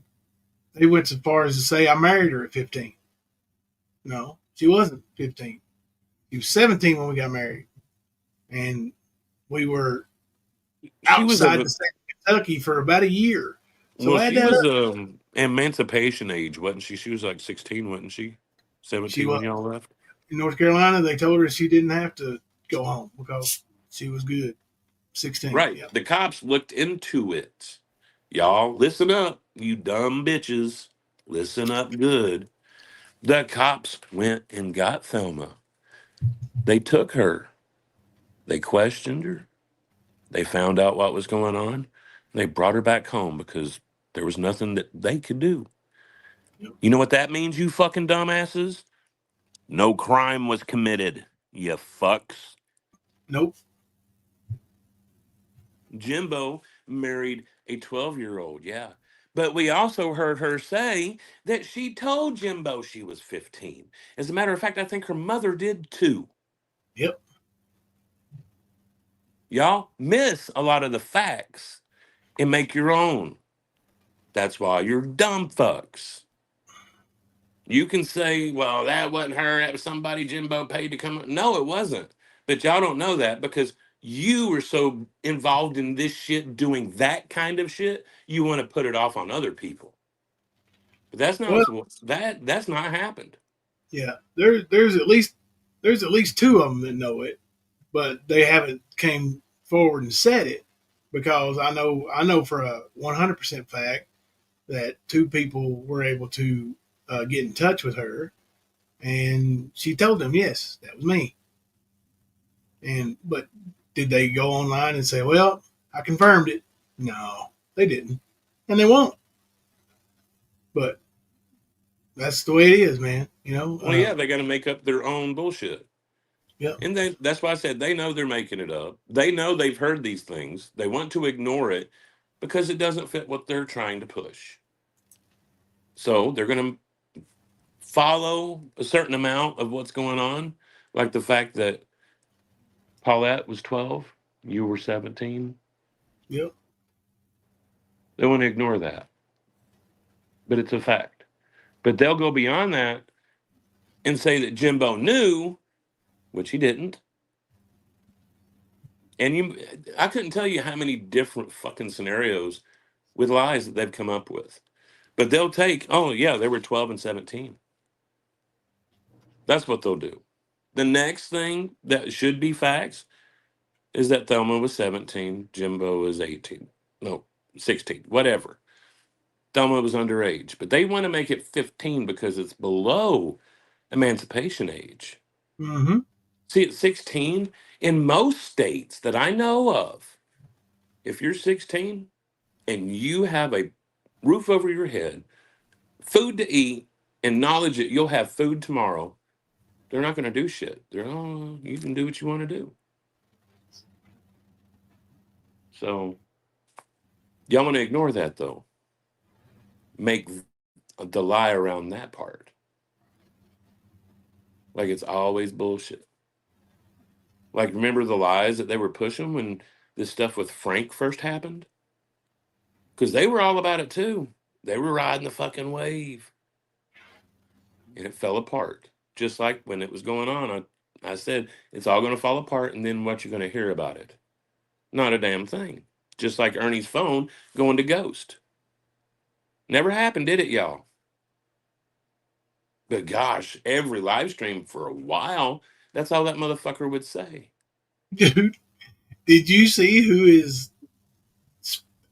went so far as to say I married her at 15. No, she wasn't 15. She was 17 when we got married. And we were She was outside of the state of Kentucky for about a year. So well, add she that was up. emancipation age, wasn't she? She was like 16, wasn't she? She 17 was when y'all left. in North Carolina. They told her she didn't have to go home because she was good. 16. Right. Yep. The cops looked into it. Y'all, listen up, you dumb bitches. Listen up good. The cops went and got Thelma. They took her. They questioned her. They found out what was going on. They brought her back home because there was nothing that they could do. Yep. You know what that means, you fucking dumbasses? No crime was committed, you fucks. Nope. Jimbo married a 12-year-old, yeah. But we also heard her say that she told Jimbo she was 15. As a matter of fact, I think her mother did too. Yep. Y'all miss a lot of the facts and make your own. That's why you're dumb fucks. You can say, well, that wasn't her. That was somebody Jimbo paid to come. No, it wasn't. But y'all don't know that because you were so involved in this shit, doing that kind of shit, you want to put it off on other people. But that's not Well, that's not happened. yeah, there's at least two of them that know it, but they haven't came forward and said it because I know for a 100% fact that two people were able to get in touch with her, and she told them, yes, that was me. And but did they go online and say, well, I confirmed it? No, they didn't, and they won't. But that's the way it is, man. Well, yeah, they got to make up their own bullshit. Yep. And that's why I said they know they're making it up. They know they've heard these things. They want to ignore it because it doesn't fit what they're trying to push. So they're going to follow a certain amount of what's going on, like the fact that Paulette was 12, you were 17. Yep. They want to ignore that, but it's a fact. But they'll go beyond that and say that Jimbo knew, which he didn't. And I couldn't tell you how many different fucking scenarios with lies that they've come up with. But they'll take, oh yeah, they were 12 and 17. That's what they'll do. The next thing that should be facts is that Thelma was 17, Jimbo was 18. No, 16, whatever. Thelma was underage. But they want to make it 15 because it's below emancipation age. Mm-hmm. See, at 16, in most states that I know of, if you're 16 and you have a roof over your head, food to eat, and knowledge that you'll have food tomorrow, they're not going to do shit. You can do what you want to do. So, y'all want to ignore that, though. Make the lie around that part. Like it's always bullshit. Like, remember the lies that they were pushing when this stuff with Frank first happened? Because they were all about it, too. They were riding the fucking wave. And it fell apart. Just like when it was going on, I said, it's all going to fall apart, and then what you're going to hear about it. Not a damn thing. Just like Ernie's phone going to ghost. Never happened, did it, y'all? But gosh, every live stream for a while, that's all that motherfucker would say. Dude, did you see who his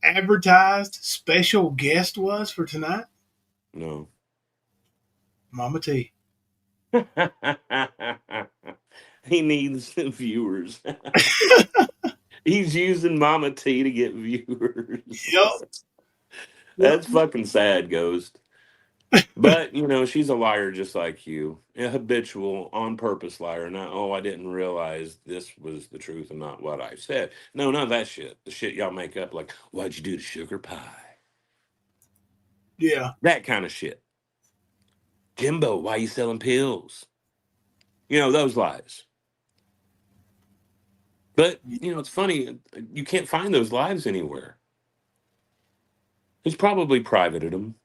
advertised special guest was for tonight? No. Mama T. He needs viewers. He's using Mama T to get viewers. Yep. That's fucking sad, Ghost. But, she's a liar just like you. A habitual, on purpose liar. Not, I didn't realize this was the truth and not what I said. No, none of that shit. The shit y'all make up like, what'd you do to sugar pie? Yeah. That kind of shit. Jimbo, why you selling pills? Those lies. But, it's funny. You can't find those lives anywhere. It's probably privated them.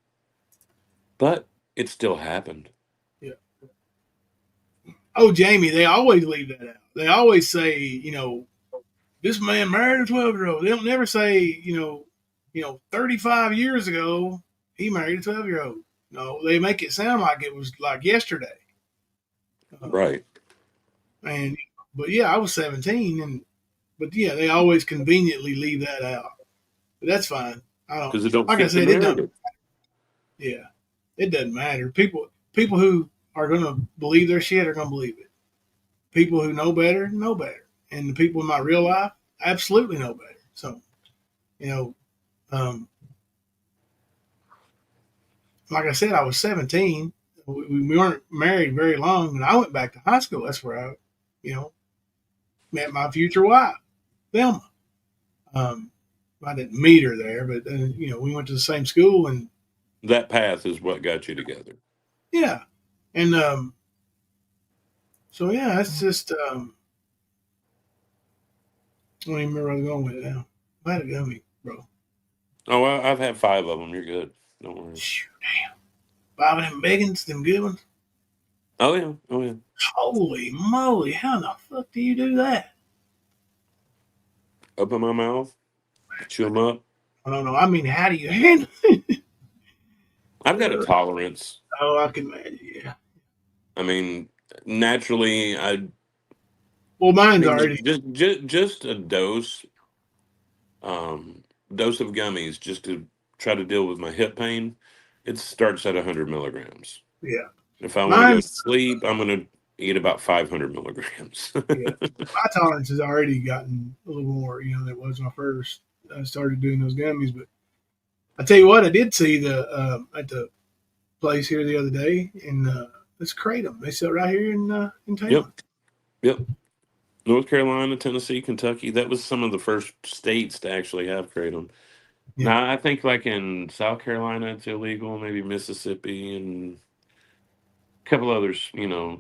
But it still happened. Yeah. Oh, Jamie, they always leave that out. They always say, this man married a 12-year-old. They don't never say, 35 years ago, he married a 12-year-old. No, they make it sound like it was like yesterday. Right. But yeah, I was 17, but yeah, they always conveniently leave that out. But that's fine. I don't. Because it don't like fit I said, the it doesn't. narrative. Yeah, it doesn't matter. People who are going to believe their shit are going to believe it. People who know better, and the people in my real life absolutely know better. So, like I said, I was 17. We weren't married very long, and I went back to high school. That's where I, met my future wife, Thelma. I didn't meet her there, but we went to the same school, and That path is what got you together. yeah, and so yeah, that's just I don't even remember where I was going with it now. Might have got me, bro. Oh, well, I've had 5 of them. You're good. Don't worry. Damn, 5 of them big ones, them good ones. Oh yeah, oh yeah. Holy moly! How the fuck do you do that? Open my mouth, chew them up. I don't know. I mean, how do you handle? I've got a tolerance. Oh, I can imagine. Yeah. I mean, naturally, I Well, mine's think already. just a um, dose of gummies just to try to deal with my hip pain. It starts at 100 milligrams. Yeah. If I want to go to Mine's. sleep, I'm going to eat about 500 milligrams. Yeah. My tolerance has already gotten a little more, than it was when I first started doing those gummies. But I tell you what, I did see the at the place here the other day, and it's Kratom. They sell right here in Yep, town. yep. North Carolina, Tennessee, Kentucky. That was some of the first states to actually have kratom. Yeah. Now I think like in South Carolina it's illegal, maybe Mississippi and a couple others,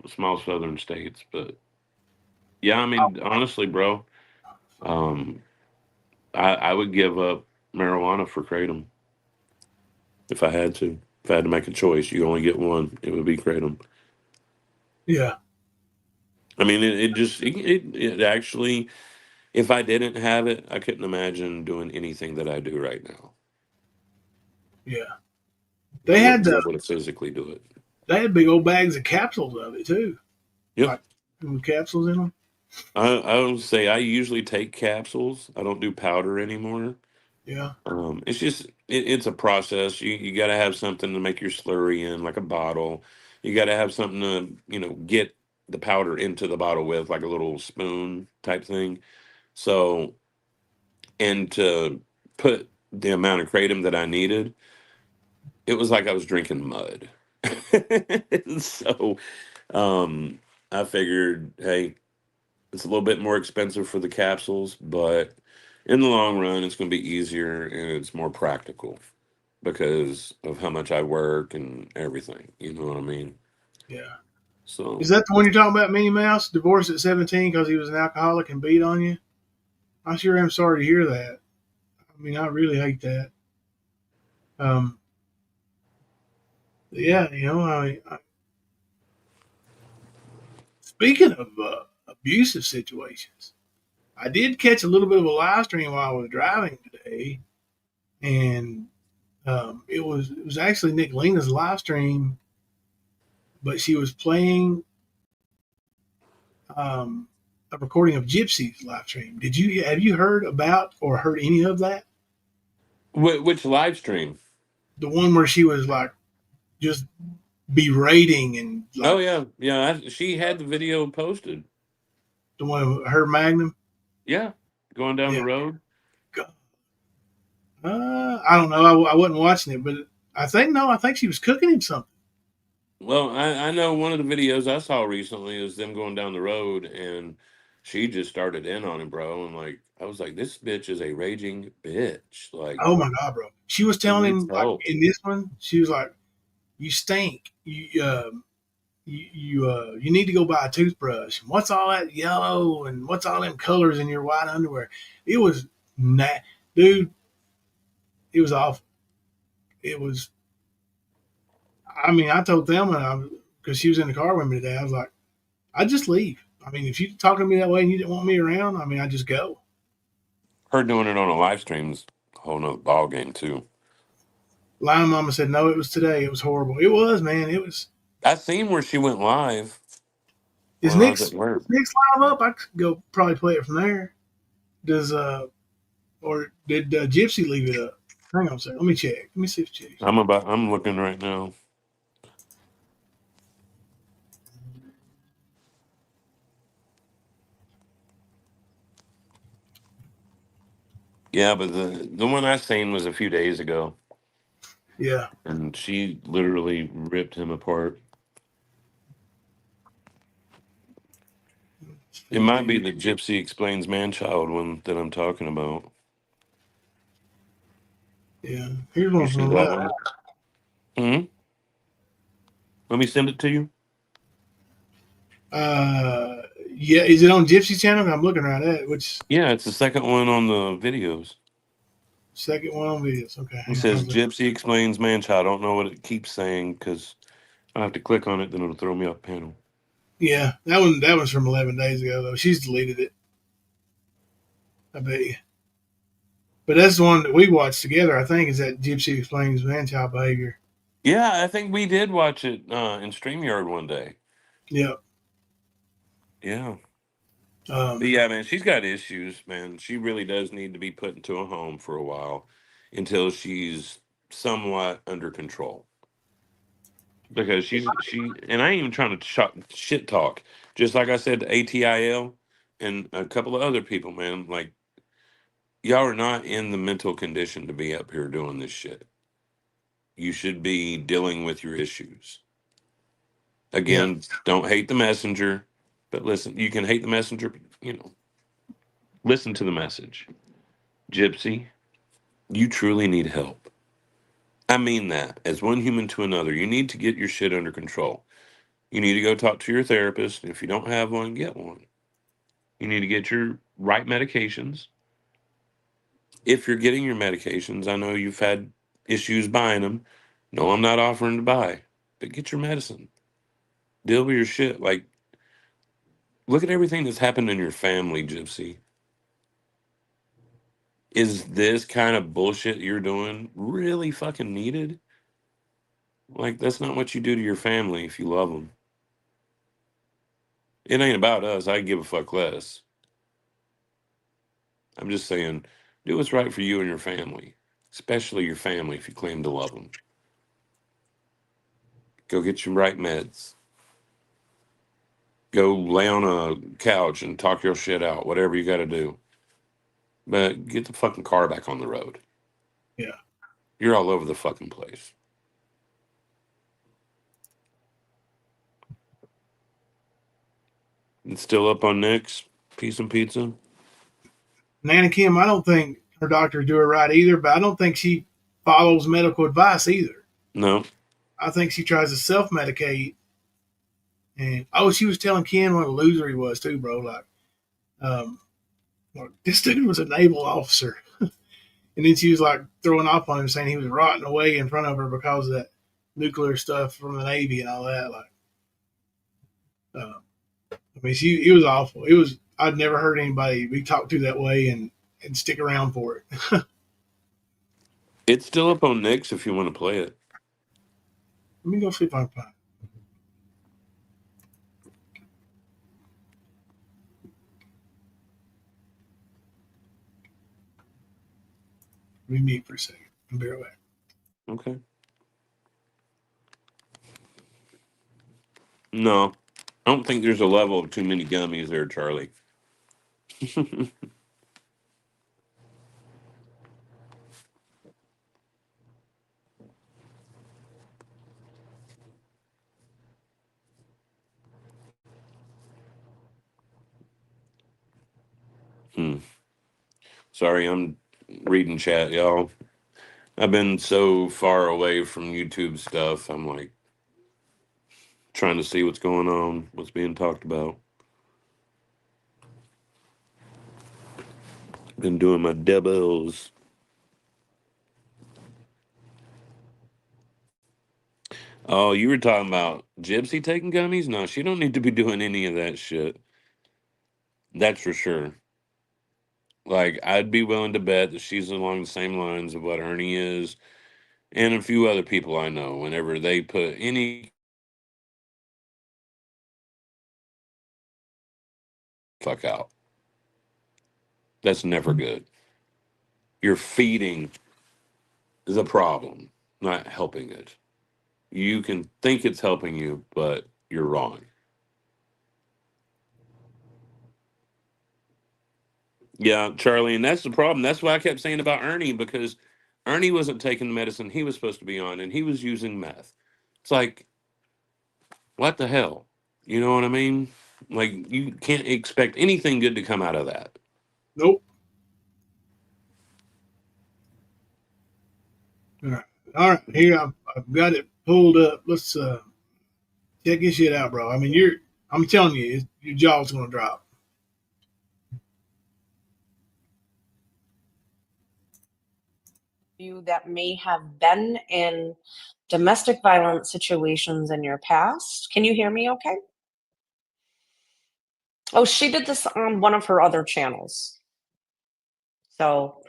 small southern states. But yeah, I mean honestly, bro, um, I would give up marijuana for kratom if I had to. If I had to make a choice, you only get one. It would be kratom. Yeah. I mean, it actually, if I didn't have it, I couldn't imagine doing anything that I do right now. Yeah. I They had wouldn't be the able to physically do it. they had big old bags of capsules of it too, Yep. like with capsules in them. I would say I usually take capsules. I don't do powder anymore. Yeah. It's just it's a process. You got to have something to make your slurry in, like a bottle. You got to have something to get the powder into the bottle with, like a little spoon type thing. So and to put the amount of kratom that I needed, it was like I was drinking mud. So um, I figured, hey, it's a little bit more expensive for the capsules, but in the long run, it's going to be easier and it's more practical because of how much I work and everything. You know what I mean? Yeah. So, Is that the one you're talking about, Minnie Mouse? Divorced at 17 because he was an alcoholic and beat on you? I sure am sorry to hear that. I mean, I really hate that. Um, yeah, speaking of abusive situations, I did catch a little bit of a live stream while I was driving today, and it was actually Nick Lena's live stream, but she was playing um, a recording of Gypsy's live stream. Have you heard about or heard any of that? which live stream? The one where she was like just berating and Oh, like yeah. Yeah. She had the video posted. the one of her Magnum. Yeah. Going down the Yeah. road. I don't know. I wasn't watching it, but I think no. I think she was cooking him something. Well, I know one of the videos I saw recently is them going down the road and she just started in on him, bro. And like, I was like, this bitch is a raging bitch. Like, Oh my god, bro! She was it telling needs him like help. in this one, she was like, "You stink. You need to go buy a toothbrush. What's all that yellow and what's all them colors in your white underwear?" It was dude. It was awful. It was. I mean, I told Thelma because she was in the car with me today. I was like, I'd just leave. I mean, if you talk to me that way and you didn't want me around, I mean, I just go. Her doing it on a live stream's a whole nother ball game too. Lion Mama said, no, it was today. It was horrible. It was, man. It was. I seen where she went live Is when I was at work. Nick's live up? I could go probably play it from there. Does or did Gypsy leave it up? Hang on a second. Let me check. Let me see if Gypsy. I'm looking right now. Yeah, but the one I seen was a few days ago, Yeah. and she literally ripped him apart. It might be the Gypsy Explains Man-Child one that I'm talking about. Yeah. Here's You one see from that one? Hmm. Let me send it to you. Yeah. Is it on Gypsy's channel? I'm looking right at it. Which Yeah, it's the second one on the videos. second one on videos? Okay. It Hang on. says Gypsy Explains Man-Child. I don't know what it keeps saying because I'll have to click on it, then it'll throw me off panel. Yeah, that one's from 11 days ago though. She's deleted it. I bet you. But that's the one that we watched together. I think is that Gypsy Explains Man-Child Behavior. Yeah, I think we did watch it in StreamYard one day. Yeah. Yeah. But yeah, man, she's got issues, man. She really does need to be put into a home for a while until she's somewhat under control. Because she and I ain't even trying to shit talk. Just like I said to ATIL and a couple of other people, man, like y'all are not in the mental condition to be up here doing this shit. You should be dealing with your issues. Yeah. Again, don't hate the messenger, but listen, you can hate the messenger, but, listen to the message. Gypsy, you truly need help. I mean that as one human to another. You need to get your shit under control. You need to go talk to your therapist. If you don't have one, get one. You need to get your right medications. If you're getting your medications, I know you've had issues buying them. No, I'm not offering to buy, but get your medicine. Deal with your shit. Like, look at everything that's happened in your family, Gypsy. Is this kind of bullshit you're doing really fucking needed? Like, that's not what you do to your family if you love them. It ain't about us. I give a fuck less. I'm just saying, do what's right for you and your family, especially your family if you claim to love them. Go get your right meds. Go lay on a couch and talk your shit out, whatever you got to do. But get the fucking car back on the road. Yeah. You're all over the fucking place. It's still up on Nick's Piece and Pizza. Nana Kim, I don't think her doctors do her right either, but I don't think she follows medical advice either. No. I think she tries to self medicate. And she was telling Ken what a loser he was too, bro. Um, like this dude was a naval officer, and then she was like throwing off on him, saying he was rotting away in front of her because of that nuclear stuff from the Navy and all that. I mean, it was awful. It was. I'd never heard anybody be talked to that way and stick around for it. It's still up on Nick's if you want to play it. Let me go see if I can find it. Let me mute for a second. I'll be right back. Okay. No, I don't think there's a level of too many gummies there, Charlie. Sorry, I'm reading chat, y'all. I've been so far away from YouTube stuff. I'm like trying to see what's going on, what's being talked about. Been doing my doubles. Oh, you were talking about Gypsy taking gummies? No, she don't need to be doing any of that shit. That's for sure. Like, I'd be willing to bet that she's along the same lines of what Ernie is and a few other people I know. Whenever they put any fuck out, that's never good. You're feeding the problem, not helping it. You can think it's helping you, but you're wrong. Yeah, Charlie, and that's the problem. That's why I kept saying about Ernie, because Ernie wasn't taking the medicine he was supposed to be on, and he was using meth. It's like, what the hell? You know what I mean? Like, you can't expect anything good to come out of that. Nope. All right. Here I've got it pulled up. Let's check this shit out, bro. I mean, I'm telling you, your jaw's gonna drop. you that may have been in domestic violence situations in your past. Can you hear me okay? Oh, she did this on one of her other channels. So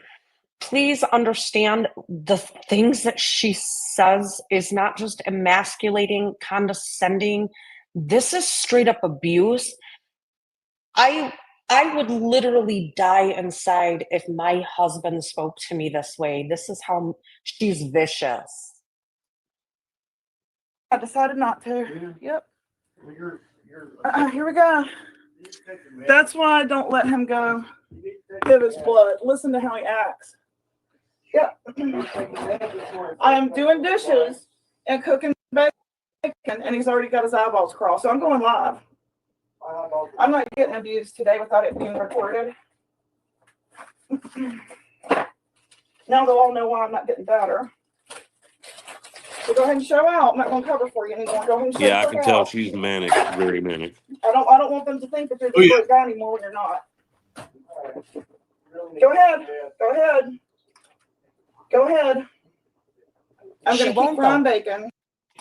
please understand the things that she says is not just emasculating, condescending. This is straight up abuse. I would literally die inside if my husband spoke to me this way. This is how she's vicious. I decided not to. Yep. Here we go. That's why I don't let him go. Give his blood. Listen to how he acts. Yep. I am doing dishes and cooking bacon, and he's already got his eyeballs crossed. So I'm going live. I'm not getting abused today without it being recorded. Now they'll all know why I'm not getting better. So go ahead and show out. I'm not going to cover for you anymore. Go ahead and show Yeah, I can tell out. she's manic, very manic. I don't want them to think that you're the great guy anymore when you're not. Go ahead. Go ahead. Go ahead. I'm going to keep frying bacon.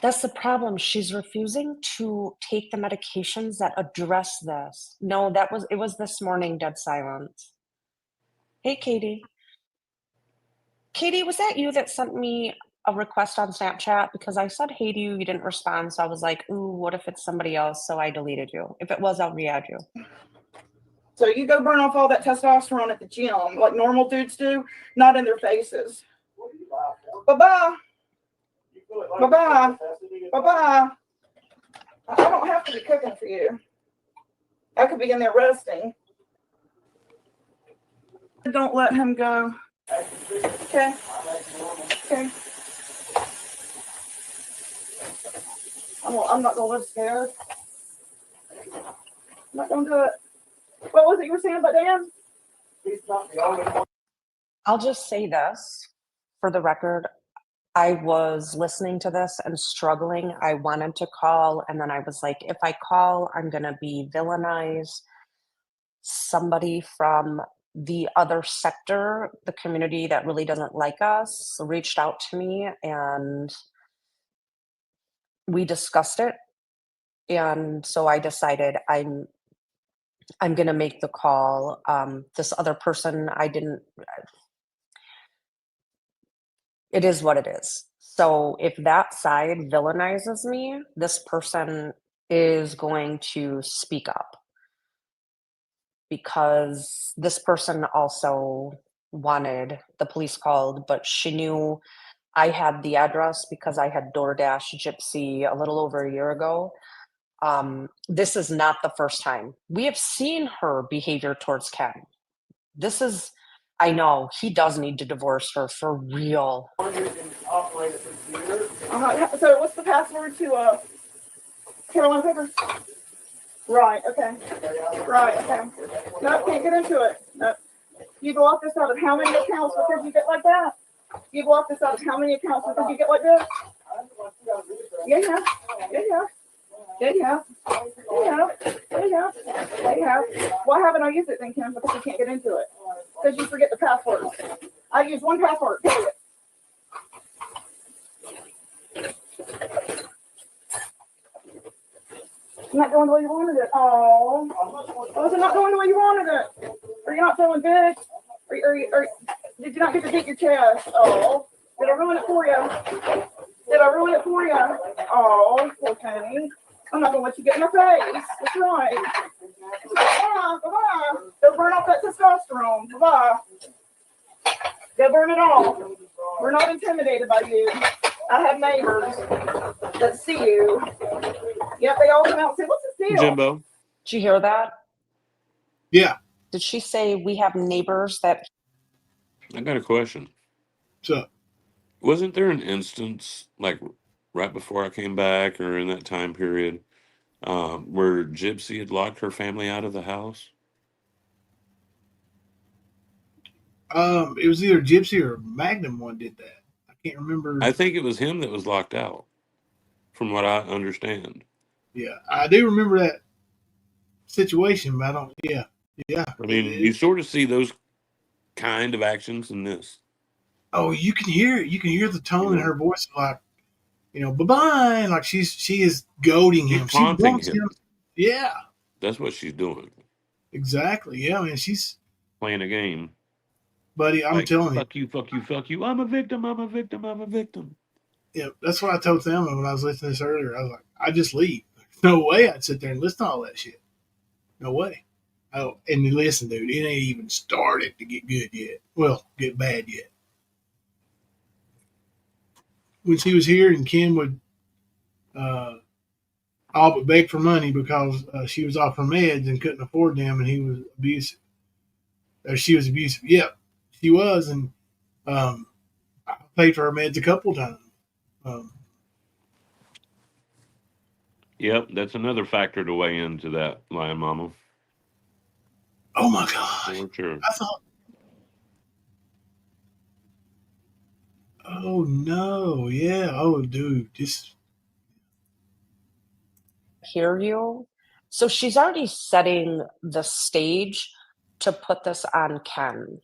That's the problem. She's refusing to take the medications that address this. No, it was this morning, dead silence. Hey, Katie. Katie, was that you that sent me a request on Snapchat? Because I said hey to you, you didn't respond. So I was like, ooh, what if it's somebody else? So I deleted you. If it was, I'll re-add you. So you go burn off all that testosterone at the gym like normal dudes do, not in their faces. Bye-bye. Bye-bye. Bye-bye. I don't have to be cooking for you. I could be in there resting. Don't let him go. Okay. Okay. I'm not going to live scared. I'm not going to do it. What was it you were saying about Dan? He's not the only one. I'll just say this for the record. I was listening to this and struggling. I wanted to call, and then I was like, if I call, I'm going to be villainized. Somebody from the other sector, the community that really doesn't like us, reached out to me, and we discussed it. And so I decided I'm going to make the call. This other person, it is what it is. So if that side villainizes me, this person is going to speak up, because this person also wanted the police called, but she knew I had the address because I had DoorDash Gypsy a little over a year ago. This is not the first time. We have seen her behavior towards Ken. I know he does need to divorce her for real. So what's the password to Carolina Papers? Right, okay. Right, okay. No, can't get into it. No. You block this out of how many accounts because you get like that? You block this out of how many accounts because you get like this? Yeah, yeah. Yeah, yeah. Yeah, yeah. Yeah, yeah. Yeah, yeah. Why haven't I used it then, Kim? Because you can't get into it. Because you forget the password. I use one password, period. Not going the way you wanted it. Oh, was it not going the way you wanted it? Are you not feeling good? Or did you not get to beat your chest? Oh, did I ruin it for you? Did I ruin it for you? Oh, poor Kenny. I'm not gonna let you get in my face. That's right. Bye-bye. Bye-bye. Go burn off that testosterone. Bye-bye. Go burn it off. We're not intimidated by you. I have neighbors that see you. Yep, they all come out and say, what's this deal? Jimbo. Did you hear that? Yeah. Did she say we have neighbors that... I got a question. So, wasn't there an instance, like right before I came back or in that time period, where Gypsy had locked her family out of the house? It was either Gypsy or Magnum one did that. I can't remember. I think it was him that was locked out, from what I understand. Yeah, I do remember that situation, but I don't. Yeah. I mean, you sort of see those kind of actions in this. Oh, you can hear it. You can hear the tone in her voice, like, bye bye. Like she is goading She's him. She taunting wants him. him. Yeah, That's what she's doing. exactly. Yeah, man. She's, Playing a game. buddy. I'm Like, telling you. fuck you, fuck you, fuck you. I'm a victim. I'm a victim. I'm a victim. Yeah, that's what I told them when I was listening to this earlier. I was like, I just leave. No way I'd sit there and listen to all that shit. No way. Oh, and listen, dude, it ain't even started to get good yet. Well, get bad yet. When she was here and Kim would all but beg for money because she was off her meds and couldn't afford them, and he was abusive. Or she was abusive. Yep, she was, and I paid for her meds a couple times. Um, Yep, that's another factor to weigh into that, Lion Mama. oh my gosh, For sure. I thought, oh no, yeah, oh dude, just Hear you. So she's already setting the stage to put this on Ken.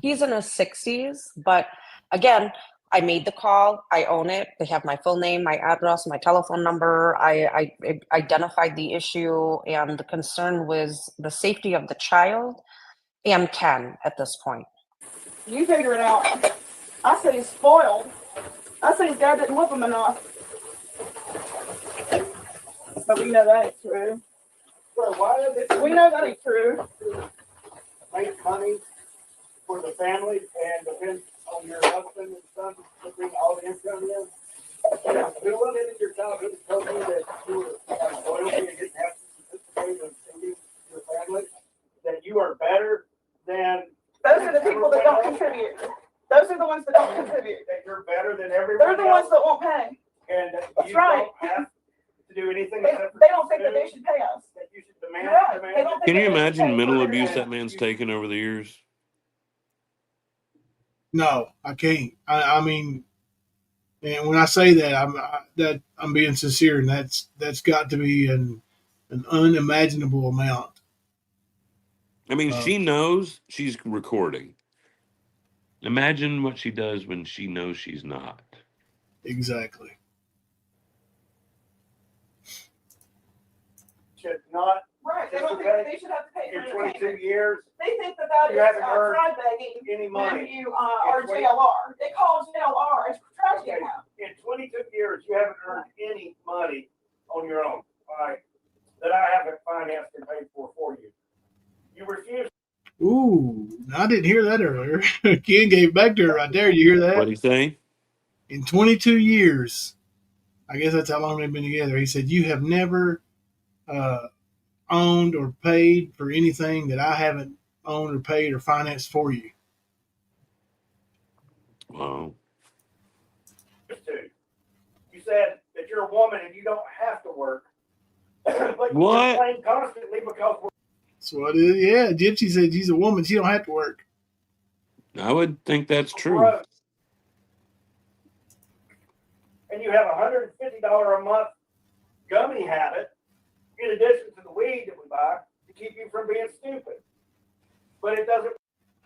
He's in his 60s, but again, I made the call. I own it. They have my full name, my address, my telephone number. I identified the issue, and the concern was the safety of the child and Ken at this point. You figure it out. I say he's spoiled. I say his dad didn't whip him enough. But we know that ain't true. So why is it We know that ain't true. make money for the family and depend on your husband and son to bring all the income in? Who went into your childhood and told you that you were loyalty and didn't have to participate in feeding your family? That you are better than Those are the people that don't contribute. Those are the ones that don't contribute. that you're better than everyone They're the else, ones that won't pay. and that That's you right. don't have to do anything They except for don't think that they should pay us. that you should demand. You're right. demand They don't think Can you that they should imagine pay mental for abuse everything. that man's taken over the years? no, I can't. I mean, and when I say that, I'm being sincere, and that's got to be an unimaginable amount. I mean, Uh, she knows she's recording. Imagine what she does when she knows she's not. exactly. Should not. Right. They don't think that they should have to pay for In entertainment. 22 years, They think that that you is haven't earned fraud begging any when money. you are JLR. They call JLR. It's trash Okay. account. In 22 years, you haven't earned any money on your own, all right, that I haven't financed and paid for you. You refuse. Ooh, I didn't hear that earlier. Ken gave back to her right there. You hear that? What'd he say? In 22 years, I guess that's how long they've been together. He said, you have never owned or paid for anything that I haven't owned or paid or financed for you. Wow. You said that you're a woman and you don't have to work. But you What? complain constantly because we're That's what it is. Yeah, Gypsy said she's a woman. She don't have to work. I would think that's true. broke. And you have $150 a month gummy habit in addition to the weed that we buy to keep you from being stupid. But it doesn't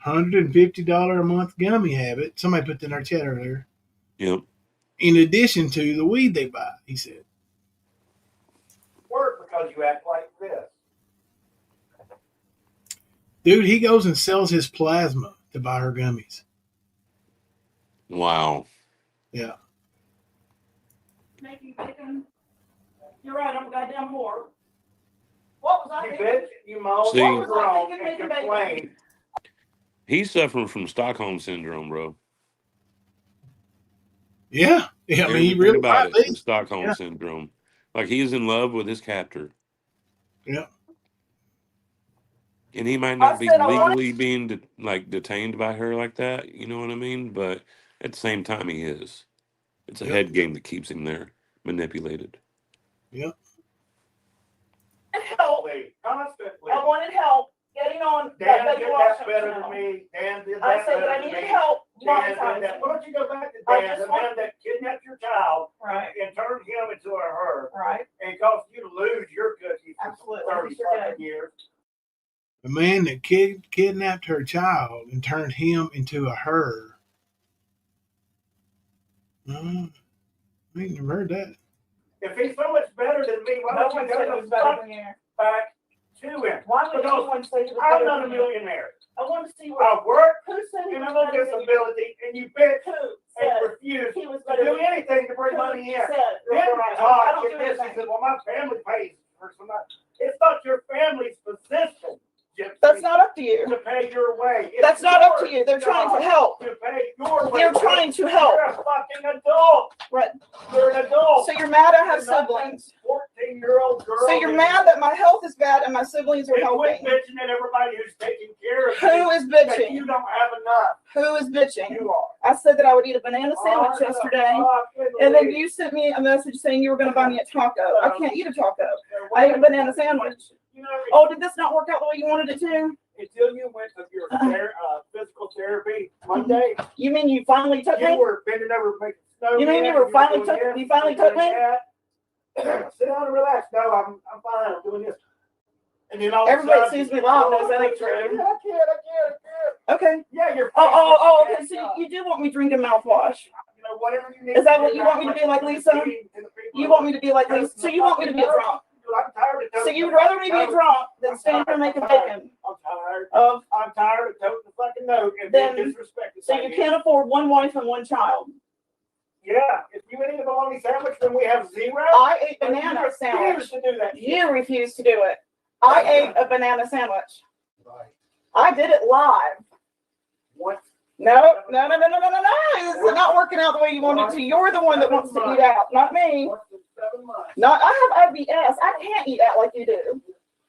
$150 a month gummy habit. Somebody put that in our chat earlier. Yep. In addition to the weed they buy, he said. work because you act like this. Dude, he goes and sells his plasma to buy her gummies. Wow. Yeah. Making bacon. You're right. I'm a goddamn whore. What was I You thinking? bitch, you moan, See- you groan, Thinking and making bacon. complain. He's suffering from Stockholm syndrome, bro. Yeah. Yeah. I mean, he Everything really about might it be. is Stockholm Yeah. syndrome. Like he's in love with his captor. Yeah. And he might not be said I wanted- legally being detained by her like that, you know what I mean? But at the same time, he is. It's a Yep. head game that keeps him there, manipulated. Yep. Help. Constantly. I wanted help getting on Dan that did Washington that better channel. than me. Dan did that I said better that I than needed me. help. Dan did that. Why don't you go back to I Dan, just the want- man that kidnapped your child Right. and turned him into a her Right. and caused you to lose your cookie for Absolutely. 30 Sure did. fucking years. A man that kidnapped her child and turned him into a her. I ain't never heard that. If he's so much better than me, why don't you go the fuck back to him? Why would anyone say he was I'm better not a than you? millionaire. I want to see what. I work Who said he and was I'm on better than you? disability, and you bitch Who and said refuse he was to better do than you? anything to bring money in. Said, Then I Todd don't get do this. He anything. said, "Well, my family pays for some." It's not your family's position. Gypsy, That's not up to you. to pay your way. It's That's not up to your you. They're trying to job help. To pay your way. They're trying to help. You're a fucking adult. Right. You're an adult. So you're mad I have You're not siblings. 14-year-old girl. So you're mad that my health is bad and my siblings are And quit helping. bitching at everybody who's taking care of Who you. is That bitching? you don't have enough. Who is bitching? You are. I said that I would eat a banana sandwich yesterday, and then you sent me a message saying you were going to buy me a taco. I can't eat a taco. I ate a banana sandwich. Oh, did this not work out the way you wanted it to? Until you went to your physical therapy Monday. You mean you finally took You me? were bending over making snow. You mean you were finally took? You finally took me? Sit down and relax. No, I'm fine. I'm doing this. And then all Everybody of a sudden, sees me live knows that ain't true. I can't. Okay. Yeah, you're. Okay. So you do want me drinking mouthwash? You know, whatever you need. Is that what you want me to be like, Lisa? You want me to be like Lisa? So you want me to be a drunk? I'm tired of. So you'd rather me be a drunk than stand here making bacon? I'm tired. Of I'm tired of toting the fucking note and then, being disrespected. so you can't afford one wife and one child. Yeah, if you eat a bologna sandwich, then we have zero. I ate banana sandwich. To do that. You refused to do it. I ate a banana sandwich. I did it live. What? No. It's not working out the way you wanted to. You're the one that wants to eat out, not me. Not. I have IBS. I can't eat out like you do.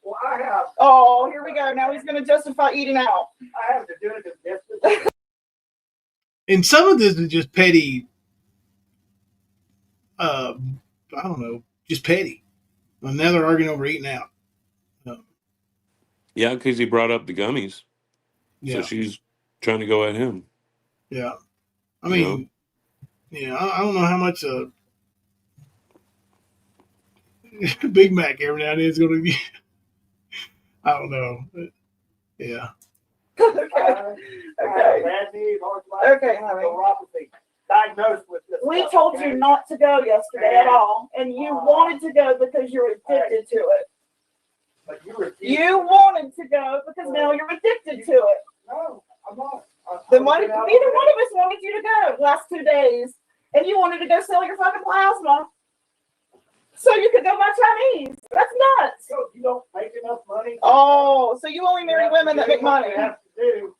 Well, I have. Oh, here we go. Now he's going to justify eating out. I have to do it. And some of this is just petty. I don't know, just petty. And now they're arguing over eating out. Yeah, because he brought up the gummies. Yeah. So she's trying to go at him. Yeah. I mean, I don't know how much Big Mac every now and then is going to be. I don't know. But, yeah. Okay, honey. Diagnosed with this. We told you not to go yesterday at all, and you wanted to go because you're addicted to it. But you You wanted to go because now you're addicted to it. No, I'm not. Then why did neither one of us wanted you to go the last 2 days, and you wanted to go sell your fucking plasma so you could go buy Chinese? That's nuts. So you don't make enough money. Oh, so you only marry women that make money.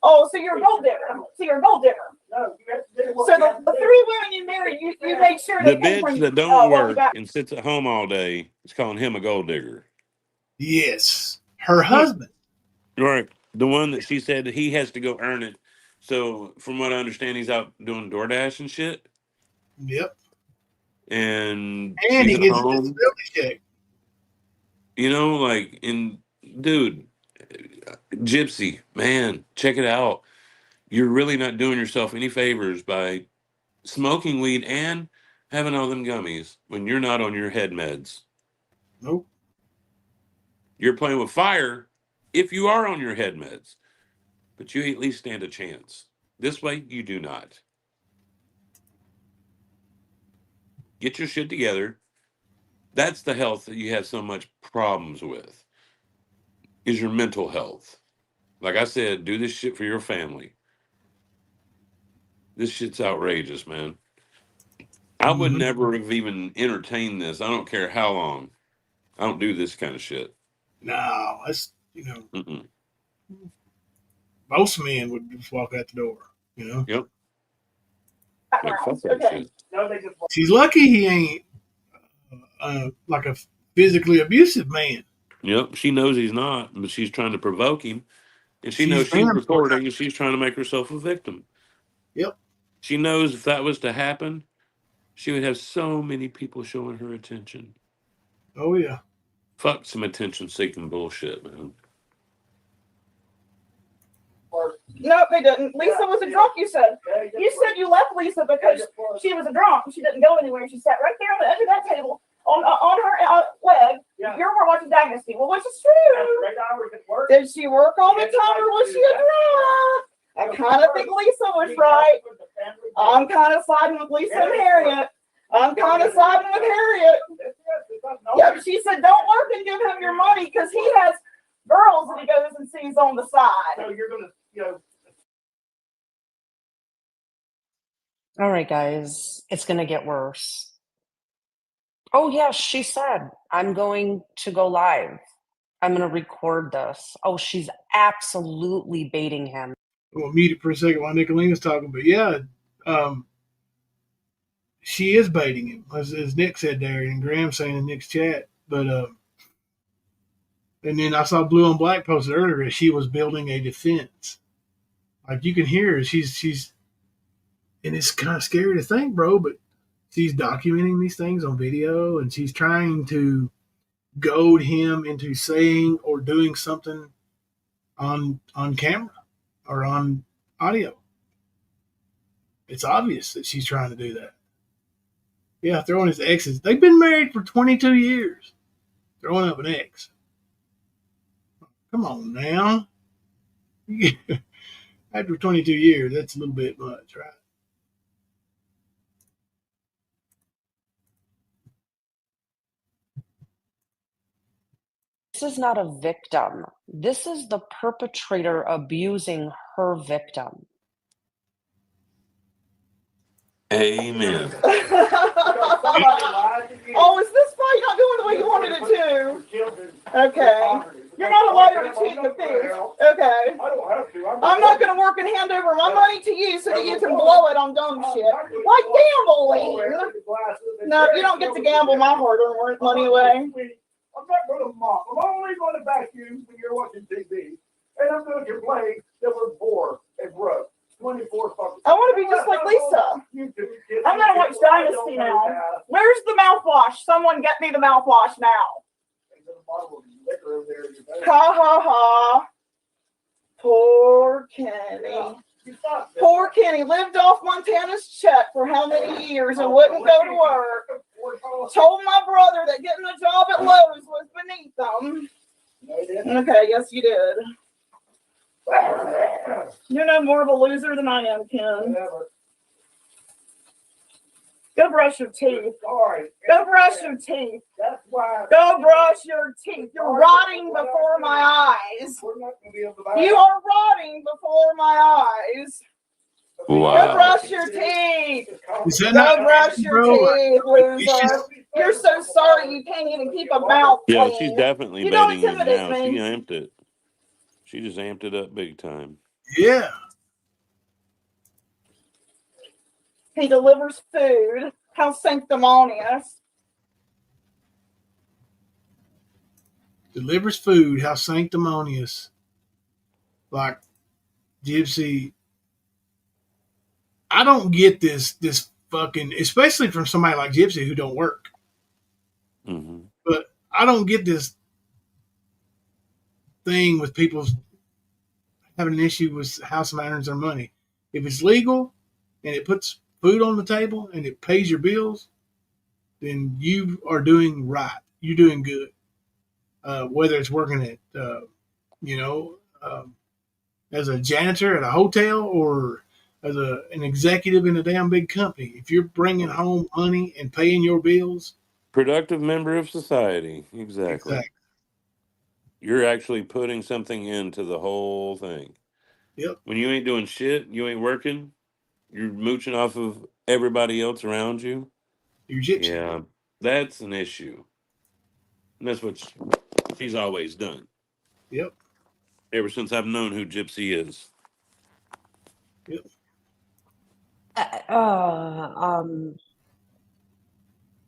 Oh, so you're a gold digger. So you're a gold digger. No, you have to do what So the 3 women you married, you made sure The they came bitch from that don't work and sits at home all day is calling him a gold digger. Yes. Her husband. Right. The one that she said that he has to go earn it. So from what I understand, he's out doing DoorDash and shit. Yep. And he she's at gets a home. disability check. You know, like, dude, Gypsy, man, check it out. You're really not doing yourself any favors by smoking weed and having all them gummies when you're not on your head meds. Nope. You're playing with fire if you are on your head meds, but you at least stand a chance. This way, you do not. Get your shit together. That's the health that you have so much problems with, is your mental health. Like I said, do this shit for your family. This shit's outrageous, man. I would never have even entertained this. I don't care how long. I don't do this kind of shit. No, that's, most men would just walk out the door, Yep. Like, fuck that shit. She's lucky he ain't like a physically abusive man. Yep. She knows he's not, but she's trying to provoke him. And she knows she's damn recording and she's trying to make herself a victim. Yep. She knows if that was to happen, she would have so many people showing her attention. Oh, yeah. Fuck some attention-seeking bullshit, man. No, they didn't. Lisa was a drunk, you said. You said you left Lisa because she was a drunk. She didn't go anywhere. She sat right there on the edge of that table on her leg You're watching Dynasty. Well, which is true. Did she work all the time or was she a drug? I kind of think Lisa was right. I'm kind of siding with Lisa and Harriet. I'm kind of siding with Harriet. Yeah, she said, don't work and give him your money because he has girls that he goes and sees on the side. So you're going to, All right, guys, it's going to get worse. Oh, yeah, she said, I'm going to go live. I'm going to record this. Oh, she's absolutely baiting him. We'll mute it for a second while Nicolina's talking, but yeah, she is baiting him, as Nick said there, and Graham saying in Nick's chat. But and then I saw Blue on Black posted earlier that she was building a defense. Like you can hear her, she's, and it's kind of scary to think, bro, but she's documenting these things on video, and she's trying to goad him into saying or doing something on camera or on audio. It's obvious that she's trying to do that. Yeah, throwing his exes. They've been married for 22 years. Throwing up an ex. Come on now. After 22 years, that's a little bit much, right? This is not a victim. This is the perpetrator abusing her victim. Amen. Oh, is this fight not going the way you wanted it to? Okay. You're not a liar to cheat the thief. Okay. I'm not going to work and hand over my money to you so that you can blow it on dumb shit. Like gambling. No, you don't get to gamble my hard-earned money away. I'm not going to mop. I'm only going to vacuum when you're watching TV. And I'm going to complain that we're bored and broke. 24 fucking. I want to be just like Lisa. I'm going to watch Dynasty now. Where's the mouthwash? Someone get me the mouthwash now. Ha ha ha. Poor Kenny. Poor Kenny lived off Montana's check for how many years and wouldn't go to work. Told my brother that getting a job at Lowe's was beneath them. Okay, yes you did. You're no more of a loser than I am, Ken. Go brush your teeth. Go brush your teeth. Go brush your teeth. You're rotting before my eyes. You are rotting before my eyes. Wow. Go brush your teeth. Go brush your teeth, loser. You're so sorry you can't even keep a mouth clean. Yeah, she's definitely You don't baiting him intimidate now. me. She amped it. She just amped it up big time. Yeah. He delivers food. How sanctimonious. Delivers food. How sanctimonious. Like Gypsy. I don't get this fucking, especially from somebody like Gypsy who don't work. Mm-hmm. But I don't get this thing with people having an issue with how somebody earns their money. If it's legal and it puts food on the table and it pays your bills, then you are doing right. You're doing good. Whether it's working at, as a janitor at a hotel or as an executive in a damn big company, if you're bringing home money and paying your bills, Productive member of society. Exactly. You're actually putting something into the whole thing. Yep. When you ain't doing shit, you ain't working, you're mooching off of everybody else around you. You're Gypsy. Yeah, that's an issue. And that's what she's always done. Yep. Ever since I've known who Gypsy is. Yep.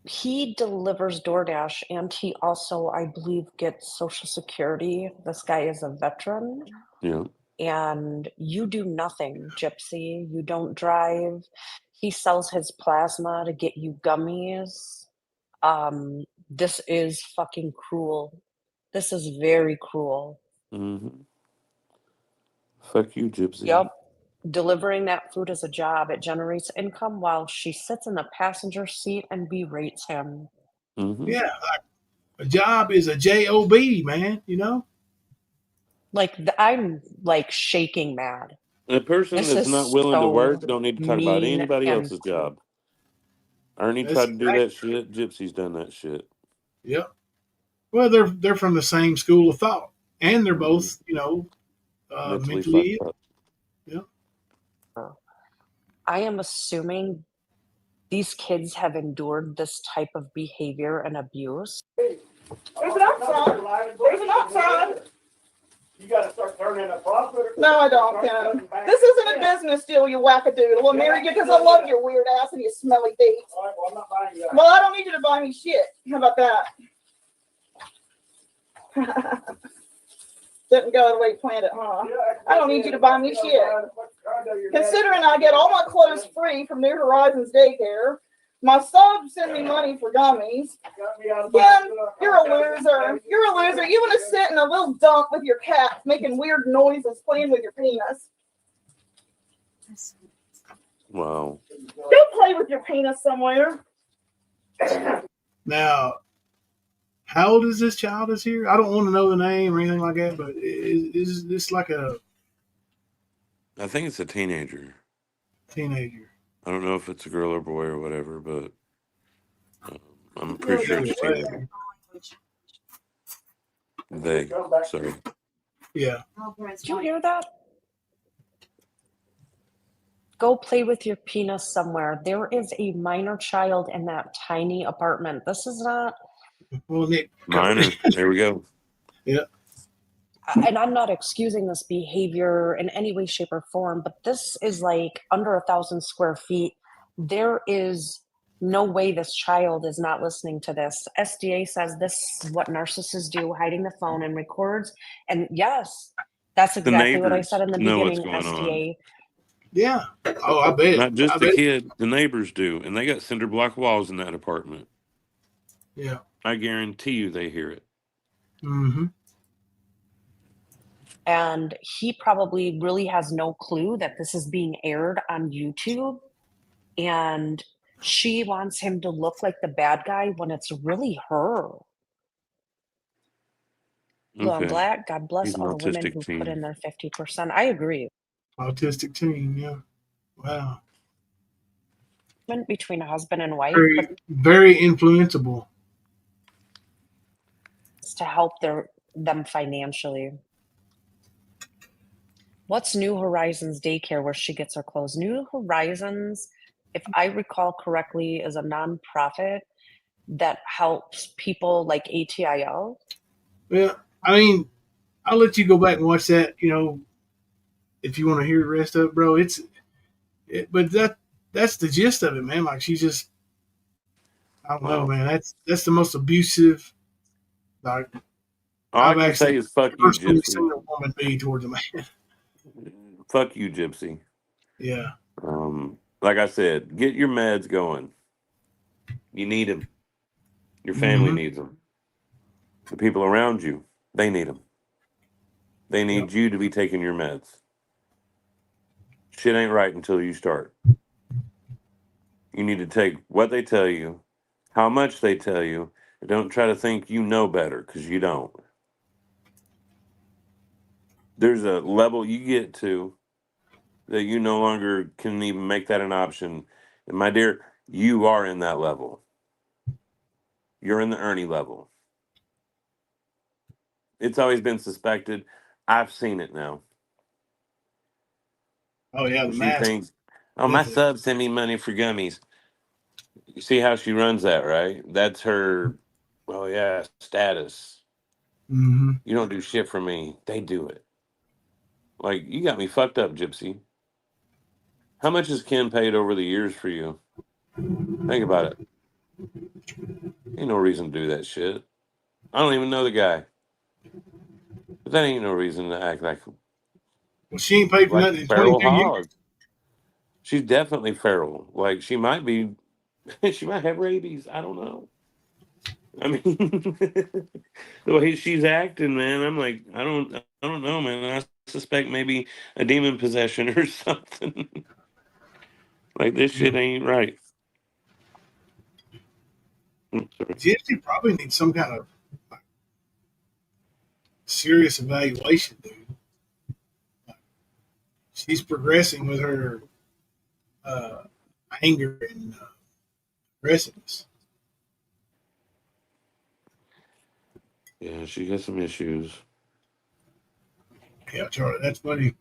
He delivers DoorDash and he also, I believe, gets Social Security. This guy is a veteran. Yeah. And you do nothing, Gypsy. You don't drive. He sells his plasma to get you gummies. This is fucking cruel. This is very cruel. Mm-hmm. Fuck you, Gypsy. Yep. Delivering that food is a job. It generates income while she sits in the passenger seat and berates him. Mm-hmm. Yeah. A job is a job, man. You know. Like I'm like shaking mad. A person This that's not is willing to work so don't need to talk about mean anybody and else's job. Ernie That's tried to do exactly. that shit. Gypsy's done that shit. Yep. Well, they're from the same school of thought, and they're both Mentally mentally fucked ill. up. Yeah. I am assuming these kids have endured this type of behavior and abuse. There's an outside. There's an outside. You gotta start turning a profit. No, I don't, Ken. This isn't a business deal, you wackadoodle. I'll marry you because I love your weird ass and your smelly feet. All right, well, I'm not buying you that. Well, I don't need you to buy me shit. How about that? Didn't go the way you planned it, huh? I don't need you to buy me shit. Considering I get all my clothes free from New Horizons Daycare, my subs send me money for gummies. Ken, you're a loser. You're a loser. You want to sit in a little dump with your cat, making weird noises, playing with your penis. Wow. Go play with your penis somewhere. Now, how old is this child that's here? I don't want to know the name or anything like that, but is this like a I think it's a teenager. teenager? I don't know if it's a girl or boy or whatever, but I'm pretty sure it's a teenager. They. Sorry. Yeah. Did you hear that? Go play with your penis somewhere. There is a minor child in that tiny apartment. This is not. Well, Nick. Minor. There we go. Yeah. And I'm not excusing this behavior in any way, shape, or form, but this is like under 1,000 square feet. There is no way this child is not listening to this. SDA says this is what narcissists do, hiding the phone and records. And yes, that's exactly what I said in the know what's beginning, going SDA. on. Yeah. Oh, I bet. Not just I the bet. kid, the neighbors do. And they got cinder block walls in that apartment. Yeah. I guarantee you they hear it. Mm-hmm. And he probably really has no clue that this is being aired on YouTube. And she wants him to look like the bad guy when it's really her. Well, I'm Okay. glad. God bless He's an all the women autistic who put teen. in their 50%. I agree. Autistic teen. Yeah. Wow. Between a husband and wife, Very, but very influenceable. it's to help them financially. What's New Horizons Daycare where she gets her clothes? New Horizons, if I recall correctly, is a nonprofit that helps people like ATIL. Yeah. I mean, I'll let you go back and watch that. You know, if you want to hear the rest of it, bro. But that's the gist of it, man. Like she's just, I don't know, man. That's the most abusive. Like All I've I can actually say is fuck you, personally Gypsy. seen a woman be towards a man. Fuck you, Gypsy. Yeah. Like I said, get your meds going. You need them. Your family needs them. The people around you, they need them. They need you to be taking your meds. Shit ain't right until you start. You need to take what they tell you, how much they tell you, and don't try to think you know better, because you don't. There's a level you get to that you no longer can even make that an option. And my dear, you are in that level. You're in the Ernie level. It's always been suspected. I've seen it now. Oh yeah, the She mask. thinks, oh, my sub sent me money for gummies. You see how she runs that, right? That's her, oh yeah, status. Mm-hmm. You don't do shit for me. They do it. Like, you got me fucked up, Gypsy. How much has Ken paid over the years for you? Think about it. Ain't no reason to do that shit. I don't even know the guy. But that ain't no reason to act like she ain't paid for nothing in feral 22 years. hog. She's definitely feral. Like, she might be, she might have rabies. I don't know. I mean, the way she's acting, man, I'm like, I don't know, man. I suspect maybe a demon possession or something. Like, this shit ain't right. Gypsy probably needs some kind of Serious evaluation, dude. She's progressing with her uh, anger and aggressiveness. Yeah, she got some issues. Yeah, Charlie, that's funny.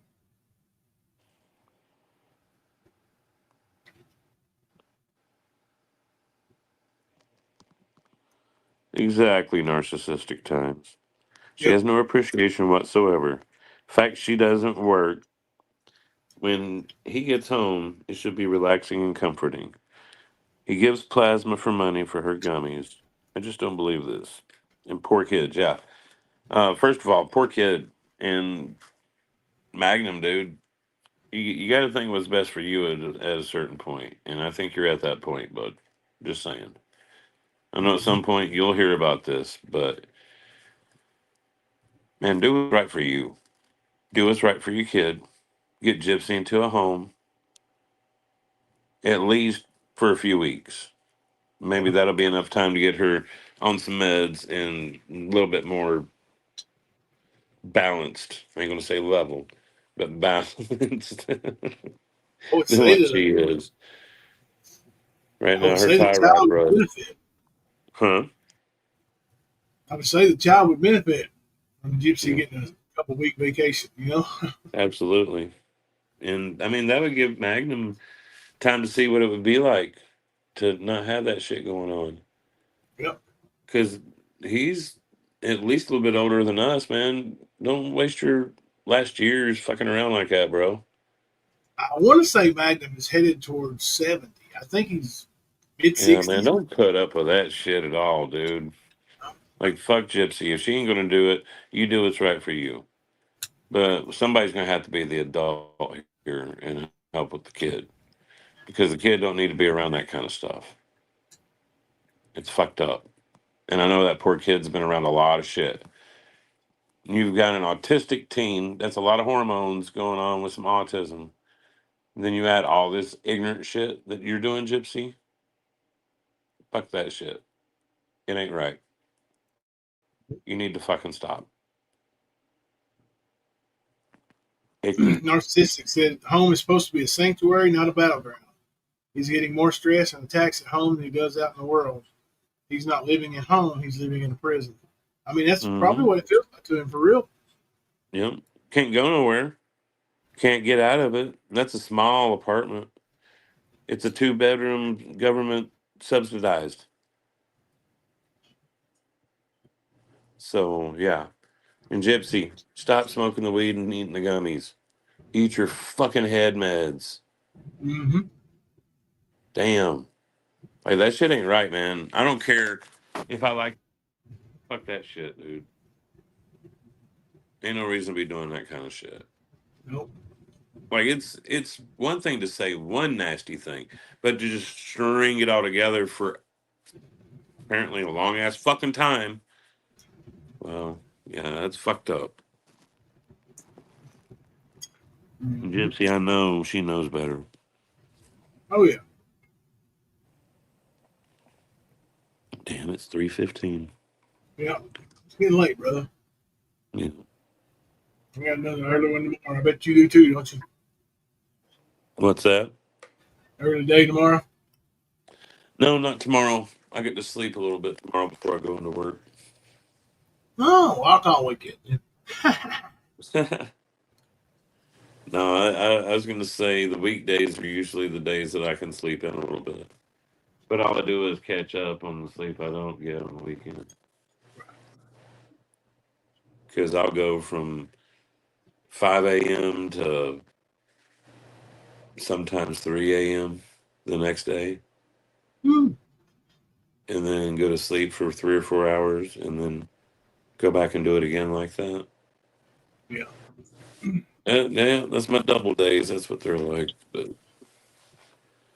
Exactly, narcissistic times. She Yep. has no appreciation whatsoever. In fact, she doesn't work. When he gets home, it should be relaxing and comforting. He gives plasma for money for her gummies. I just don't believe this. And poor kids, yeah. First of all, poor kid and Magnum, dude. You got to think what's best for you at a certain point, and I think you're at that point, bud. Just saying. I know at some point you'll hear about this, but man, do what's right for you. Do what's right for your kid. Get Gypsy into a home, at least for a few weeks. Maybe that'll be enough time to get her on some meds and a little bit more balanced. I ain't gonna say level, but balanced I would than say what that she is right I now. would Her say the thyroid, child would bro. benefit. Huh? I would say the child would benefit from Gypsy Yeah, getting a couple week vacation. You know. absolutely. And I mean, that would give Magnum time to see what it would be like to not have that shit going on. Yep. Because he's at least a little bit older than us, man. Don't waste your last years fucking around like that, bro. I want to say Magnum is headed towards 70. I think he's mid Yeah, man, 60s. don't put up with that shit at all, dude. Like, fuck Gypsy. If she ain't gonna do it, you do what's right for you. But somebody's gonna have to be the adult here and help with the kid. Because the kid don't need to be around that kind of stuff. It's fucked up. And I know that poor kid's been around a lot of shit. You've got an autistic teen, that's a lot of hormones going on with some autism. And then you add all this ignorant shit that you're doing, Gypsy. Fuck that shit. It ain't right. You need to fucking stop. Ignorant. Narcissistic said home is supposed to be a sanctuary, not a battleground. He's getting more stress and attacks at home than he does out in the world. He's not living at home, he's living in a prison. I mean, that's probably Mm-hmm. what it feels like to him for real. Yep. Can't go nowhere. Can't get out of it. That's a small apartment. It's a 2-bedroom, government subsidized. So yeah. And Gypsy, stop smoking the weed and eating the gummies. Eat your fucking head meds. Mm-hmm. Damn. Like that shit ain't right, man. I don't care if I like fuck that shit, dude. Ain't no reason to be doing that kind of shit. Nope. Like it's one thing to say one nasty thing, but to just string it all together for apparently a long ass fucking time. Well, yeah, that's fucked up. Mm-hmm. Gypsy, I know she knows better. Oh, yeah. Damn, it's 3:15. Yeah. It's getting late, brother. Yeah. I got another early one tomorrow. I bet you do too, don't you? What's that? Early day tomorrow. No, not tomorrow. I get to sleep a little bit tomorrow before I go into work. Oh, I'll call weekend. No, I was going to say the weekdays are usually the days that I can sleep in a little bit. But all I do is catch up on the sleep I don't get on the weekend. Because I'll go from 5 a.m. to sometimes 3 a.m. the next day. Hmm. And then go to sleep for 3 or 4 hours and then go back and do it again like that. Yeah. Yeah, that's my double days. That's what they're like. But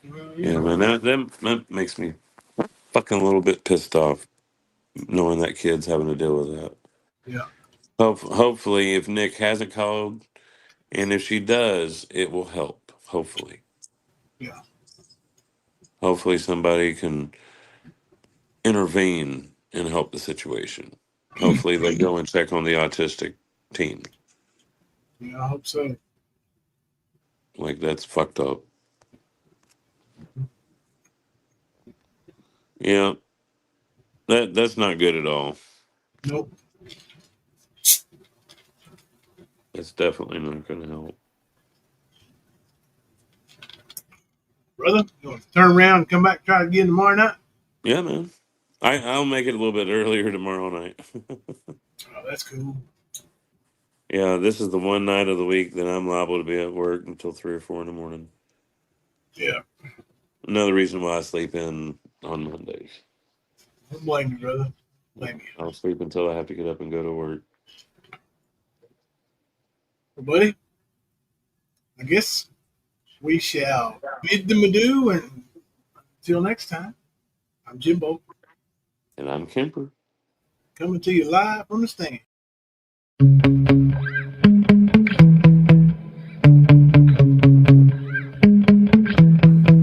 Well, yeah, man, that makes me fucking a little bit pissed off knowing that kid's having to deal with that. Yeah. Hopefully, if Nick hasn't called, and if she does, it will help. Hopefully. Yeah. Hopefully, somebody can intervene and help the situation. Hopefully they go and check on the autistic teen. Yeah, I hope so. Like, that's fucked up. Yeah. That's not good at all. Nope. It's definitely not going to help. Brother, you want to turn around and come back and try again tomorrow night? Yeah, man. I'll make it a little bit earlier tomorrow night. Oh, that's cool. Yeah, this is the one night of the week that I'm liable to be at work until 3 or 4 in the morning. Yeah. Another reason why I sleep in on Mondays. Don't blame you, brother. Blame you. I'll sleep until I have to get up and go to work. Well, buddy, I guess we shall bid them adieu, and until next time, I'm Jimbo. And I'm Kemper. Coming to you live from the stand.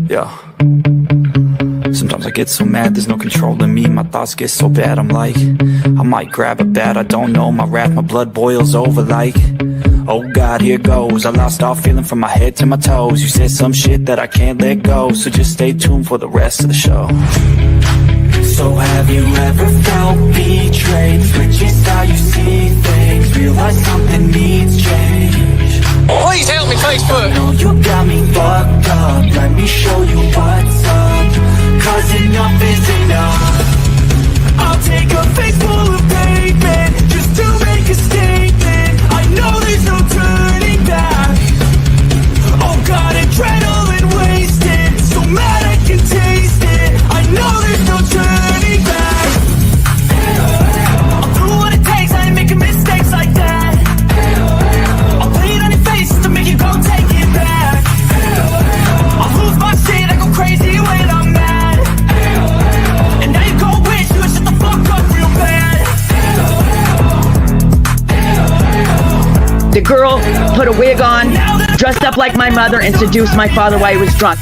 Yeah. Sometimes I get so mad, there's no controlling me. My thoughts get so bad, I'm like, I might grab a bat, I don't know. My wrath, my blood boils over like, oh God, here goes. I lost all feeling from my head to my toes. You said some shit that I can't let go, so just stay tuned for the rest of the show. So have you ever felt betrayed? Switches how you see things, realize something needs change. Please help me, Facebook. I know you got me fucked up, let me show you what's up, 'cause enough is enough. I'll take a face full of pavement just to make a statement. I know there's no turning back. Oh God, adrenaline wasted, so mad I can taste it. I know there's no turning back. I'll do what it takes, I ain't making mistakes like that. I'll put it on your face to make you go take it back. I'll lose my shit, I go crazy when I'm mad. And now you go wish you would shut the fuck up real bad. The girl put a wig on, dressed up like my mother, and seduced my father while he was drunk.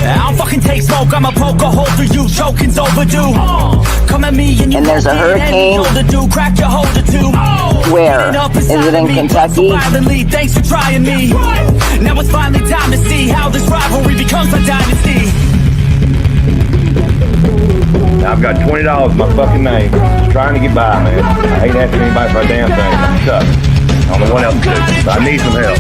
I don't fucking take smoke, I'm a poker hole through you, choking's overdue. Come at me and you And there's a hurricane. Crack your holder too. Where? Is it in Kentucky? Violently, thanks for trying me. Now it's finally time to see how this rivalry becomes a dynasty. I've got $20 in my fucking name. Just trying to get by, man. I ain't asking anybody for a damn thing. I'm stuck. I don't know what else to do. But I need some help.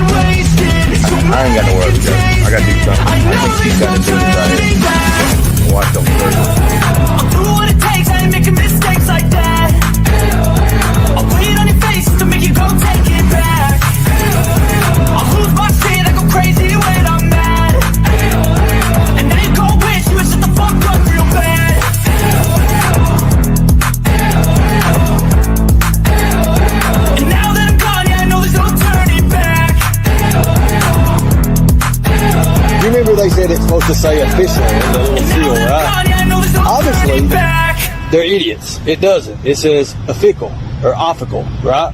I ain't got nowhere else to go. I gotta do something. I think she's gotta do this right here. Watch them first. I'll do what it takes, I ain't making mistakes like that. I'll put it on your face to make you go take it back. I'll lose my shit, I go crazy when I'm mad. And now you go wish you would shut the fuck up real bad. And now that I'm gone, yeah, I know there's no turning back. You remember they said it's supposed to say official in the little seal, right? Obviously, they're idiots. It doesn't. It says official or official, right?